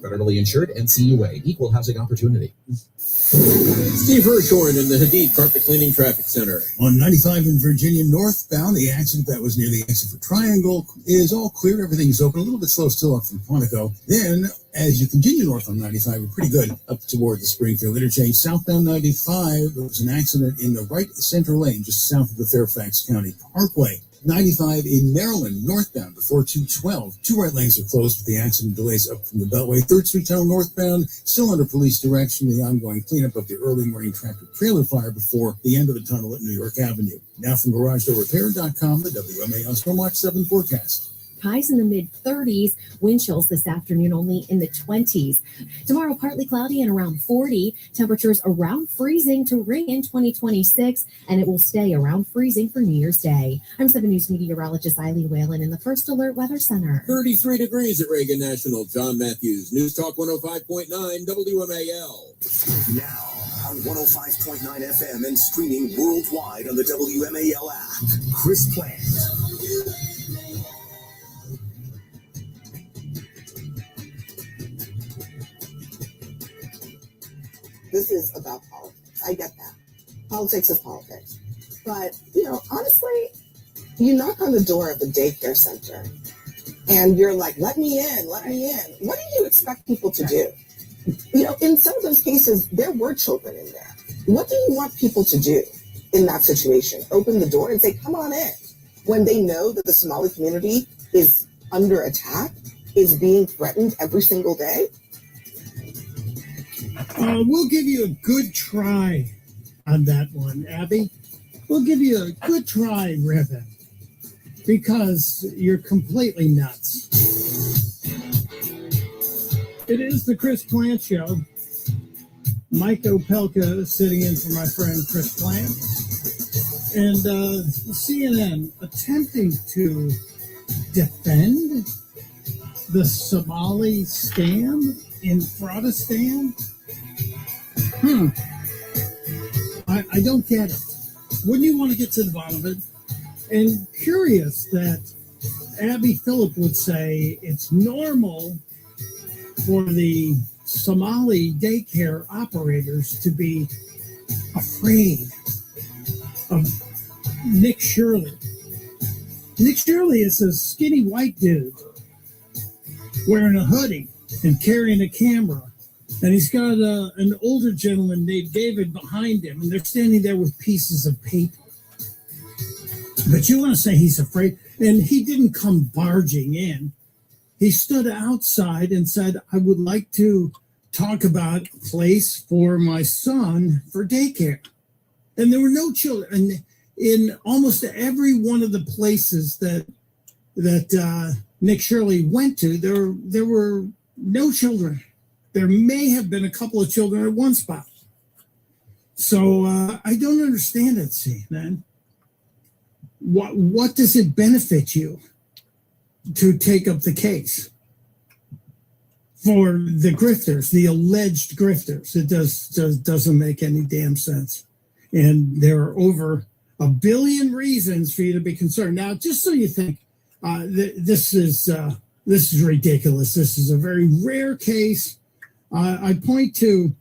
Federally insured, NCUA, equal housing opportunity. Steve Hirshhorn in the Hadid Carpet Cleaning Traffic Center. On 95 in Virginia northbound, the accident that was near the exit for Triangle is all clear. Everything's open. A little bit slow still up from Quantico. Then, as you continue north on 95, we're pretty good up toward the Springfield interchange. Southbound 95, there was an accident in the right center lane just south of the Fairfax County Parkway. 95 in Maryland, northbound before 212. Two right lanes are closed with the accident delays up from the Beltway. 3rd Street Tunnel northbound, still under police direction. The ongoing cleanup of the early morning tractor trailer fire before the end of the tunnel at New York Avenue. Now from GarageDoorRepair.com, the WMAL Stormwatch 7 forecast. Highs in the mid-30s, wind chills this afternoon only in the 20s. Tomorrow, partly cloudy and around 40. Temperatures around freezing to ring in 2026, and it will stay around freezing for New Year's Day. I'm 7 News meteorologist Eileen Whalen in the First Alert Weather Center. 33 degrees at Reagan National. John Matthews, News Talk 105.9 WMAL. Now on 105.9 FM and streaming worldwide on the WMAL app. Chris Plant. This is about politics. I get that. Politics is politics. But, honestly, you knock on the door of the daycare center and you're like, let me in, let me in. What do you expect people to do? In some of those cases, there were children in there. What do you want people to do in that situation? Open the door and say, come on in. When they know that the Somali community is under attack, is being threatened every single day? We'll give you a good try on that one, Abby. We'll give you a good try, Ribbon, because you're completely nuts. It is the Chris Plant Show. Mike Opelka sitting in for my friend Chris Plant. And CNN attempting to defend the Somali scam in Fraudistan. I don't get it. Wouldn't you want to get to the bottom of it? And curious that Abby Phillip would say it's normal for the Somali daycare operators to be afraid of Nick Shirley. Nick Shirley is a skinny white dude wearing a hoodie and carrying a camera. And he's got an older gentleman named David behind him, and they're standing there with pieces of paper. But you want to say he's afraid? And he didn't come barging in. He stood outside and said, I would like to talk about a place for my son for daycare. And there were no children. And in almost every one of the places that Nick Shirley went to, there were no children. There may have been a couple of children at one spot. So I don't understand it, CNN. What does it benefit you to take up the case for the grifters, the alleged grifters? It doesn't make any damn sense. And there are over 1 billion reasons for you to be concerned. Now, just so you think, this is ridiculous. This is a very rare case. I point to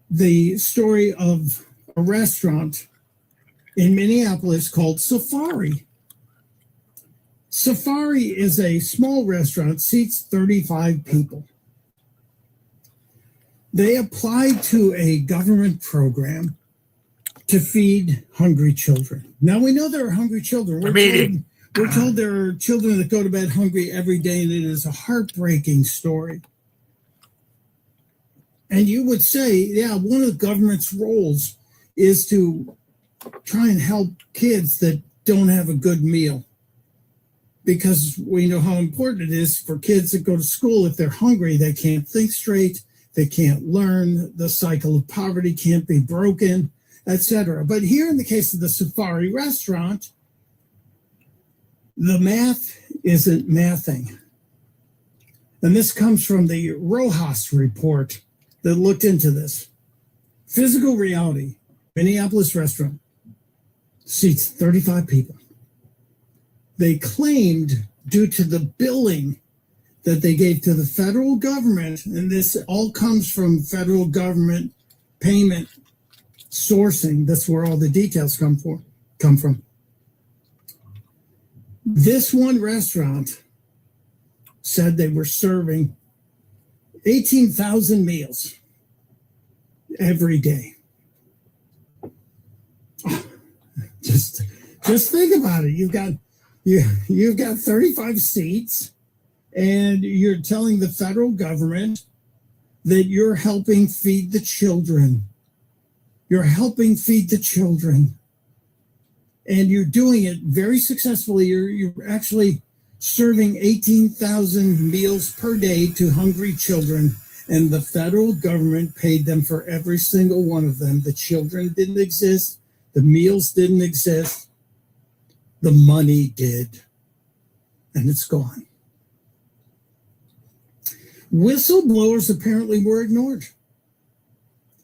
the story of a restaurant in Minneapolis called Safari. Safari is a small restaurant, seats 35 people. They applied to a government program to feed hungry children. Now, we know there are hungry children. We're told there are children that go to bed hungry every day, and it is a heartbreaking story. And you would say, yeah, one of the government's roles is to try and help kids that don't have a good meal. Because we know how important it is for kids that go to school. If they're hungry, they can't think straight, they can't learn, the cycle of poverty can't be broken, etc. But here in the case of the Safari restaurant, the math isn't mathing. And this comes from the Rojas report that looked into this. Physical reality, Minneapolis restaurant, seats 35 people. They claimed, due to the billing that they gave to the federal government, and this all comes from federal government payment sourcing, that's where all the details come from. This one restaurant said they were serving 18,000 meals every day. Just Just think about it. You've got 35 seats, and you're telling the federal government that you're helping feed the children. You're helping feed the children. And you're doing it very successfully. You're actually serving 18,000 meals per day to hungry children. And the federal government paid them for every single one of them. The children didn't exist. The meals didn't exist. The money did. And it's gone. Whistleblowers apparently were ignored.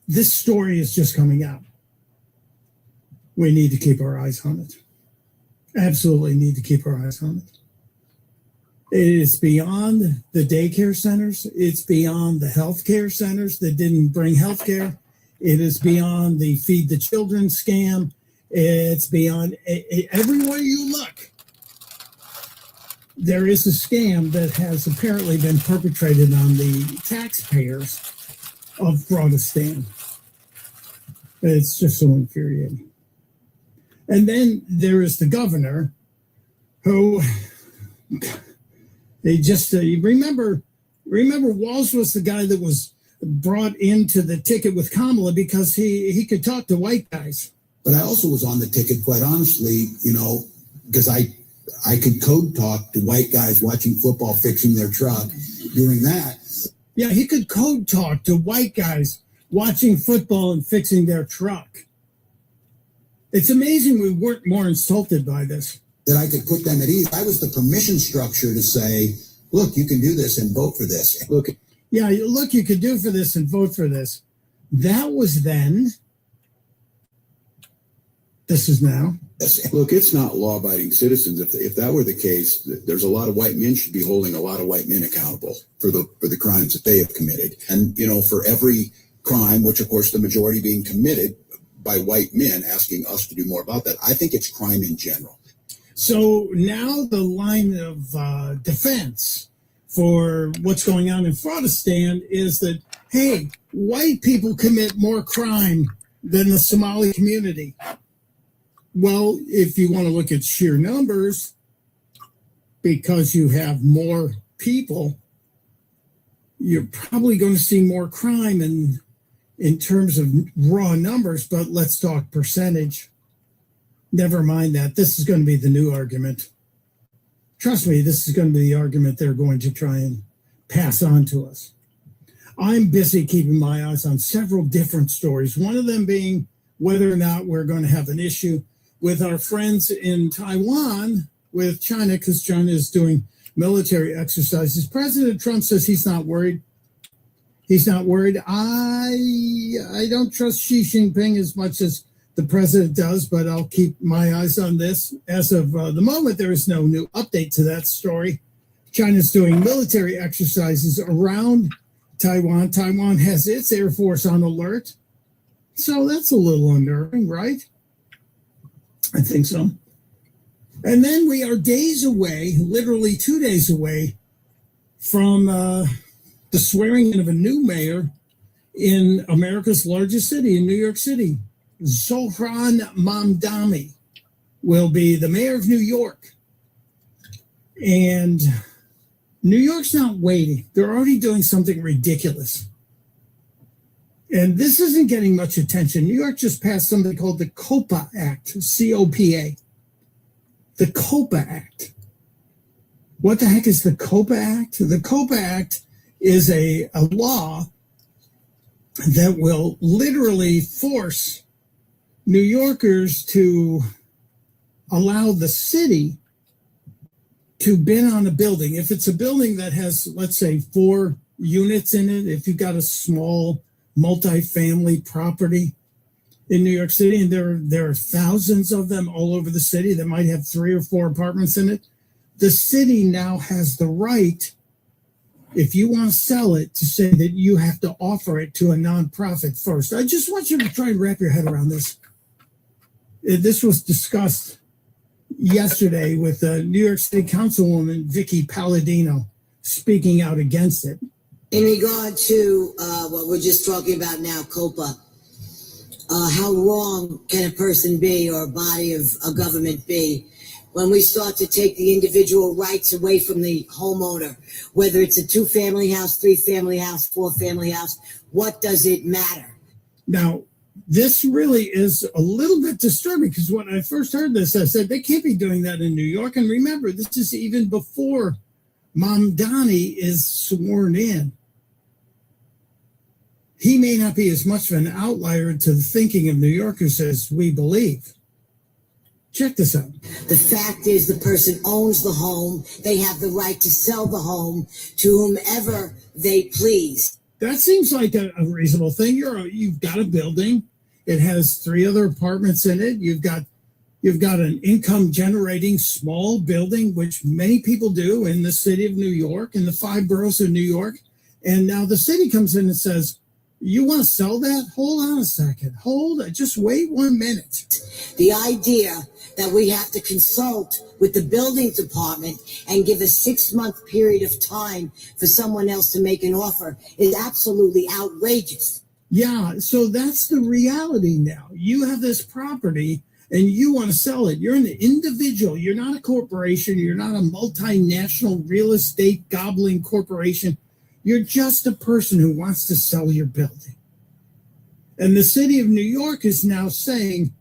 This story is just coming out. We need to keep our eyes on it. Absolutely need to keep our eyes on it. It is beyond the daycare centers. It's beyond the healthcare centers that didn't bring healthcare. It is beyond the feed the children scam. It's beyond everywhere you look. There is a scam that has apparently been perpetrated on the taxpayers of Fraudistan. It's just so infuriating. And then there is the governor who they just remember Walsh was the guy that was brought into the ticket with Kamala because he could talk to white guys. But I also was on the ticket, quite honestly, because I could code talk to white guys watching football, fixing their truck, doing that. Yeah, he could code talk to white guys watching football and fixing their truck. It's amazing we weren't more insulted by this. That I could put them at ease. I was the permission structure to say, look, you can do this and vote for this. Look, you could do for this and vote for this. That was then. This is now. Look, it's not law-abiding citizens. If that were the case, there's a lot of white men should be holding a lot of white men accountable for the crimes that they have committed. And, for every crime, which of course the majority being committed by white men, asking us to do more about that, I think it's crime in general. So now the line of defense for what's going on in Fraudistan is that, hey, white people commit more crime than the Somali community. Well, if you want to look at sheer numbers, because you have more people, you're probably going to see more crime in terms of raw numbers, but let's talk percentage. Never mind that. This is going to be the new argument. Trust me, this is going to be the argument they're going to try and pass on to us. I'm busy keeping my eyes on several different stories, one of them being whether or not we're going to have an issue with our friends in Taiwan with China, because China is doing military exercises. President Trump says he's not worried. He's not worried. I don't trust Xi Jinping as much as the president does, but I'll keep my eyes on this. As of the moment, there is no new update to that story. China's doing military exercises around Taiwan. Taiwan has its Air Force on alert. So that's a little unnerving, right? I think so. And then we are days away, literally 2 days away, from the swearing in of a new mayor in America's largest city, in New York City. Zohran Mamdani will be the mayor of New York. And New York's not waiting. They're already doing something ridiculous. And this isn't getting much attention. New York just passed something called the COPA Act, C-O-P-A. The COPA Act. What the heck is the COPA Act? The COPA Act is a law that will literally force New Yorkers to allow the city to bid on a building. If it's a building that has, let's say, 4 units in it, if you've got a small multifamily property in New York City, and there are thousands of them all over the city that might have 3 or 4 apartments in it, the city now has the right, if you want to sell it, to say that you have to offer it to a nonprofit first. I just want you to try and wrap your head around this. This was discussed yesterday with New York City Councilwoman Vicky Palladino speaking out against it. In regard to what we're just talking about now, COPA, how wrong can a person be or a body of a government be when we start to take the individual rights away from the homeowner, whether it's a 2-family house, 3-family house, 4-family house, what does it matter? Now, this really is a little bit disturbing because when I first heard this, I said they can't be doing that in New York. And remember, this is even before Mamdani is sworn in. He may not be as much of an outlier to the thinking of New Yorkers as we believe. Check this out. The fact is the person owns the home. They have the right to sell the home to whomever they please. That seems like a reasonable thing. You've got a building. It has 3 other apartments in it. You've got an income generating small building, which many people do in the city of New York, in the 5 boroughs of New York. And now the city comes in and says, you want to sell that? Hold on a second. Just wait 1 minute. The idea that we have to consult with the building department and give a 6-month period of time for someone else to make an offer is absolutely outrageous. Yeah, so that's the reality now. You have this property and you want to sell it. You're an individual. You're not a corporation. You're not a multinational real estate gobbling corporation. You're just a person who wants to sell your building. And the city of New York is now saying,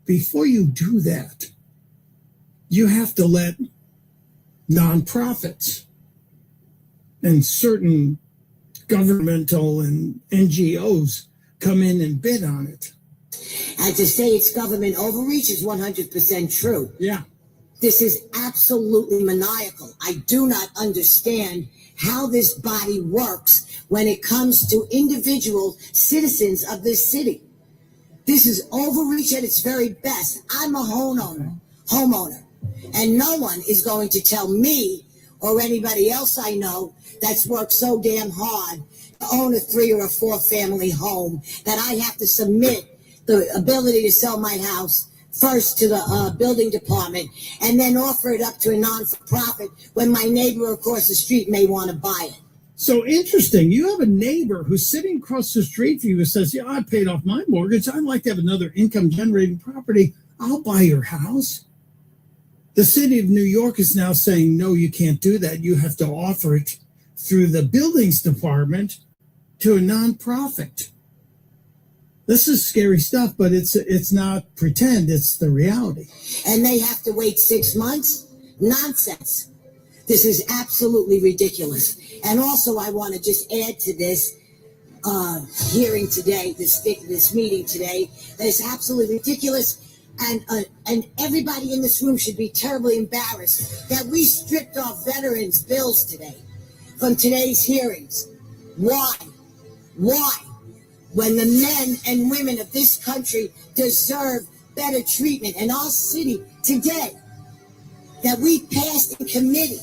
before you do that, you have to let nonprofits and certain governmental and NGOs come in and bid on it. And to say it's government overreach is 100% true. Yeah. This is absolutely maniacal. I do not understand how this body works when it comes to individual citizens of this city. This is overreach at its very best. I'm a homeowner, and no one is going to tell me or anybody else I know that's worked so damn hard to own a 3 or a 4-family home that I have to submit the ability to sell my house first to the building department and then offer it up to a non-for-profit when my neighbor across the street may want to buy it. So interesting. You have a neighbor who's sitting across the street from you who says, yeah, I paid off my mortgage. I'd like to have another income generating property. I'll buy your house. The city of New York is now saying, no, you can't do that. You have to offer it through the buildings department to a nonprofit. This is scary stuff, but it's not pretend, it's the reality. And they have to wait 6 months? Nonsense. This is absolutely ridiculous. And also, I want to just add to this hearing today, this meeting today, that is absolutely ridiculous. And everybody in this room should be terribly embarrassed that we stripped our veterans' bills today from today's hearings. Why? When the men and women of this country deserve better treatment, and our city today that we passed in committee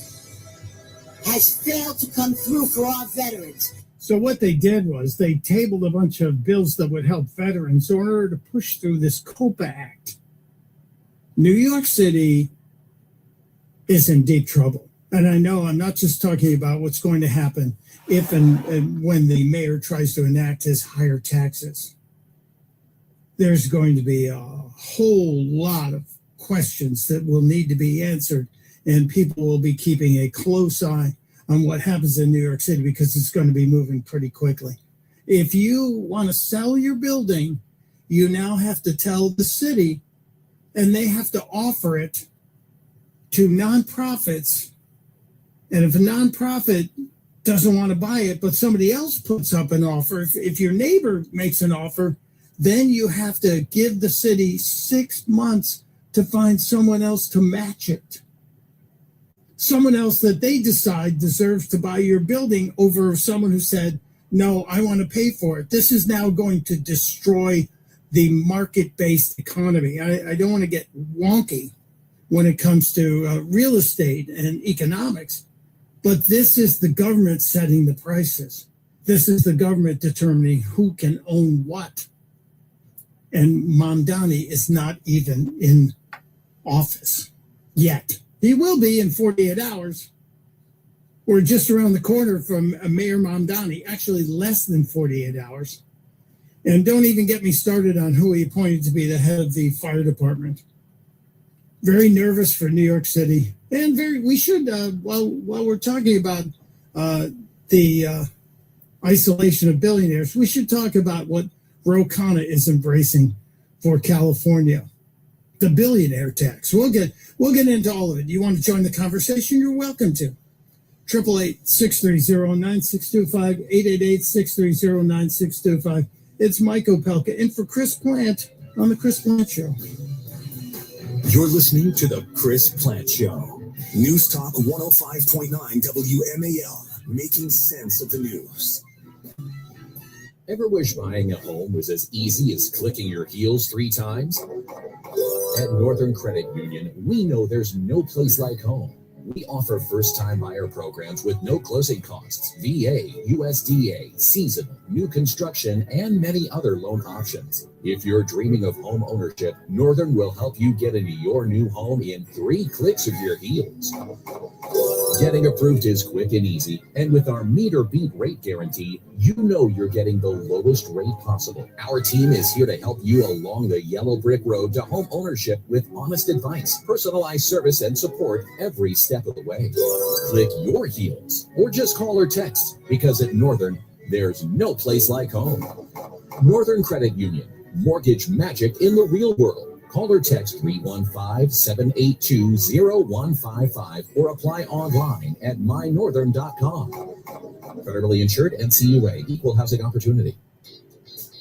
has failed to come through for our veterans. So what they did was they tabled a bunch of bills that would help veterans in order to push through this COPA Act. New York City is in deep trouble. And I know I'm not just talking about what's going to happen if and when the mayor tries to enact his higher taxes. There's going to be a whole lot of questions that will need to be answered, and people will be keeping a close eye on what happens in New York City because it's going to be moving pretty quickly. If you want to sell your building, you now have to tell the city, and they have to offer it to nonprofits. And if a nonprofit doesn't want to buy it, but somebody else puts up an offer, if your neighbor makes an offer, then you have to give the city 6 months to find someone else to match it. Someone else that they decide deserves to buy your building over someone who said, no, I want to pay for it. This is now going to destroy the market-based economy. I don't want to get wonky when it comes to real estate and economics, but this is the government setting the prices. This is the government determining who can own what. And Mamdani is not even in office yet. He will be in 48 hours. We're just around the corner from Mayor Mamdani, actually less than 48 hours. And don't even get me started on who he appointed to be the head of the fire department. Very nervous for New York City. And we should, while we're talking about the isolation of billionaires, we should talk about what Ro Khanna is embracing for California. The billionaire tax. We'll get into all of it. You want to join the conversation? You're welcome to. 888-630-9625, 888-630-9625. It's Mike Opelka in for Chris Plant on the Chris Plant Show. You're listening to the Chris Plant Show. News Talk 105.9 WMAL, making sense of the news. Ever wish buying a home was as easy as clicking your heels 3 times? At Northern Credit Union, we know there's no place like home. We offer first-time buyer programs with no closing costs, VA, USDA, seasonal, new construction, and many other loan options. If you're dreaming of home ownership, Northern will help you get into your new home in 3 clicks of your heels. Getting approved is quick and easy, and with our meet or beat rate guarantee, you know you're getting the lowest rate possible. Our team is here to help you along the yellow brick road to home ownership with honest advice, personalized service, and support every step of the way. Click your heels, or just call or text, because at Northern, there's no place like home. Northern Credit Union, mortgage magic in the real world. Call or text 315-782-0155 or apply online at mynorthern.com. Federally insured, NCUA, equal housing opportunity.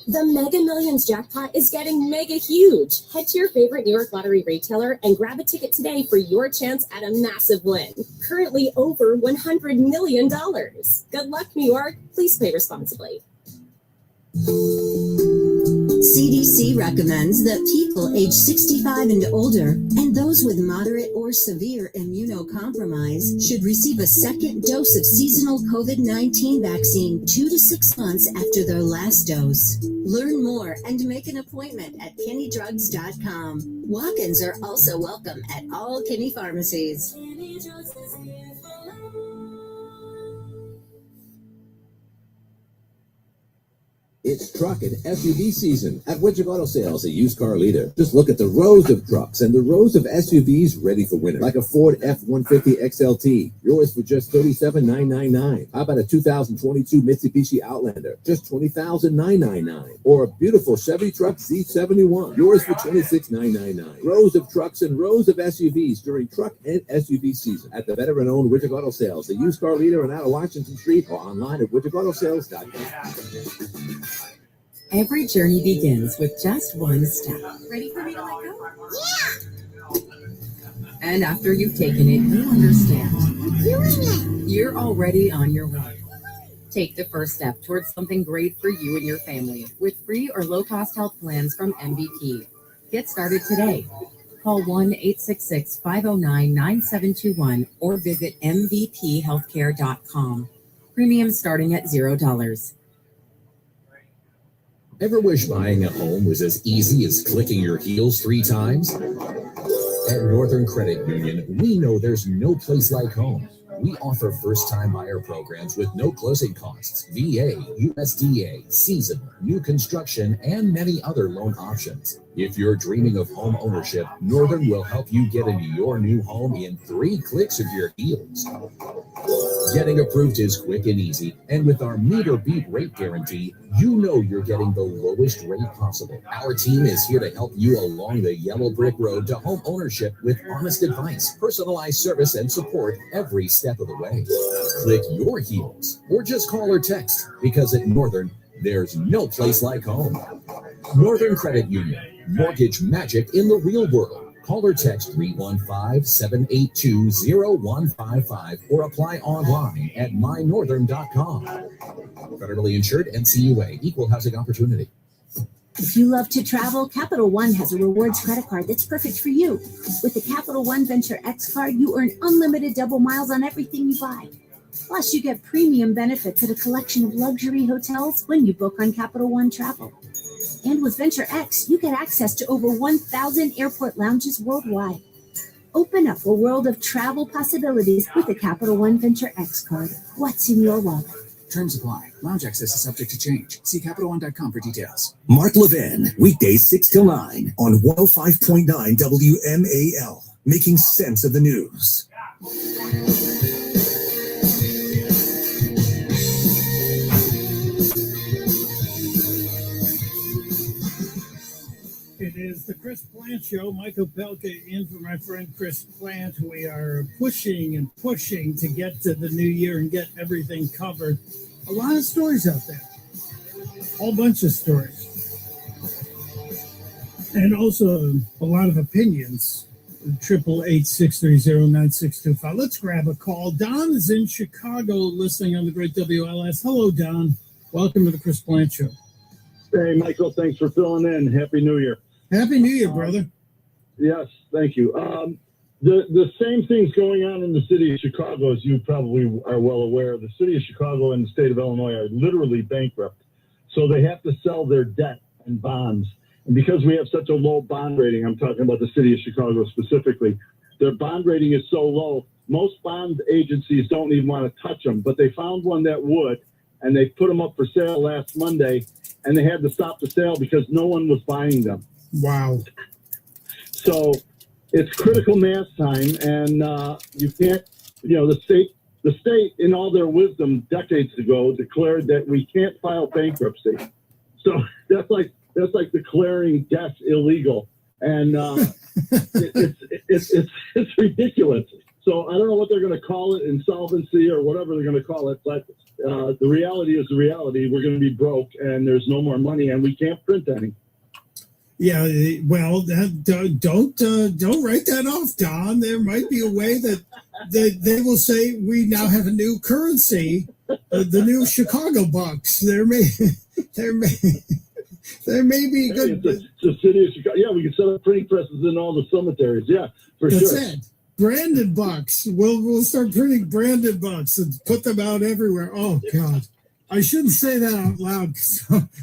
The Mega Millions jackpot is getting mega huge. Head to your favorite New York Lottery retailer and grab a ticket today for your chance at a massive win. Currently over $100 million. Good luck, New York. Please play responsibly. CDC recommends that people age 65 and older and those with moderate or severe immunocompromise should receive a second dose of seasonal COVID-19 vaccine 2 to 6 months after their last dose. Learn more and make an appointment at KinneyDrugs.com. Walk-ins are also welcome at all Kinney pharmacies. It's truck and SUV season at Widget Auto Sales, a used car leader. Just look at the rows of trucks and the rows of SUVs ready for winter, like a Ford F-150 XLT, yours for just $37,999. How about a 2022 Mitsubishi Outlander, just $20,999? Or a beautiful Chevy truck Z71, yours for $26,999. Rows of trucks and rows of SUVs during truck and SUV season at the veteran-owned Widget Auto Sales, the used car leader on out of Washington Street, or online at widgetautosales.com. Every journey begins with just one step. Ready for me to let go? And after you've taken it, you understand. Doing it. You're already on your way. Take the first step towards something great for you and your family with free or low-cost health plans from MVP. Get started today. Call 1-866-509-9721 or visit mvphealthcare.com. Premiums starting at $0. Ever wish buying a home was as easy as clicking your heels 3 times? At Northern Credit Union, we know there's no place like home. We offer first-time buyer programs with no closing costs, VA, USDA, seasonal, new construction, and many other loan options. If you're dreaming of home ownership, Northern will help you get into your new home in 3 clicks of your heels. Getting approved is quick and easy, and with our meet or beat rate guarantee, you know you're getting the lowest rate possible. Our team is here to help you along the yellow brick road to home ownership with honest advice, personalized service, and support every step of the way. Click your heels, or just call or text, because at Northern, there's no place like home. Northern Credit Union, mortgage magic in the real world. Call or text 315-782-0155 or apply online at mynorthern.com. Federally insured, NCUA, equal housing opportunity. If you love to travel, Capital One has a rewards credit card that's perfect for you. With the Capital One Venture X card, you earn unlimited double miles on everything you buy. Plus, you get premium benefits at a collection of luxury hotels when you book on Capital One Travel. And with Venture X, you get access to over 1,000 airport lounges worldwide. Open up a world of travel possibilities with the Capital One Venture X card. What's in your wallet? Terms apply. Lounge access is subject to change. See CapitalOne.com for details. Mark Levin, weekdays 6 till 9 on 105.9 WMAL, making sense of the news. It is the Chris Plant Show. Michael Pelka in for my friend Chris Plant. We are pushing and pushing to get to the new year and get everything covered. A lot of stories out there. A whole bunch of stories. And also a lot of opinions. 888-630-9625. Let's grab a call. Don is in Chicago listening on the great WLS. Hello, Don. Welcome to the Chris Plant Show. Hey, Michael, thanks for filling in. Happy New Year. Happy New Year, brother. Yes, thank you. The same thing's going on in the city of Chicago, as you probably are well aware. The city of Chicago and the state of Illinois are literally bankrupt. So they have to sell their debt and bonds. And because we have such a low bond rating, I'm talking about the city of Chicago specifically, their bond rating is so low, most bond agencies don't even want to touch them. But they found one that would, and they put them up for sale last Monday, and they had to stop the sale because no one was buying them. Wow. So it's critical mass time, and you can't, the state in all their wisdom decades ago declared that we can't file bankruptcy. So that's like declaring debt illegal. And it's ridiculous. So I don't know what they're going to call it, insolvency or whatever they're going to call it, but the reality is the reality. We're going to be broke, and there's no more money, and we can't print any. Yeah, well, don't write that off, Don. There might be a way that they will say we now have a new currency, the new Chicago bucks. There may be good. It's the city of Chicago. Yeah, we can set up printing presses in all the cemeteries. Yeah, for That's sure. it. Branded bucks. We'll start printing branded bucks and put them out everywhere. Oh God, I shouldn't say that out loud.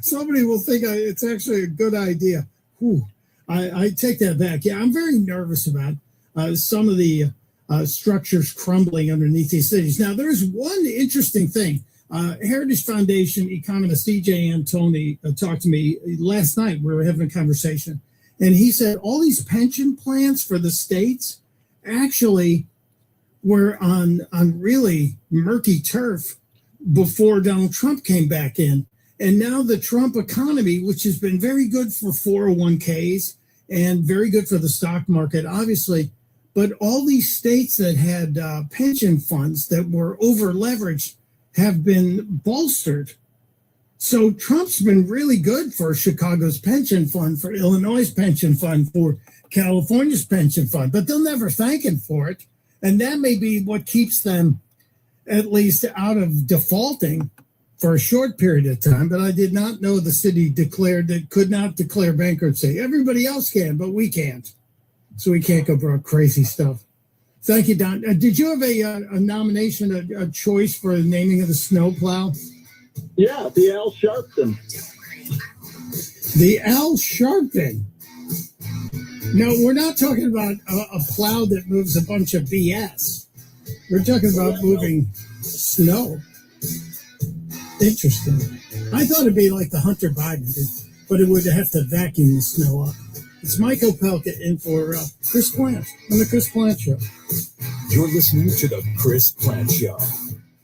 Somebody will think it's actually a good idea. Whew. I take that back. Yeah, I'm very nervous about some of the structures crumbling underneath these cities. Now, there's one interesting thing. Heritage Foundation economist E.J. Antoni talked to me last night. We were having a conversation, and he said all these pension plans for the states actually were on really murky turf before Donald Trump came back in. And now the Trump economy, which has been very good for 401ks and very good for the stock market, obviously, but all these states that had pension funds that were over leveraged have been bolstered. So Trump's been really good for Chicago's pension fund, for Illinois' pension fund, for California's pension fund, but they'll never thank him for it. And that may be what keeps them at least out of defaulting for a short period of time. But I did not know the city declared that could not declare bankruptcy. Everybody else can, but we can't. So we can't go broke, crazy stuff. Thank you, Don. Did you have a nomination, a choice for the naming of the snowplow? Yeah, the Al Sharpton. The Al Sharpton. No, we're not talking about a plow that moves a bunch of BS. We're talking about moving snow. Interesting. I thought it'd be like the Hunter Biden did, but it would have to vacuum the snow up. It's Michael Pelka in for Chris Plant on the Chris Plant Show. You're listening to the Chris Plant Show.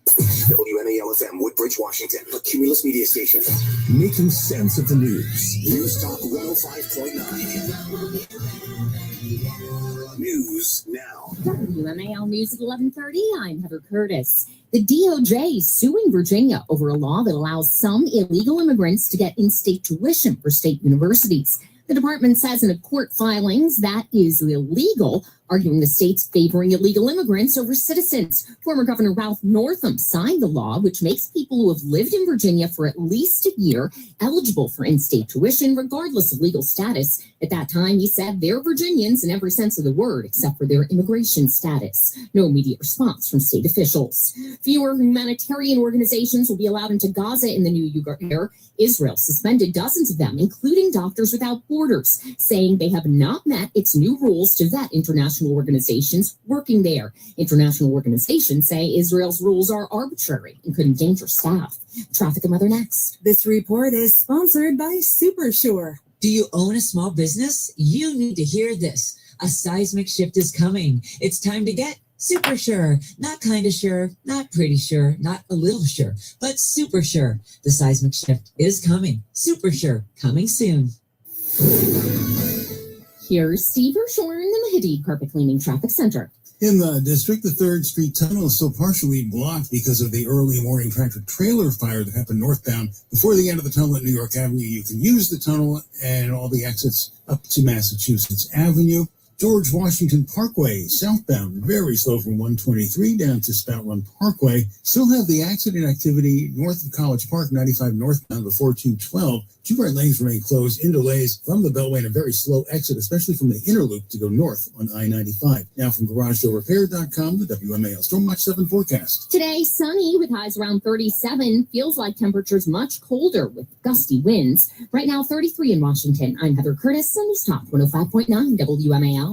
WMAL-FM, Woodbridge, Washington. A Cumulus media station. Making sense of the news. News Talk 105.9. News now. WMAL News at 11:30. I'm Heather Curtis. The DOJ is suing Virginia over a law that allows some illegal immigrants to get in-state tuition for state universities. The department says in a court filings that is illegal, arguing the state's favoring illegal immigrants over citizens. Former Governor Ralph Northam signed the law, which makes people who have lived in Virginia for at least a year eligible for in-state tuition, regardless of legal status. At that time, he said they're Virginians in every sense of the word, except for their immigration status. No immediate response from state officials. Fewer humanitarian organizations will be allowed into Gaza in the new year. Israel suspended dozens of them, including Doctors Without Borders, saying they have not met its new rules to vet international international organizations working there. International organizations say Israel's rules are arbitrary and could endanger staff. Traffic and weather next. This report is sponsored by SuperSure. Do you own a small business? You need to hear this. A seismic shift is coming. It's time to get super sure. Not kind of sure, not pretty sure, not a little sure, but super sure. The seismic shift is coming. Super sure, coming soon. Here's Steve Urshorn in the Hyden Carpet Cleaning Traffic Center. In the district, the 3rd Street tunnel is still partially blocked because of the early morning tractor-trailer fire that happened northbound. Before the end of the tunnel at New York Avenue, you can use the tunnel and all the exits up to Massachusetts Avenue. George Washington Parkway, southbound, very slow from 123 down to Spout Run Parkway. Still have the accident activity north of College Park, 95 northbound before 212. 2 right lanes remain closed in delays from the Beltway and a very slow exit, especially from the inner loop to go north on I-95. Now from GarageDoorRepair.com, the WMAL Stormwatch 7 forecast. Today, sunny with highs around 37. Feels like temperatures much colder with gusty winds. Right now, 33 in Washington. I'm Heather Curtis, on News Talk 105.9 WMAL.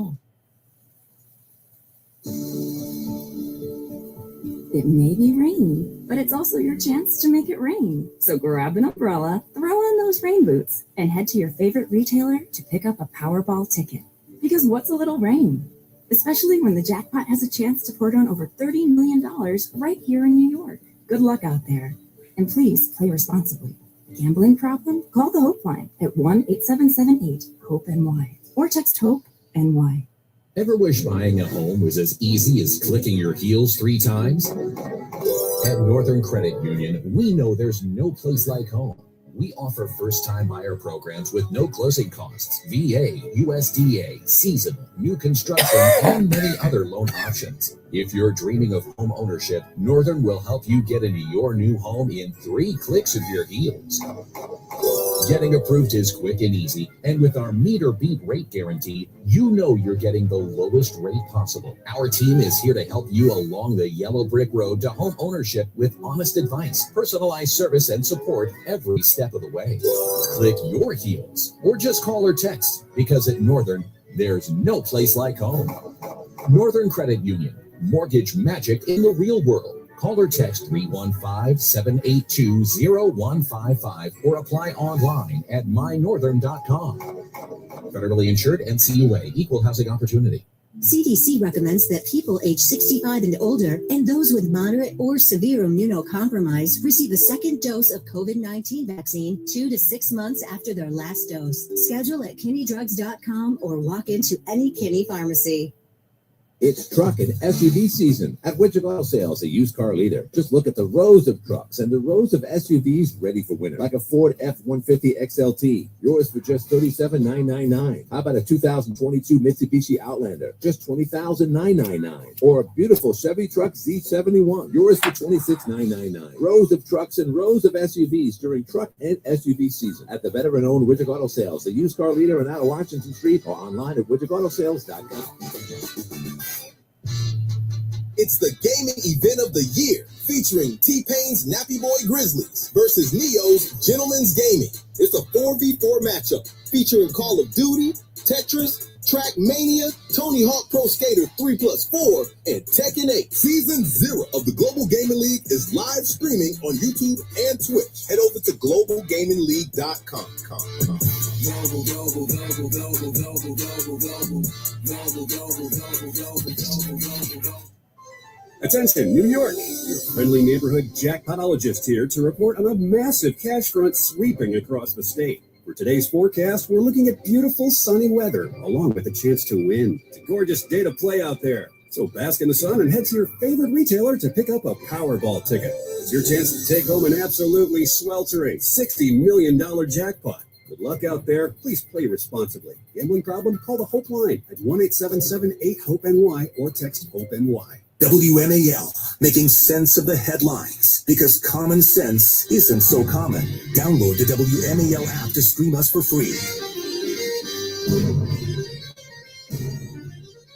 It may be rainy, but it's also your chance to make it rain. So grab an umbrella, throw on those rain boots, and head to your favorite retailer to pick up a Powerball ticket. Because what's a little rain? Especially when the jackpot has a chance to pour down over $30 million right here in New York. Good luck out there. And please play responsibly. Gambling problem? Call the Hope Line at 1-8778-HOPE-NY or text HOPE-NY. Ever wish buying a home was as easy as clicking your heels 3 times? At Northern Credit Union, we know there's no place like home. We offer first-time buyer programs with no closing costs, VA, USDA, seasonal, new construction, and many other loan options. If you're dreaming of home ownership, Northern will help you get into your new home in 3 clicks of your heels. Getting approved is quick and easy, and with our meter beat rate guarantee, you know you're getting the lowest rate possible. Our team is here to help you along the yellow brick road to home ownership with honest advice, personalized service, and support every step of the way. Click your heels or just call or text, because at Northern, there's no place like home. Northern Credit Union, mortgage magic in the real world. Call or text 315-782-0155 or apply online at mynorthern.com. Federally insured, NCUA, Equal Housing Opportunity. CDC recommends that people age 65 and older and those with moderate or severe immunocompromise receive a second dose of COVID-19 vaccine 2 to 6 months after their last dose. Schedule at KinneyDrugs.com or walk into any Kinney pharmacy. It's truck and SUV season at Widget Auto Sales, a used car leader. Just look at the rows of trucks and the rows of SUVs ready for winter, like a Ford F-150 XLT, yours for just $37,999. How about a 2022 Mitsubishi Outlander, just $20,999? Or a beautiful Chevy Truck Z71, yours for $26,999. Rows of trucks and rows of SUVs during truck and SUV season at the veteran-owned Widget Auto Sales, a used car leader in out of Washington Street, or online at widgetautosales.com. It's the gaming event of the year, featuring T-Pain's Nappy Boy Grizzlies versus Neo's Gentleman's Gaming. It's a 4v4 matchup featuring Call of Duty, Tetris, Trackmania, Tony Hawk Pro Skater 3+4, and Tekken 8. Season 0 of the Global Gaming League is live streaming on YouTube and Twitch. Head over to globalgamingleague.com. Attention, New York! Your friendly neighborhood jackpotologist here to report on a massive cash front sweeping across the state. For today's forecast, we're looking at beautiful sunny weather, along with a chance to win. It's a gorgeous day to play out there. So bask in the sun and head to your favorite retailer to pick up a Powerball ticket. It's your chance to take home an absolutely sweltering $60 million jackpot. Good luck out there. Please play responsibly. Gambling problem? Call the Hope Line at 1-877-8-HOPE-NY or text HOPE-NY. WMAL, making sense of the headlines, because common sense isn't so common. Download the WMAL app to stream us for free.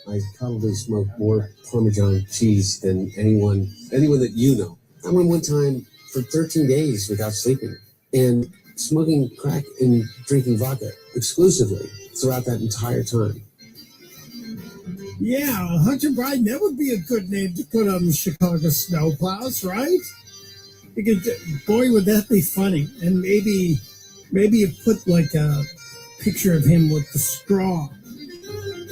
I probably smoke more Parmesan cheese than anyone that you know. I went one time for 13 days without sleeping and smoking crack and drinking vodka exclusively throughout that entire time. Yeah, Hunter Biden, that would be a good name to put on the Chicago snowplows, right? Because, boy, would that be funny. And maybe you put like a picture of him with the straw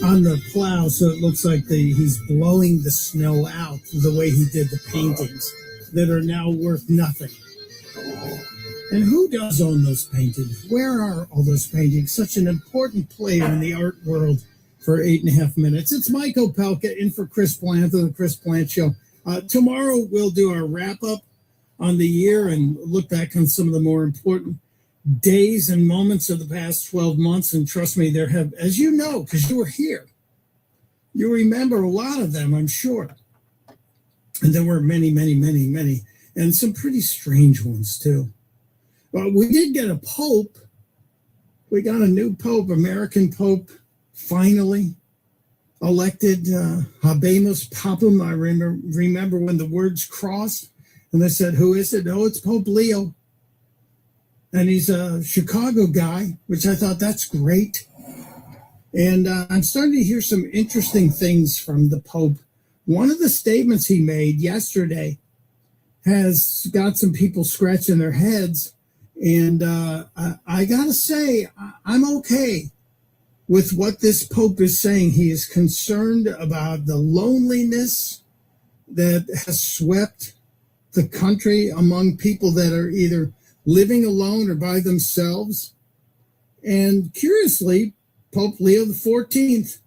on the plow so it looks like he's blowing the snow out the way he did the paintings that are now worth nothing. And who does own those paintings? Where are all those paintings? Such an important player in the art world for 8.5 minutes. It's Mike Opelka in for Chris Plant of the Chris Plant Show. Tomorrow we'll do our wrap-up on the year and look back on some of the more important days and moments of the past 12 months. And trust me, there have, as you know, because you were here, you remember a lot of them, I'm sure. And there were many, many, many, many, and some pretty strange ones too. But we did get a pope. We got a new pope, American pope, finally elected. Habemus Papam. I remember when the words crossed and they said, who is it? Oh, it's Pope Leo. And he's a Chicago guy, which I thought that's great. And I'm starting to hear some interesting things from the Pope. One of the statements he made yesterday has got some people scratching their heads. And I got to say, I'm okay with what this Pope is saying. He is concerned about the loneliness that has swept the country among people that are either living alone or by themselves. And curiously, Pope Leo XIV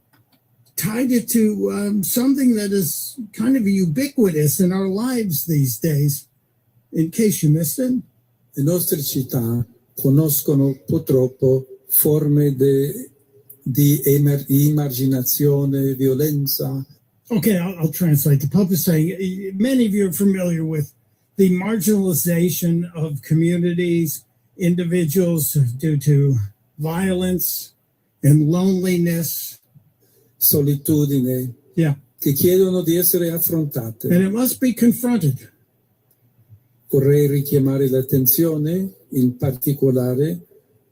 tied it to something that is kind of ubiquitous in our lives these days, in case you missed it. Le nostre città conoscono purtroppo forme di emarginazione, violenza. Okay, I'll translate. The Pope is saying, many of you are familiar with the marginalization of communities, individuals due to violence and loneliness. Solitudine. Yeah. Che chiedono di essere affrontate. And it must be confronted. Vorrei richiamare l'attenzione, in particolare,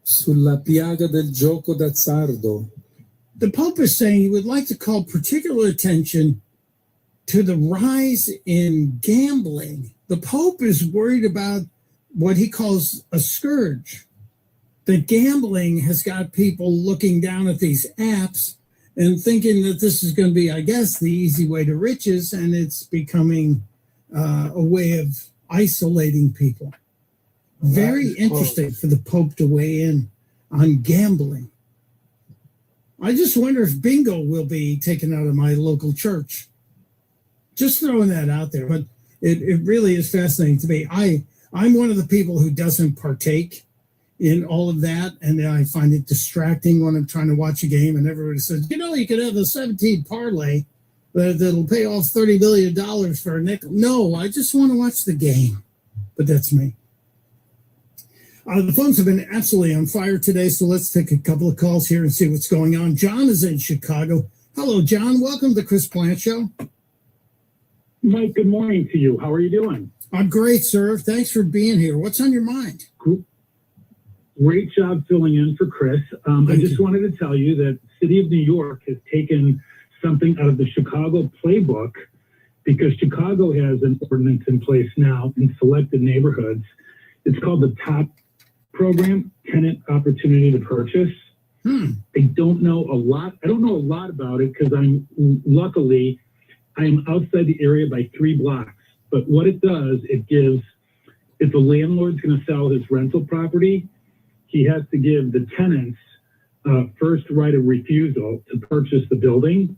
sulla piaga del gioco d'azzardo. The Pope is saying he would like to call particular attention to the rise in gambling. The Pope is worried about what he calls a scourge. That gambling has got people looking down at these apps and thinking that this is going to be, I guess, the easy way to riches, and it's becoming a way of isolating people. Very interesting for the Pope to weigh in on gambling. I just wonder if bingo will be taken out of my local church. Just throwing that out there. But it really is fascinating to me. I'm one of the people who doesn't partake in all of that, and I find it distracting when I'm trying to watch a game and everybody says, you could have a 17 parlay that'll pay off $30 billion for a nickel. No, I just want to watch the game. But that's me. The phones have been absolutely on fire today, so let's take a couple of calls here and see what's going on. John is in Chicago. Hello, John. Welcome to the Chris Plant Show. Mike, good morning to you. How are you doing? I'm great, sir. Thanks for being here. What's on your mind? Great job filling in for Chris. I just wanted to tell you that the city of New York has taken something out of the Chicago playbook because Chicago has an ordinance in place now in selected neighborhoods. It's called the TOP program, Tenant Opportunity to Purchase. I don't know a lot about it because luckily I'm outside the area by 3 blocks. But what it does, it gives, if a landlord's going to sell his rental property, he has to give the tenants first right of refusal to purchase the building.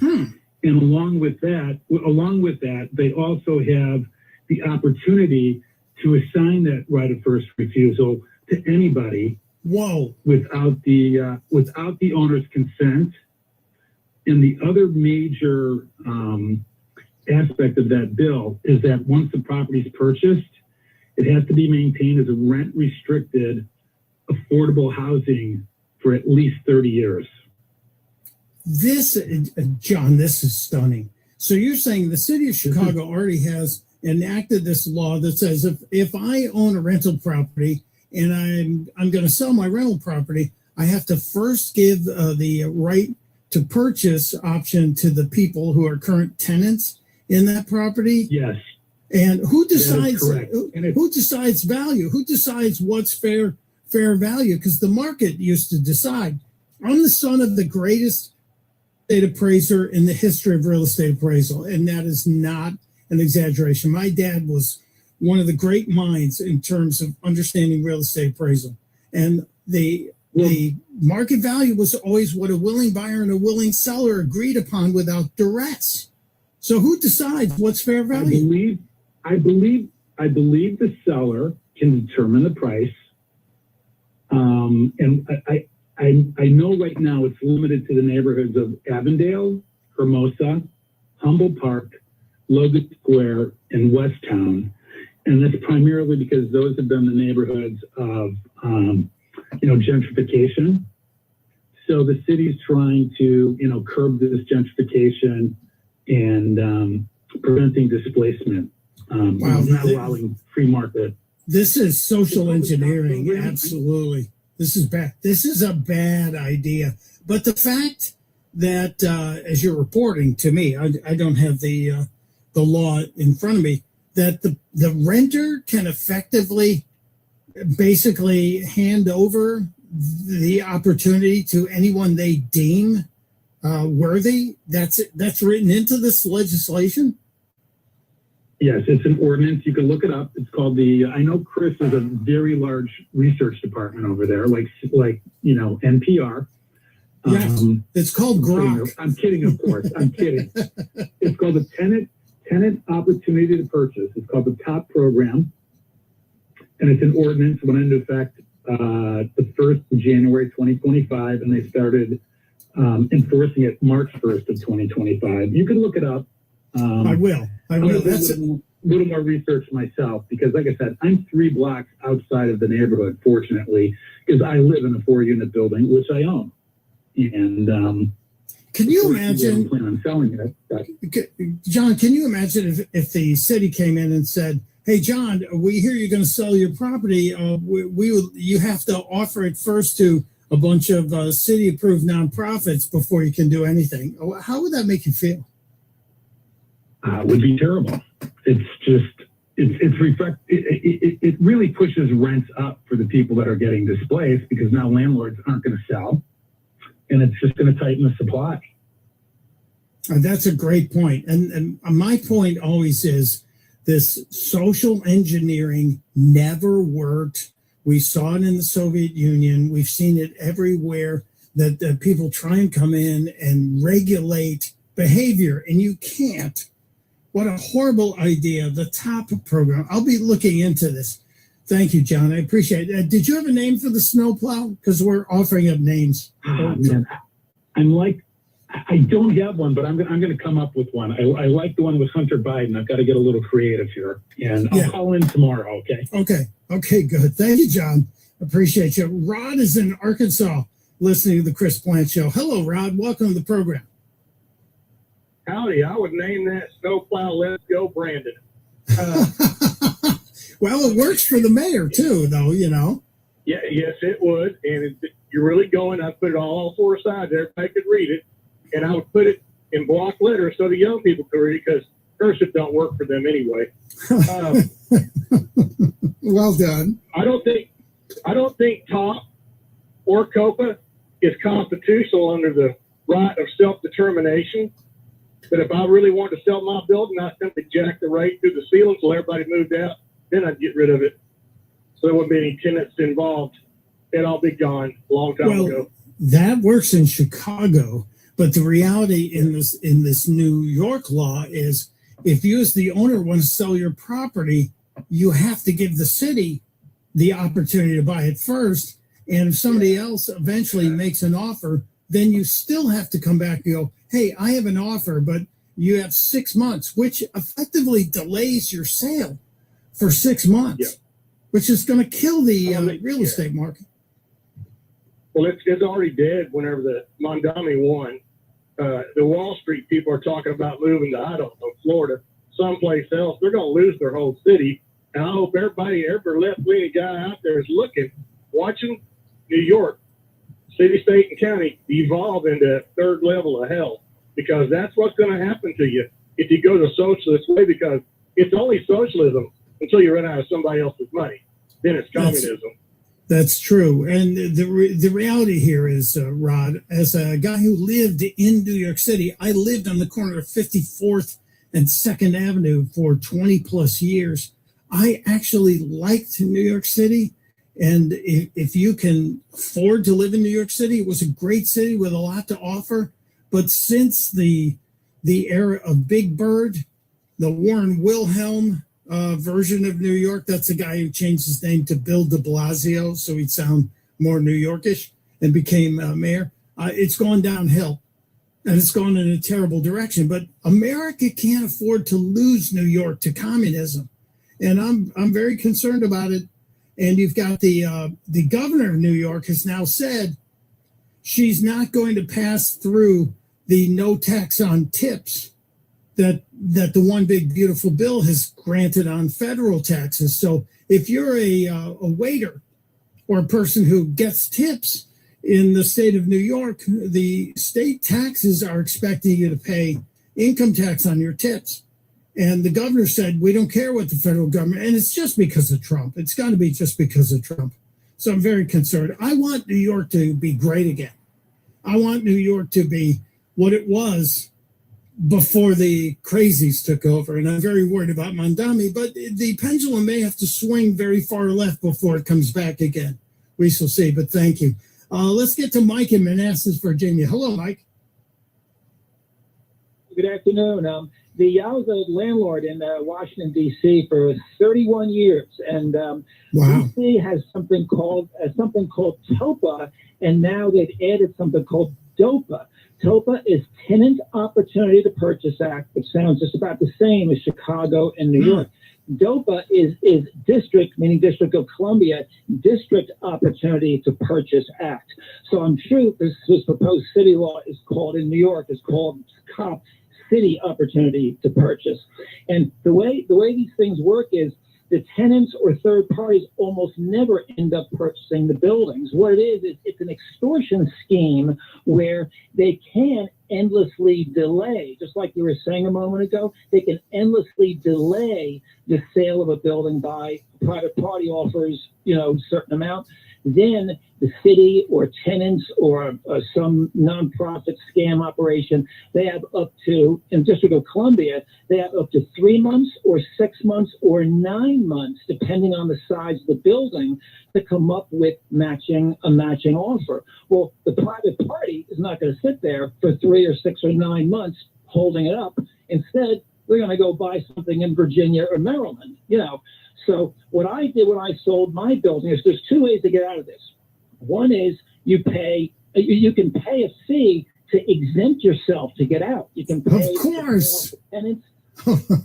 And along with that, they also have the opportunity to assign that right of first refusal to anybody. Whoa! Without the owner's consent. And the other major aspect of that bill is that once the property is purchased, it has to be maintained as a rent-restricted, affordable housing for at least 30 years. This, John, this is stunning. So you're saying the city of Chicago already has enacted this law that says if I own a rental property and I'm going to sell my rental property, I have to first give the right to purchase option to the people who are current tenants in that property? Yes. And who decides correct. who decides value? Who decides what's fair value? Because the market used to decide. I'm the son of the greatest estate appraiser in the history of real estate appraisal, and that is not an exaggeration. My dad was one of the great minds in terms of understanding real estate appraisal. And the market value was always what a willing buyer and a willing seller agreed upon without duress. So who decides what's fair value? I believe the seller can determine the price. And I know right now it's limited to the neighborhoods of Avondale, Hermosa, Humboldt Park, Logan Square, and Westtown. And that's primarily because those have been the neighborhoods of, gentrification. So the city's trying to, curb this gentrification and preventing displacement. Not allowing free market. This is social engineering. Absolutely. This is bad. This is a bad idea. But the fact that, as you're reporting to me, I don't have the law in front of me, that the renter can effectively basically hand over the opportunity to anyone they deem worthy. That's written into this legislation. Yes, it's an ordinance. You can look it up. It's called I know Chris is a very large research department over there, like NPR. Yes, it's called Grok. I'm kidding, of course. I'm kidding. It's called the Tenant Opportunity to Purchase. It's called the TOP program. And it's an ordinance that went into effect the 1st of January 2025, and they started enforcing it March 1st of 2025. You can look it up. I will. That's a little more research myself because, like I said, I'm 3 blocks outside of the neighborhood, fortunately, because I live in a 4-unit building, which I own. And can you imagine? I plan on selling it. John, can you imagine if the city came in and said, "Hey, John, we hear you're going to sell your property. You have to offer it first to a bunch of city-approved nonprofits before you can do anything." How would that make you feel? Would be terrible. It's just it really pushes rents up for the people that are getting displaced because now landlords aren't going to sell, and it's just going to tighten the supply. That's a great point. And my point always is this social engineering never worked. We saw it in the Soviet Union. We've seen it everywhere that people try and come in and regulate behavior, and you can't. What a horrible idea. The TOP program. I'll be looking into this. Thank you, John. I appreciate it. Did you have a name for the snowplow? Because we're offering up names. Man, I don't have one, but I'm going to come up with one. I like the one with Hunter Biden. I've got to get a little creative here, and I'll call in tomorrow. Okay. Okay. Good. Thank you, John. Appreciate you. Rod is in Arkansas, listening to the Chris Plant Show. Hello, Rod. Welcome to the program. Howdy, I would name that snowplow Let's Go Brandon. Well, it works for the mayor too, though, Yeah, yes, it would. And you're really going, I'd put it on all 4 sides. Everybody could read it. And I would put it in block letters so the young people could read it because cursive don't work for them anyway. Well done. I don't think TOP or COPA is constitutional under the right of self-determination. But if I really wanted to sell my building, I'd simply jack the rate through the ceiling until everybody moved out. Then I'd get rid of it. So there wouldn't be any tenants involved. It'd all be gone a long time ago. That works in Chicago. But the reality in this New York law is if you as the owner want to sell your property, you have to give the city the opportunity to buy it first. And if somebody else eventually makes an offer, then you still have to come back and go, "Hey, I have an offer, but you have 6 months," which effectively delays your sale for 6 months, which is going to kill the real estate market. Well, it's already dead whenever the Mondami won. The Wall Street people are talking about moving to, I don't know, Florida, someplace else. They're going to lose their whole city. And I hope every left-leaning guy out there is watching New York city, state, and county devolve into third level of hell, because that's what's going to happen to you if you go the socialist way, because it's only socialism until you run out of somebody else's money. Then it's communism. That's true. And the reality here is, Rod, as a guy who lived in New York City, I lived on the corner of 54th and 2nd Avenue for 20 plus years. I actually liked New York City. And if you can afford to live in New York City, it was a great city with a lot to offer. But since the era of Big Bird, the Warren Wilhelm version of New York, that's the guy who changed his name to Bill de Blasio so he'd sound more New Yorkish and became mayor, it's gone downhill. And it's gone in a terrible direction. But America can't afford to lose New York to communism. And I'm very concerned about it. And you've got the governor of New York has now said she's not going to pass through the no tax on tips that the one big beautiful bill has granted on federal taxes. So if you're a waiter or a person who gets tips in the state of New York, the state taxes are expecting you to pay income tax on your tips. And the governor said, we don't care what the federal government, and it's just because of Trump. It's got to be just because of Trump. So I'm very concerned. I want New York to be great again. I want New York to be what it was before the crazies took over. And I'm very worried about Mondami, but the pendulum may have to swing very far left before it comes back again. We shall see, but thank you. Let's get to Mike in Manassas, Virginia. Hello, Mike. Good afternoon. I was a landlord in Washington, D.C. for 31 years, and D.C. has something called TOPA, and now they've added something called DOPA. TOPA is Tenant Opportunity to Purchase Act, which sounds just about the same as Chicago and New York. DOPA is District, meaning District of Columbia, District Opportunity to Purchase Act. So I'm sure this proposed city law is called in New York, is called COP, City Opportunity to Purchase. And the way these things work is the tenants or third parties almost never end up purchasing the buildings. What it is it's an extortion scheme where they can endlessly delay, just like you were saying a moment ago, they can endlessly delay the sale of a building by private party offers, a certain amount. Then the city or tenants or some nonprofit scam operation, they have up to, in District of Columbia, they have up to 3 months or 6 months or 9 months, depending on the size of the building, to come up with a matching offer. Well, the private party is not going to sit there for 3 or 6 or 9 months holding it up. Instead, they're going to go buy something in Virginia or Maryland, So what I did when I sold my building is there's 2 ways to get out of this. One is you can pay a fee to exempt yourself to get out. You can pay, of course, tenants.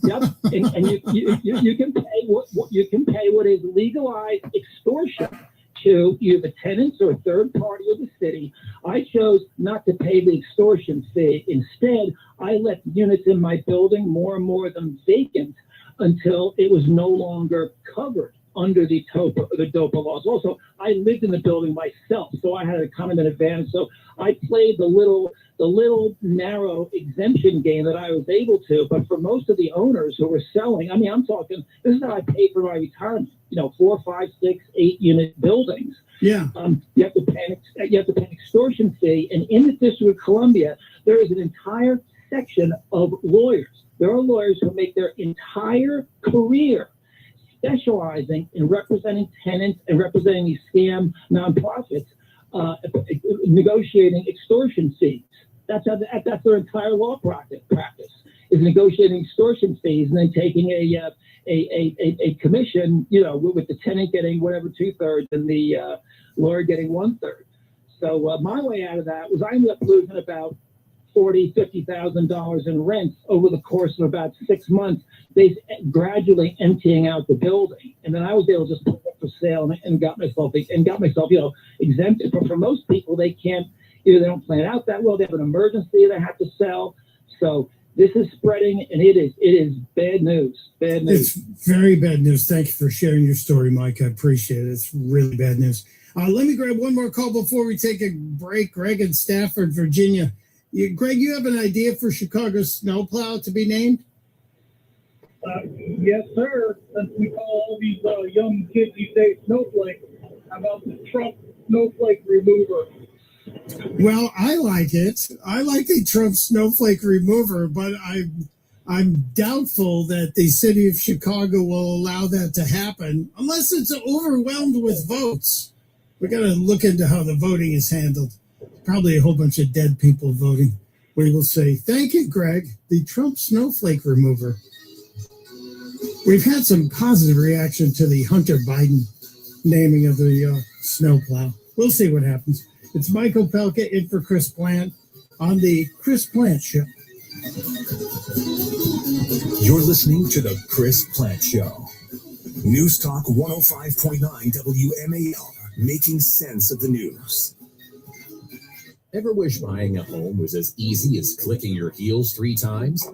Yep, and you can pay what is legalized extortion to either the tenants or third party of the city. I chose not to pay the extortion fee. Instead, I left units in my building, more and more of them vacant, until it was no longer covered under the DOPA laws. Also, I lived in the building myself, so I had a kind of an advantage. So I played the little narrow exemption game that I was able to. But for most of the owners who were selling, I'm talking, this is how I paid for my retirement. 4, 5, 6, 8 unit buildings. Yeah. You have to pay an extortion fee, and in the District of Columbia, there is an entire section of lawyers. There are lawyers who make their entire career specializing in representing tenants and representing these scam nonprofits, negotiating extortion fees. That's their entire law practice is negotiating extortion fees and then taking a commission, with the tenant getting whatever 2/3 and the lawyer getting 1/3. So my way out of that was I ended up losing about $40,000-$50,000 in rent over the course of about 6 months. They gradually emptying out the building, and then I was able to just put it up for sale and got myself exempted. But for most people, they can't. Either they don't plan it out that well, they have an emergency they have to sell. So this is spreading, and it is bad news. Bad news. It's very bad news. Thank you for sharing your story, Mike. I appreciate it. It's really bad news. Let me grab one more call before we take a break. Greg in Stafford, Virginia. Greg, you have an idea for Chicago's snowplow to be named? Yes, sir. Since we call all these young kids these days snowflakes, how about the Trump snowflake remover? Well, I like it. I like the Trump snowflake remover, but I'm doubtful that the city of Chicago will allow that to happen unless it's overwhelmed with votes. We got to look into how the voting is handled. Probably a whole bunch of dead people voting. We will say, thank you, Greg, the Trump snowflake remover. We've had some positive reaction to the Hunter Biden naming of the snowplow. We'll see what happens. It's Michael Pelka in for Chris Plant on the Chris Plant Show. You're listening to the Chris Plant Show. News Talk 105.9 WMAL, making sense of the news. Ever wish buying a home was as easy as clicking your heels 3 times?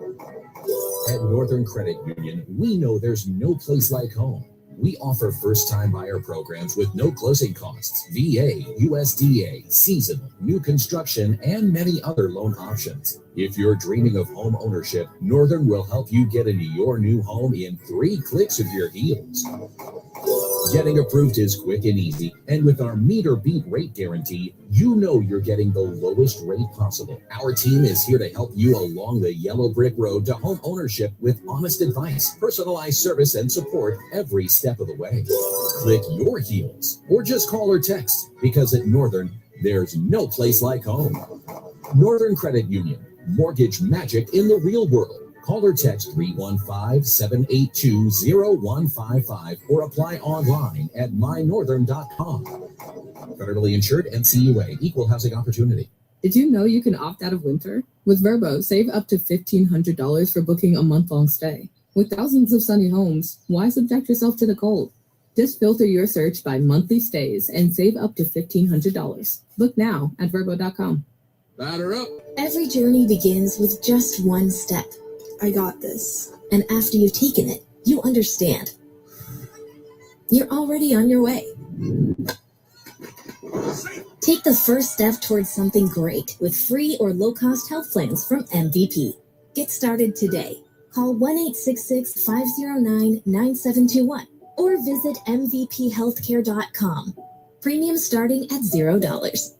At Northern Credit Union, we know there's no place like home. We offer first-time buyer programs with no closing costs, VA, USDA, seasonal, new construction, and many other loan options. If you're dreaming of home ownership, Northern will help you get into your new home in 3 clicks of your heels. Getting approved is quick and easy, and with our meet or beat rate guarantee, you know you're getting the lowest rate possible. Our team is here to help you along the yellow brick road to home ownership with honest advice, personalized service, and support every step of the way. Click your heels, or just call or text, because at Northern, there's no place like home. Northern Credit Union, mortgage magic in the real world. Call or text 315-782-0155 or apply online at mynorthern.com. Federally insured, NCUA, equal housing opportunity. Did you know you can opt out of winter? With Verbo, save up to $1,500 for booking a month-long stay. With thousands of sunny homes, why subject yourself to the cold? Just filter your search by monthly stays and save up to $1,500. Book now at Verbo.com. Batter up. Every journey begins with just one step. I got this. And after you've taken it, you understand. You're already on your way. Take the first step towards something great with free or low-cost health plans from MVP. Get started today. Call 1-866-509-9721 or visit mvphealthcare.com. Premium starting at $0.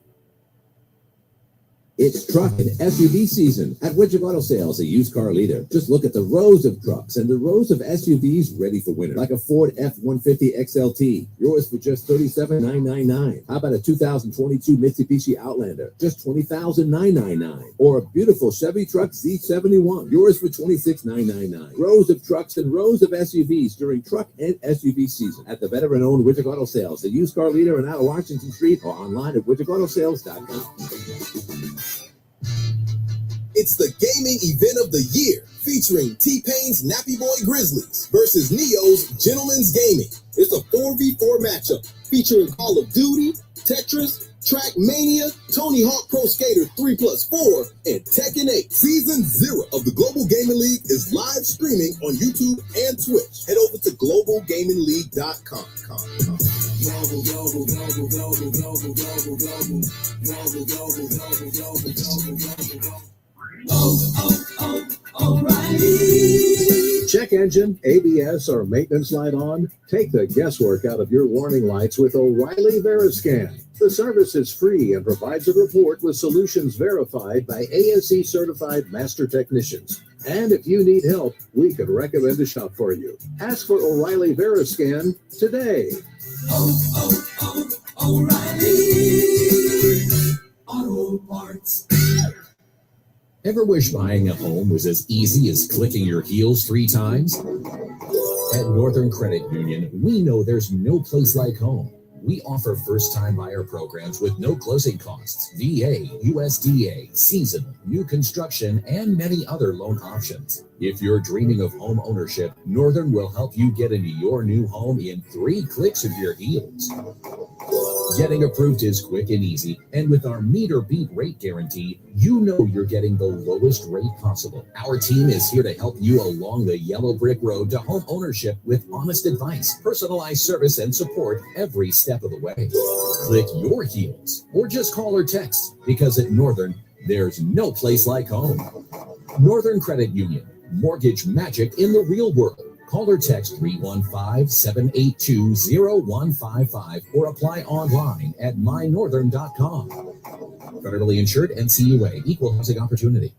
It's truck and SUV season at Widget Auto Sales, a used car leader. Just look at the rows of trucks and the rows of SUVs ready for winter, like a Ford F-150 XLT, yours for just $37,999. How about a 2022 Mitsubishi Outlander, just $20,999? Or a beautiful Chevy Truck Z71, yours for $26,999. Rows of trucks and rows of SUVs during truck and SUV season at the veteran-owned Widget Auto Sales, the used car leader in out of Washington Street, or online at widgetautosales.com. It's the gaming event of the year, featuring T-Pain's Nappy Boy Grizzlies versus Neo's Gentleman's Gaming. It's a 4v4 matchup featuring Call of Duty, Tetris, Trackmania, Tony Hawk Pro Skater 3+4, and Tekken 8. Season 0 of the Global Gaming League is live streaming on YouTube and Twitch. Head over to globalgamingleague.com. O'Reilly. Check engine, ABS, or maintenance light on? Take the guesswork out of your warning lights with O'Reilly Veriscan. The service is free and provides a report with solutions verified by ASE certified master technicians. And if you need help, we could recommend a shop for you. Ask for O'Reilly Veriscan today. O'Reilly Auto Parts. Ever wish buying a home was as easy as clicking your heels 3 times? At Northern Credit Union, we know there's no place like home. We offer first-time buyer programs with no closing costs, VA, USDA, seasonal, new construction, and many other loan options. If you're dreaming of home ownership, Northern will help you get into your new home in 3 clicks of your heels. Getting approved is quick and easy, and with our meet or beat rate guarantee, you know you're getting the lowest rate possible. Our team is here to help you along the yellow brick road to home ownership with honest advice, personalized service, and support every step of the way. Click your heels or just call or text, because at Northern, there's no place like home. Northern Credit Union, mortgage magic in the real world. Call or text 315-782-0155 or apply online at mynorthern.com. Federally insured, NCUA, equal housing opportunity.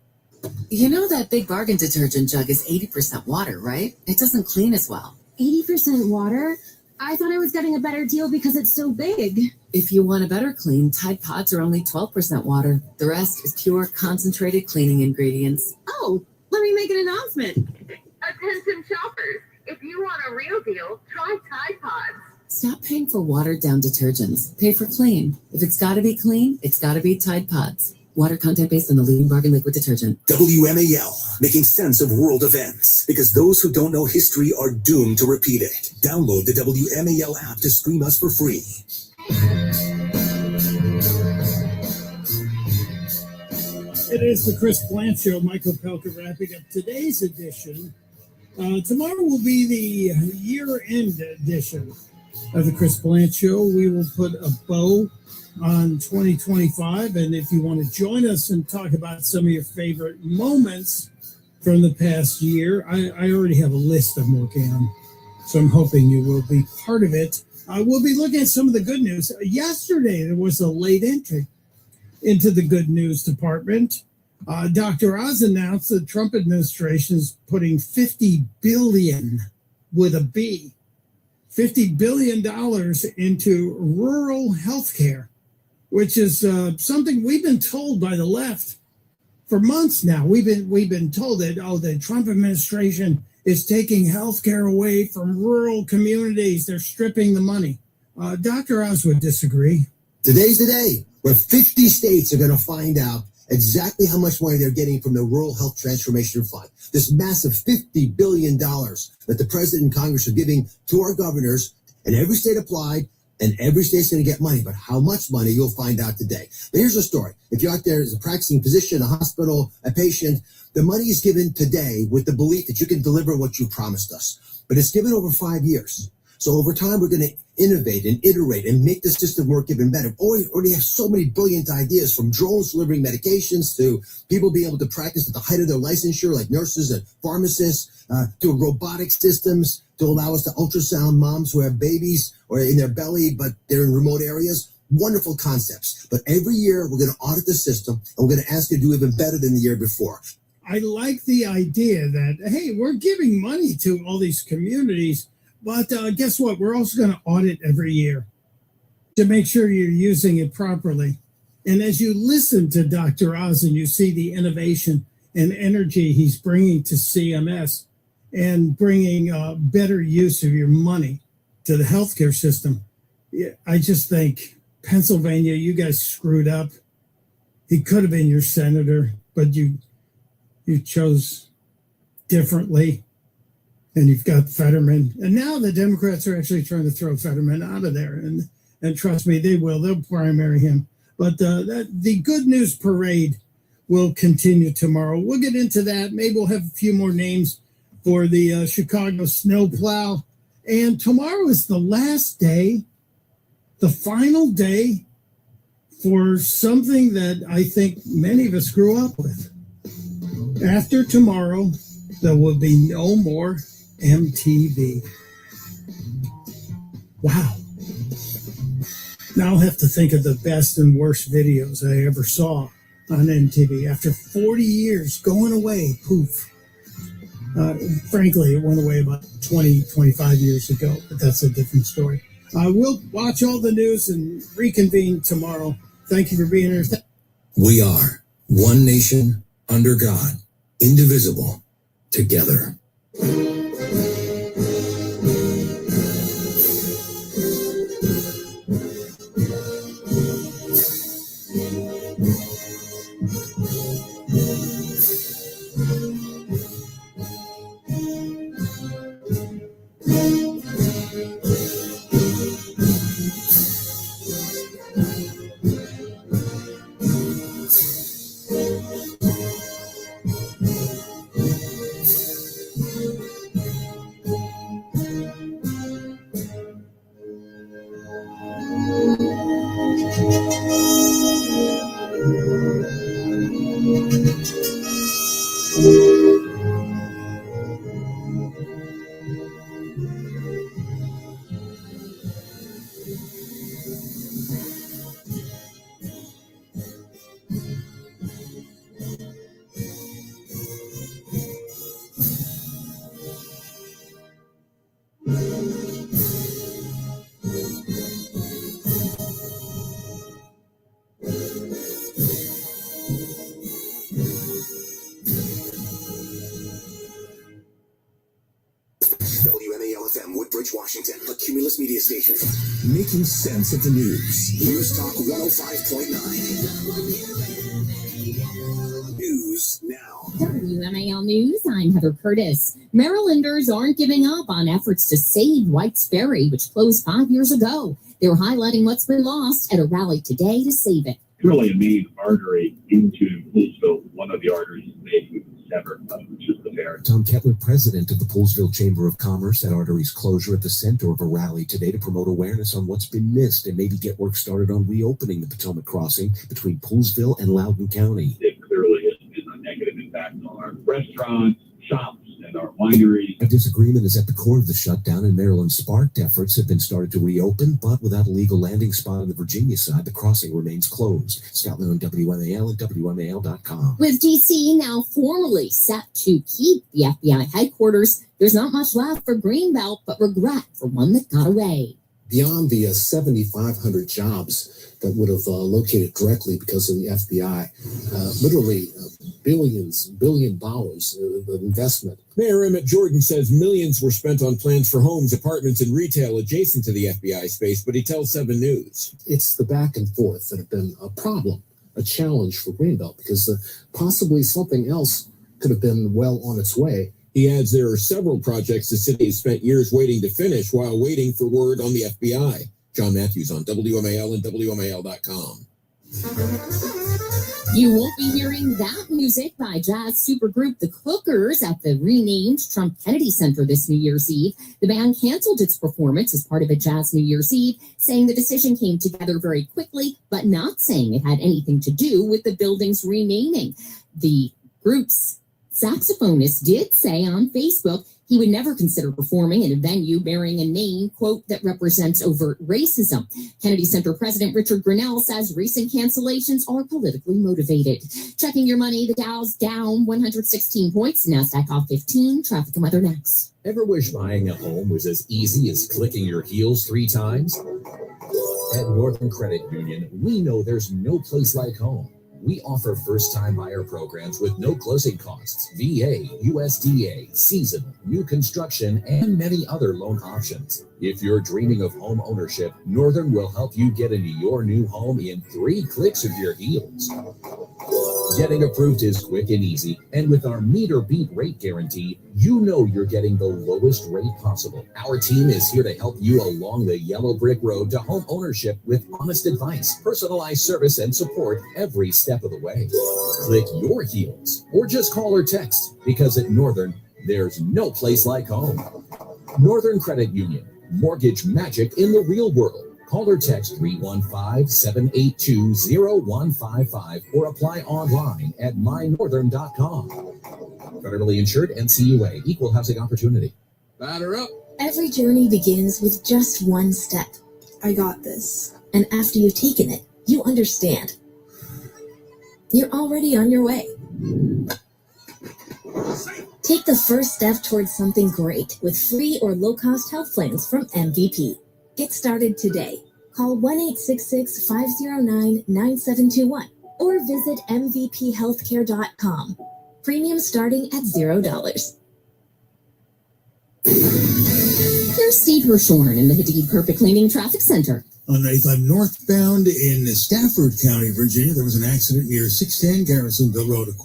You know that big bargain detergent jug is 80% water, right? It doesn't clean as well. 80% water? I thought I was getting a better deal because it's so big. If you want a better clean, Tide Pods are only 12% water. The rest is pure concentrated cleaning ingredients. Oh, let me make an announcement. Attention shoppers, if you want a real deal, try Tide Pods. Stop paying for watered-down detergents. Pay for clean. If it's got to be clean, it's got to be Tide Pods. Water content based on the leading bargain liquid detergent. WMAL, making sense of world events, because those who don't know history are doomed to repeat it. Download the WMAL app to stream us for free. It is the Chris Plant Show. Michael Pelka wrapping up today's edition. Tomorrow will be the year-end edition of the Chris Plant Show. We will put a bow on 2025, and if you want to join us and talk about some of your favorite moments from the past year, I already have a list I'm working on, so I'm hoping you will be part of it. We'll be looking at some of the good news. Yesterday, there was a late entry into the good news department. Dr. Oz announced the Trump administration is putting $50 billion with a B, $50 billion into rural health care, which is something we've been told by the left for months now. We've been told that, the Trump administration is taking health care away from rural communities. They're stripping the money. Dr. Oz would disagree. Today's the day where 50 states are going to find out exactly how much money they're getting from the Rural Health Transformation Fund. This massive $50 billion that the president and Congress are giving to our governors, and every state applied, and every state's going to get money. But how much money, you'll find out today. But here's the story. If you're out there as a practicing physician, a hospital, a patient, the money is given today with the belief that you can deliver what you promised us. But it's given over 5 years. So over time, we're going to innovate and iterate and make the system work even better. We already have so many brilliant ideas, from drones delivering medications to people being able to practice at the height of their licensure, like nurses and pharmacists, to robotic systems to allow us to ultrasound moms who have babies or in their belly, but they're in remote areas. Wonderful concepts. But every year, we're going to audit the system, and we're going to ask you to do even better than the year before. I like the idea that, hey, we're giving money to all these communities, but guess what? We're also going to audit every year to make sure you're using it properly. And as you listen to Dr. Oz and you see the innovation and energy he's bringing to CMS and bringing better use of your money to the healthcare system, I just think, Pennsylvania, you guys screwed up. He could have been your senator, but you chose differently. And you've got Fetterman. And now the Democrats are actually trying to throw Fetterman out of there. And trust me, they will. They'll primary him. But the good news parade will continue tomorrow. We'll get into that. Maybe we'll have a few more names for the Chicago snowplow. And tomorrow is the last day, the final day for something that I think many of us grew up with. After tomorrow, there will be no more MTV. Wow. Now I'll have to think of the best and worst videos I ever saw on MTV. After 40 years going away, poof. Frankly, it went away about 20, 25 years ago, but that's a different story. We'll watch all the news and reconvene tomorrow. Thank you for being here. We are one nation under God, indivisible, together. FM, Woodbridge, Washington, a Cumulus media station. Making sense of the news. News Talk 105.9. News now. WMAL News, I'm Heather Curtis. Marylanders aren't giving up on efforts to save White's Ferry, which closed 5 years ago. They're highlighting what's been lost at a rally today to save it. Really a main artery into Poolesville, one of the arteries made with sever, which is the ferry. Tom Kettler, president of the Poolesville Chamber of Commerce, said Artery's closure at the center of a rally today to promote awareness on what's been missed and maybe get work started on reopening the Potomac crossing between Poolesville and Loudoun County. It clearly has been a negative impact on our restaurants, shops, and our wineries. A disagreement is at the core of the shutdown, and Maryland's sparked efforts have been started to reopen, but without a legal landing spot on the Virginia side, the crossing remains closed. Scotland on WMAL and WMAL.com. With D.C. now formally set to keep the FBI headquarters, there's not much left for Greenbelt, but regret for one that got away. Beyond the 7,500 jobs that would have located directly because of the FBI, literally $1 billion of investment. Mayor Emmett Jordan says millions were spent on plans for homes, apartments, and retail adjacent to the FBI space, but he tells 7 News. It's the back and forth that have been a problem, a challenge for Greenbelt, because possibly something else could have been well on its way. He adds there are several projects the city has spent years waiting to finish while waiting for word on the FBI. John Matthews on WMAL and WMAL.com. You won't be hearing that music by jazz supergroup The Cookers at the renamed Trump Kennedy Center this New Year's Eve. The band canceled its performance as part of a jazz New Year's Eve, saying the decision came together very quickly, but not saying it had anything to do with the building's renaming. The group's saxophonist did say on Facebook he would never consider performing in a venue bearing a name, quote, that represents overt racism. Kennedy Center President Richard Grinnell says recent cancellations are politically motivated. Checking your money, the Dow's down 116 points, NASDAQ off 15. Traffic and weather next. Ever wish buying a home was as easy as clicking your heels 3 times? At Northern Credit Union, we know there's no place like home. We offer first-time buyer programs with no closing costs, VA, USDA, seasonal, new construction, and many other loan options. If you're dreaming of home ownership, Northern will help you get into your new home in 3 clicks of your heels. Getting approved is quick and easy, and with our meet or beat rate guarantee, you know you're getting the lowest rate possible. Our team is here to help you along the yellow brick road to home ownership with honest advice, personalized service, and support every step of the way. Click your heels or just call or text, because at Northern, there's no place like home. Northern Credit Union, mortgage magic in the real world. Call or text 315-782-0155 or apply online at mynorthern.com. Federally insured, NCUA, equal housing opportunity. Batter up. Every journey begins with just one step. I got this. And after you've taken it, you understand. You're already on your way. Take the first step towards something great with free or low-cost health plans from MVP. Get started today. Call 1-866-509-9721 or visit mvphealthcare.com. Premium starting at $0. Here's Steve Hirshorn in the Hadid Perfect Cleaning Traffic Center. On 95 northbound in Stafford County, Virginia, there was an accident near 610 Garrisonville Road,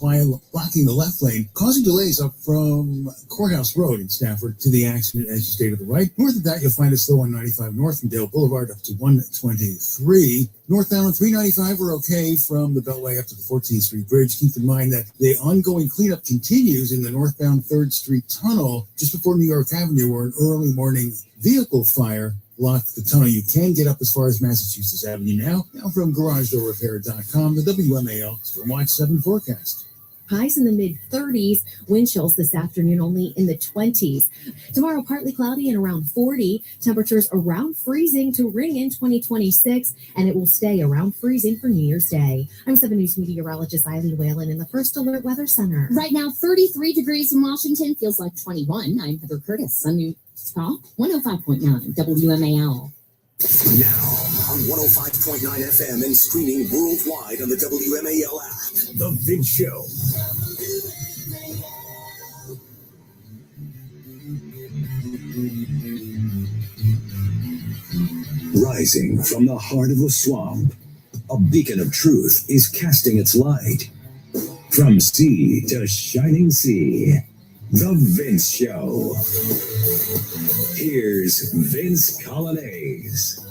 blocking the left lane, causing delays up from Courthouse Road in Stafford to the accident as you stay to the right. North of that, you'll find it slow on 95 north from Dale Boulevard up to 123. Northbound on 395 are okay from the Beltway up to the 14th Street Bridge. Keep in mind that the ongoing cleanup continues in the northbound 3rd Street Tunnel just before New York Avenue, where an early morning vehicle fire blocked the tunnel. You can get up as far as Massachusetts Avenue now from GarageDoorRepair.com, the WMAL Stormwatch 7 forecast. Highs in the mid-30s, wind chills this afternoon only in the 20s. Tomorrow, partly cloudy and around 40. Temperatures around freezing to ring in 2026, and it will stay around freezing for New Year's Day. I'm 7 News meteorologist Eileen Whalen in the First Alert Weather Center. Right now, 33 degrees in Washington, feels like 21. I'm Heather Curtis, on News Talk 105.9 WMAL. Now on 105.9 FM and streaming worldwide on the WMAL app. The Vin Show. Rising from the heart of the swamp, a beacon of truth is casting its light. From sea to shining sea, The Vince Show. Here's Vince Colonnese.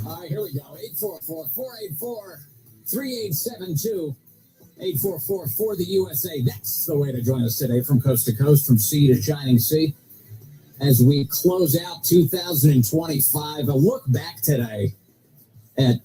All right, here we go. 844-484-3872. 844 for the USA. That's the way to join us today from coast to coast, from sea to shining sea. As we close out 2025, a look back today at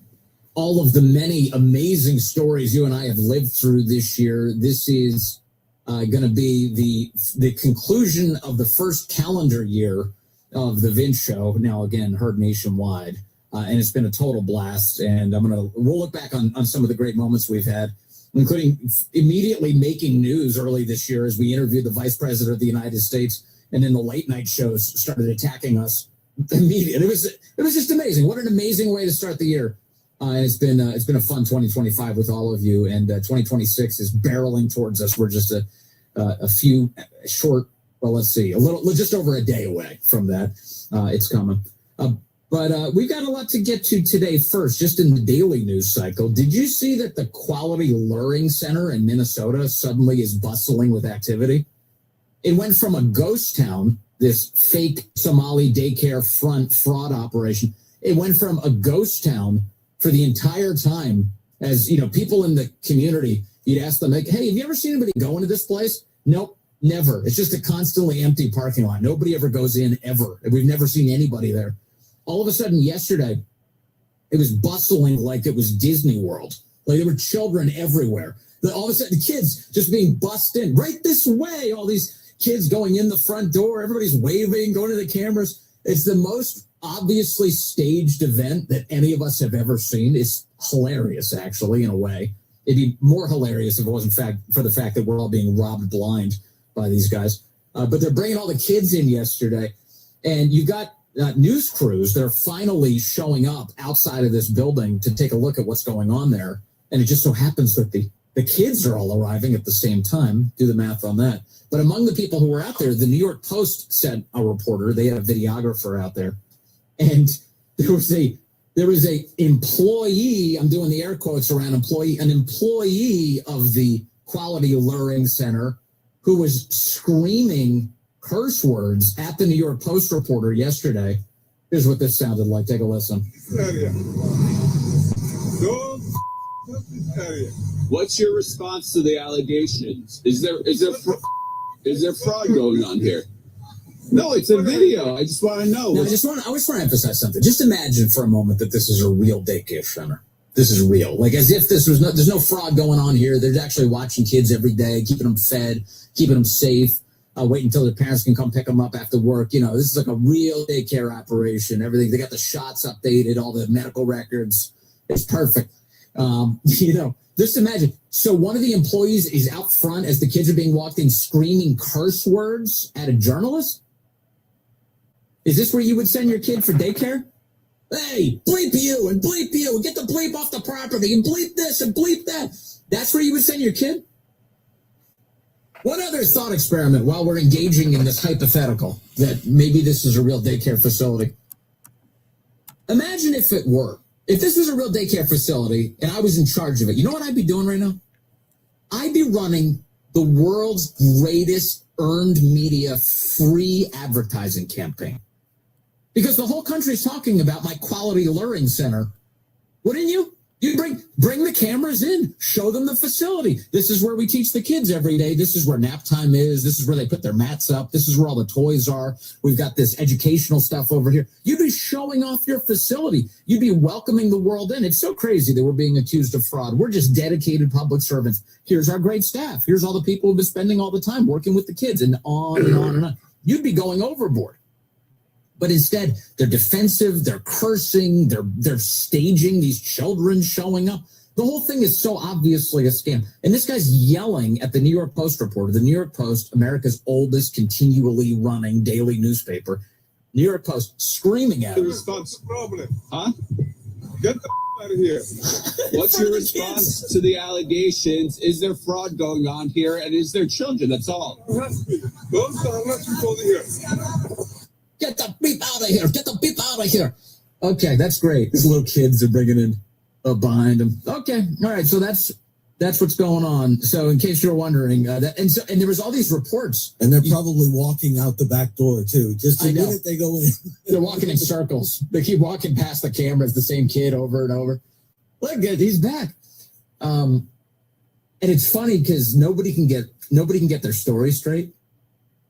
all of the many amazing stories you and I have lived through this year. This is going to be the conclusion of the first calendar year of the Vince Show. Now, again, heard nationwide. And it's been a total blast. And we'll look back on some of the great moments we've had, including immediately making news early this year as we interviewed the Vice President of the United States, and then the late night shows started attacking us immediately. It was just amazing. What an amazing way to start the year. And it's been a fun 2025 with all of you, and 2026 is barreling towards us. We're just a few short, well, let's see, just over a day away from that. It's coming. But we've got a lot to get to today. First, just in the daily news cycle, did you see that the Quality Luring Center in Minnesota suddenly is bustling with activity? It went from a ghost town, this fake Somali daycare front fraud operation. It went from a ghost town for the entire time. As you know, people in the community, you'd ask them, like, hey, have you ever seen anybody go into this place? Nope, never. It's just a constantly empty parking lot. Nobody ever goes in, ever. We've never seen anybody there. All of a sudden, yesterday, it was bustling like it was Disney World. Like there were children everywhere. All of a sudden, the kids just being bussed in right this way. All these kids going in the front door. Everybody's waving, going to the cameras. It's the most obviously staged event that any of us have ever seen. It's hilarious, actually, in a way. It'd be more hilarious if it wasn't for the fact that we're all being robbed blind by these guys. But they're bringing all the kids in yesterday. And you got news crews that are finally showing up outside of this building to take a look at what's going on there. And it just so happens that the kids are all arriving at the same time. Do the math on that. But among the people who were out there, the New York Post sent a reporter. They had a videographer out there. And there was a employee, I'm doing the air quotes around employee, an employee of the Quality Luring Center who was screaming curse words at the New York Post reporter yesterday. Here's what this sounded like. Take a listen. What's your response to the allegations? Is there fraud going on here? No, it's a video. I just want to know. No, I just want to emphasize something. Just imagine for a moment that this is a real daycare center. This is real. Like as if there's no fraud going on here. They're actually watching kids every day, keeping them fed, keeping them safe. Wait until their parents can come pick them up after work. You know, this is like a real daycare operation. Everything. They got the shots updated, all the medical records. It's perfect. Just imagine. So one of the employees is out front as the kids are being walked in screaming curse words at a journalist. Is this where you would send your kid for daycare? Hey, bleep you and bleep you and get the bleep off the property and bleep this and bleep that. That's where you would send your kid? One other thought experiment while we're engaging in this hypothetical that maybe this is a real daycare facility. Imagine if it were. If this was a real daycare facility and I was in charge of it, you know what I'd be doing right now? I'd be running the world's greatest earned media free advertising campaign. Because the whole country's talking about my Quality Luring Center. Wouldn't you? You bring the cameras in, show them the facility. This is where we teach the kids every day. This is where nap time is. This is where they put their mats up. This is where all the toys are. We've got this educational stuff over here. You'd be showing off your facility. You'd be welcoming the world in. It's so crazy that we're being accused of fraud. We're just dedicated public servants. Here's our great staff. Here's all the people who've been spending all the time working with the kids, and on and on and on. You'd be going overboard. But instead, they're defensive, they're cursing, they're staging these children showing up. The whole thing is so obviously a scam. And this guy's yelling at the New York Post reporter, the New York Post, America's oldest continually running daily newspaper, New York Post, screaming at him. Response problem. Huh? Get the out of here. What's your response to the allegations? Is there fraud going on here? And is there children? That's all. Don't unless you go here. Get the beep out of here. Get the beep out of here. Okay, that's great. These little kids are bringing in Behind them. Okay, all right. So that's what's going on. So in case you're wondering, and there was all these reports, and they're probably walking out the back door too. Just the minute they go in, they're walking in circles. They keep walking past the cameras, the same kid over and over. Look, he's back. And it's funny because nobody can get their story straight.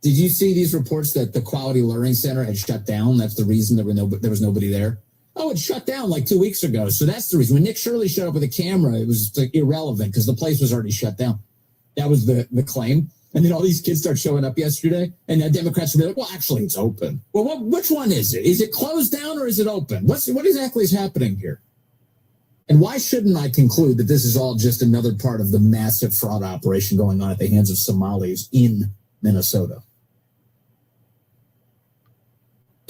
Did you see these reports that the Quality Learning Center had shut down? That's the reason there was nobody there. Oh, it shut down like 2 weeks ago. So that's the reason. When Nick Shirley showed up with a camera, it was like irrelevant because the place was already shut down. That was the claim. And then all these kids start showing up yesterday, and the Democrats would be like, well, actually, it's open. Well, which one is it? Is it closed down or is it open? What exactly is happening here? And why shouldn't I conclude that this is all just another part of the massive fraud operation going on at the hands of Somalis in Minnesota?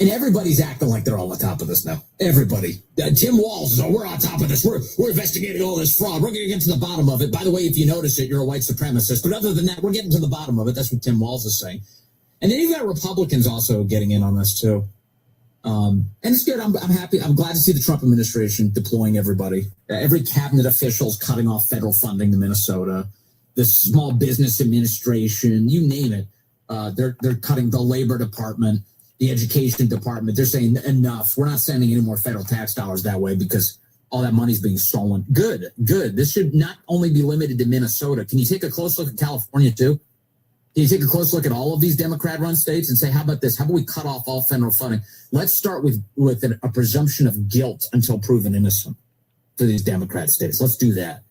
And everybody's acting like they're all on top of this now. Everybody. Tim Walz is, we're on top of this. We're investigating all this fraud. We're going to get to the bottom of it. By the way, if you notice it, you're a white supremacist. But other than that, we're getting to the bottom of it. That's what Tim Walz is saying. And then you've got Republicans also getting in on this too. And it's good. I'm happy. I'm glad to see the Trump administration deploying everybody. Every cabinet official is cutting off federal funding to Minnesota. The Small Business Administration, you name it. They're cutting the Labor Department. The Education Department, they're saying enough. We're not sending any more federal tax dollars that way because all that money's being stolen. Good. This should not only be limited to Minnesota. Can you take a close look at California too? Can you take a close look at all of these Democrat-run states and say, how about this? How about we cut off all federal funding? Let's start with a presumption of guilt until proven innocent for these Democrat states. Let's do that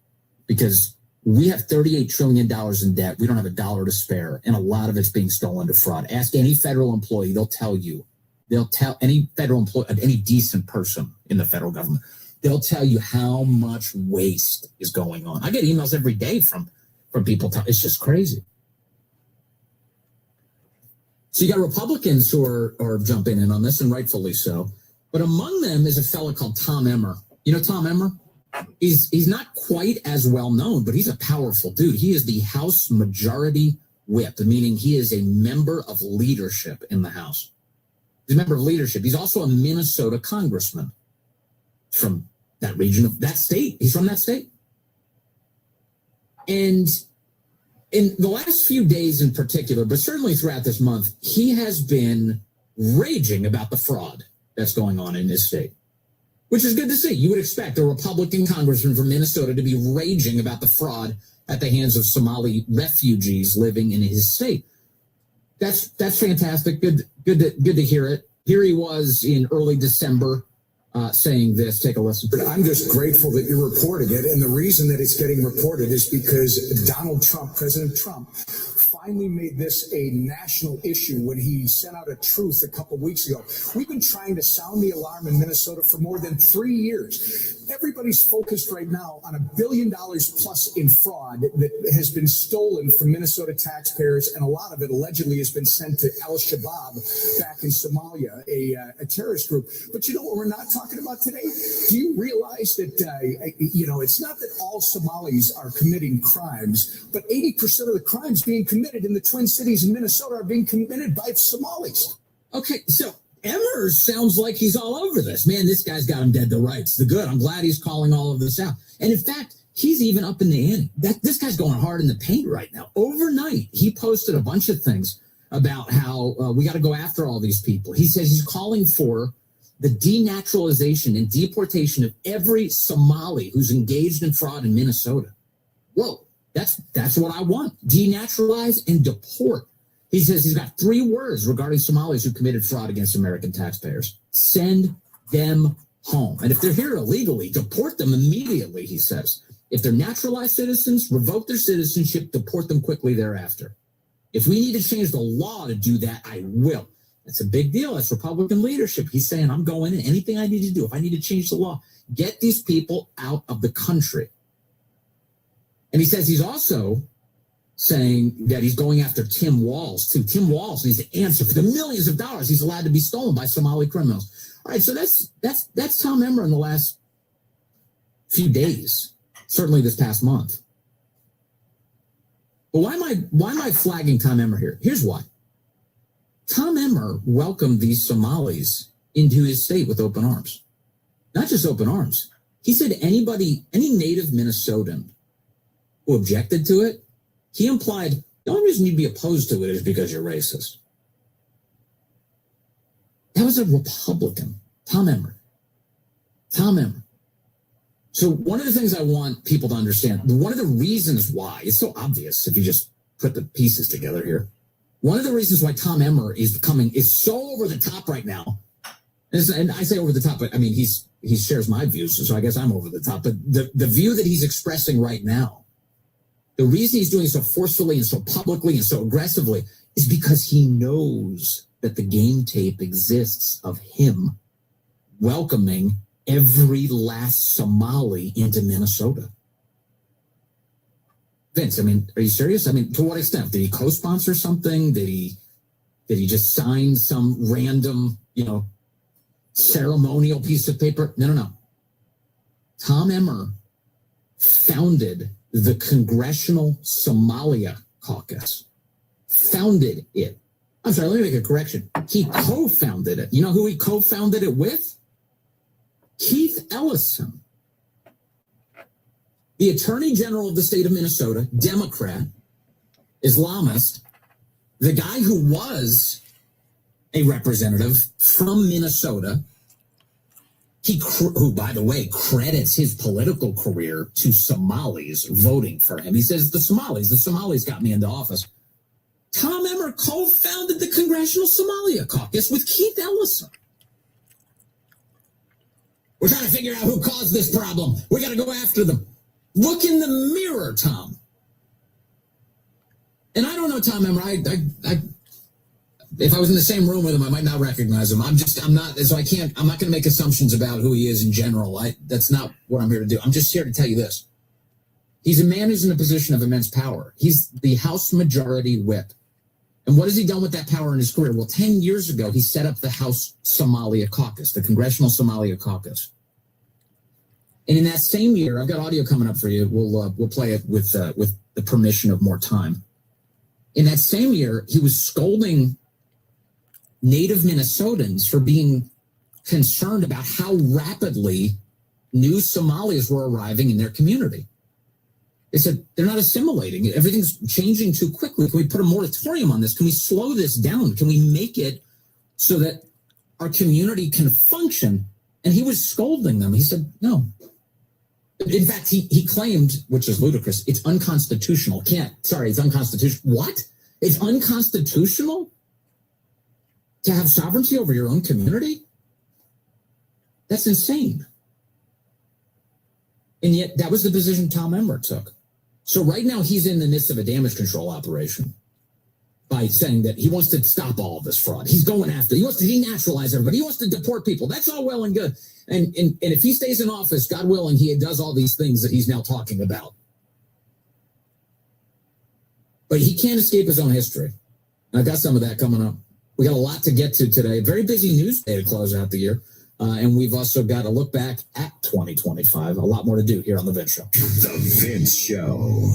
because we have $38 trillion in debt. We don't have a dollar to spare, and a lot of it's being stolen to fraud. Ask any federal employee; they'll tell you. They'll tell any federal employee, any decent person in the federal government. They'll tell you how much waste is going on. I get emails every day from people. It's just crazy. So you got Republicans who are jumping in on this, and rightfully so. But among them is a fellow called Tom Emmer. You know Tom Emmer? He's not quite as well known, but he's a powerful dude. He is the House Majority Whip, meaning he is a member of leadership in the House. He's a member of leadership. He's also a Minnesota congressman from that region of that state. He's from that state. And in the last few days in particular, but certainly throughout this month, he has been raging about the fraud that's going on in his state. Which is good to see. You would expect a Republican congressman from Minnesota to be raging about the fraud at the hands of Somali refugees living in his state. That's fantastic. Good to hear it. Here he was in early December saying this. Take a listen. I'm just grateful that you're reporting it. And the reason that it's getting reported is because Donald Trump, President Trump, finally made this a national issue when he sent out a truth a couple weeks ago. We've been trying to sound the alarm in Minnesota for more than 3 years. Everybody's focused right now on $1 billion plus in fraud that has been stolen from Minnesota taxpayers, and a lot of it allegedly has been sent to Al-Shabaab back in Somalia, a terrorist group. But you know what we're not talking about today? Do you realize that, it's not that all Somalis are committing crimes, but 80% of the crimes being committed in the Twin Cities in Minnesota are being committed by Somalis. Okay, so Emmer sounds like he's all over this. Man, this guy's got him dead to rights. The good. I'm glad he's calling all of this out. And in fact, he's even up in the ante. This guy's going hard in the paint right now. Overnight, he posted a bunch of things about how we got to go after all these people. He says he's calling for the denaturalization and deportation of every Somali who's engaged in fraud in Minnesota. Whoa. That's what I want. Denaturalize and deport. He says he's got 3 words regarding Somalis who committed fraud against American taxpayers. Send them home. And if they're here illegally, deport them immediately, he says. If they're naturalized citizens, revoke their citizenship, deport them quickly thereafter. If we need to change the law to do that, I will. That's a big deal. That's Republican leadership. He's saying, I'm going in. Anything I need to do, if I need to change the law, get these people out of the country. And he says he's also saying that he's going after Tim Walz, too. Tim Walz needs to answer for the millions of dollars he's allowed to be stolen by Somali criminals. All right, so that's Tom Emmer in the last few days, certainly this past month. But why am I flagging Tom Emmer here? Here's why. Tom Emmer welcomed these Somalis into his state with open arms. not just open arms. He said any native Minnesotan who objected to it, he implied the only reason you'd be opposed to it is because you're racist. That was a Republican, Tom Emmer. So one of the things I want people to understand, one of the reasons why, it's so obvious if you just put the pieces together here. One of the reasons why Tom Emmer is so over the top right now, and I say over the top, but I mean, he shares my views, so I guess I'm over the top, but the view that he's expressing right now, the reason he's doing it so forcefully and so publicly and so aggressively is because he knows that the game tape exists of him welcoming every last Somali into Minnesota. Vince, I mean, are you serious? I mean, to what extent? Did he co-sponsor something? Did he just sign some random, ceremonial piece of paper? No. Tom Emmer founded the Congressional Somalia Caucus. Founded it. I'm sorry, let me make a correction. He co-founded it. You know who he co-founded it with? Keith Ellison, the Attorney General of the state of Minnesota, Democrat, Islamist, the guy who was a representative from Minnesota, who, by the way, credits his political career to Somalis voting for him. He says, the Somalis got me into office. Tom Emmer co-founded the Congressional Somalia Caucus with Keith Ellison. We're trying to figure out who caused this problem. We got to go after them. Look in the mirror, Tom. And I don't know Tom Emmer. If I was in the same room with him, I might not recognize him. I'm not going to make assumptions about who he is in general. That's not what I'm here to do. I'm just here to tell you this. He's a man who's in a position of immense power. He's the House Majority Whip. And what has he done with that power in his career? Well, 10 years ago, he set up the House Somalia Caucus, the Congressional Somalia Caucus. And in that same year, I've got audio coming up for you. We'll play it with the permission of more time. In that same year, he was scolding native Minnesotans for being concerned about how rapidly new Somalis were arriving in their community. They said, they're not assimilating. Everything's changing too quickly. Can we put a moratorium on this? Can we slow this down? Can we make it so that our community can function? And he was scolding them. He said, no. In fact, he claimed, which is ludicrous, it's unconstitutional. It's unconstitutional. What? It's unconstitutional to have sovereignty over your own community? That's insane. And yet that was the position Tom Emmer took. So right now he's in the midst of a damage control operation by saying that he wants to stop all of this fraud. He's going after, he wants to denaturalize everybody. He wants to deport people. That's all well and good. And if he stays in office, God willing, he does all these things that he's now talking about. But he can't escape his own history. And I've got some of that coming up. We got a lot to get to today. Very busy news day to close out the year. And we've also got a look back at 2025. A lot more to do here on The Vince Show. The Vince Show.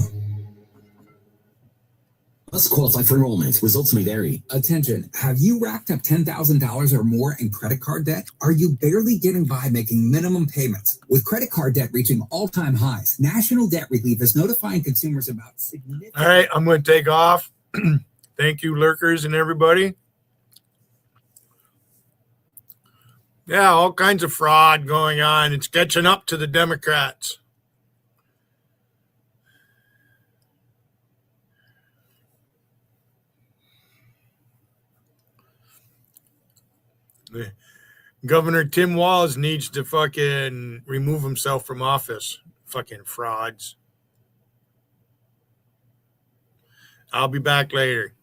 Must qualify for enrollment. Results may vary. Attention. Have you racked up $10,000 or more in credit card debt? Are you barely getting by making minimum payments? With credit card debt reaching all-time highs, National Debt Relief is notifying consumers about significant... All right, I'm going to take off. Thank you, lurkers and everybody. Yeah, all kinds of fraud going on. It's catching up to the Democrats. Governor Tim Walz needs to fucking remove himself from office. Fucking frauds. I'll be back later.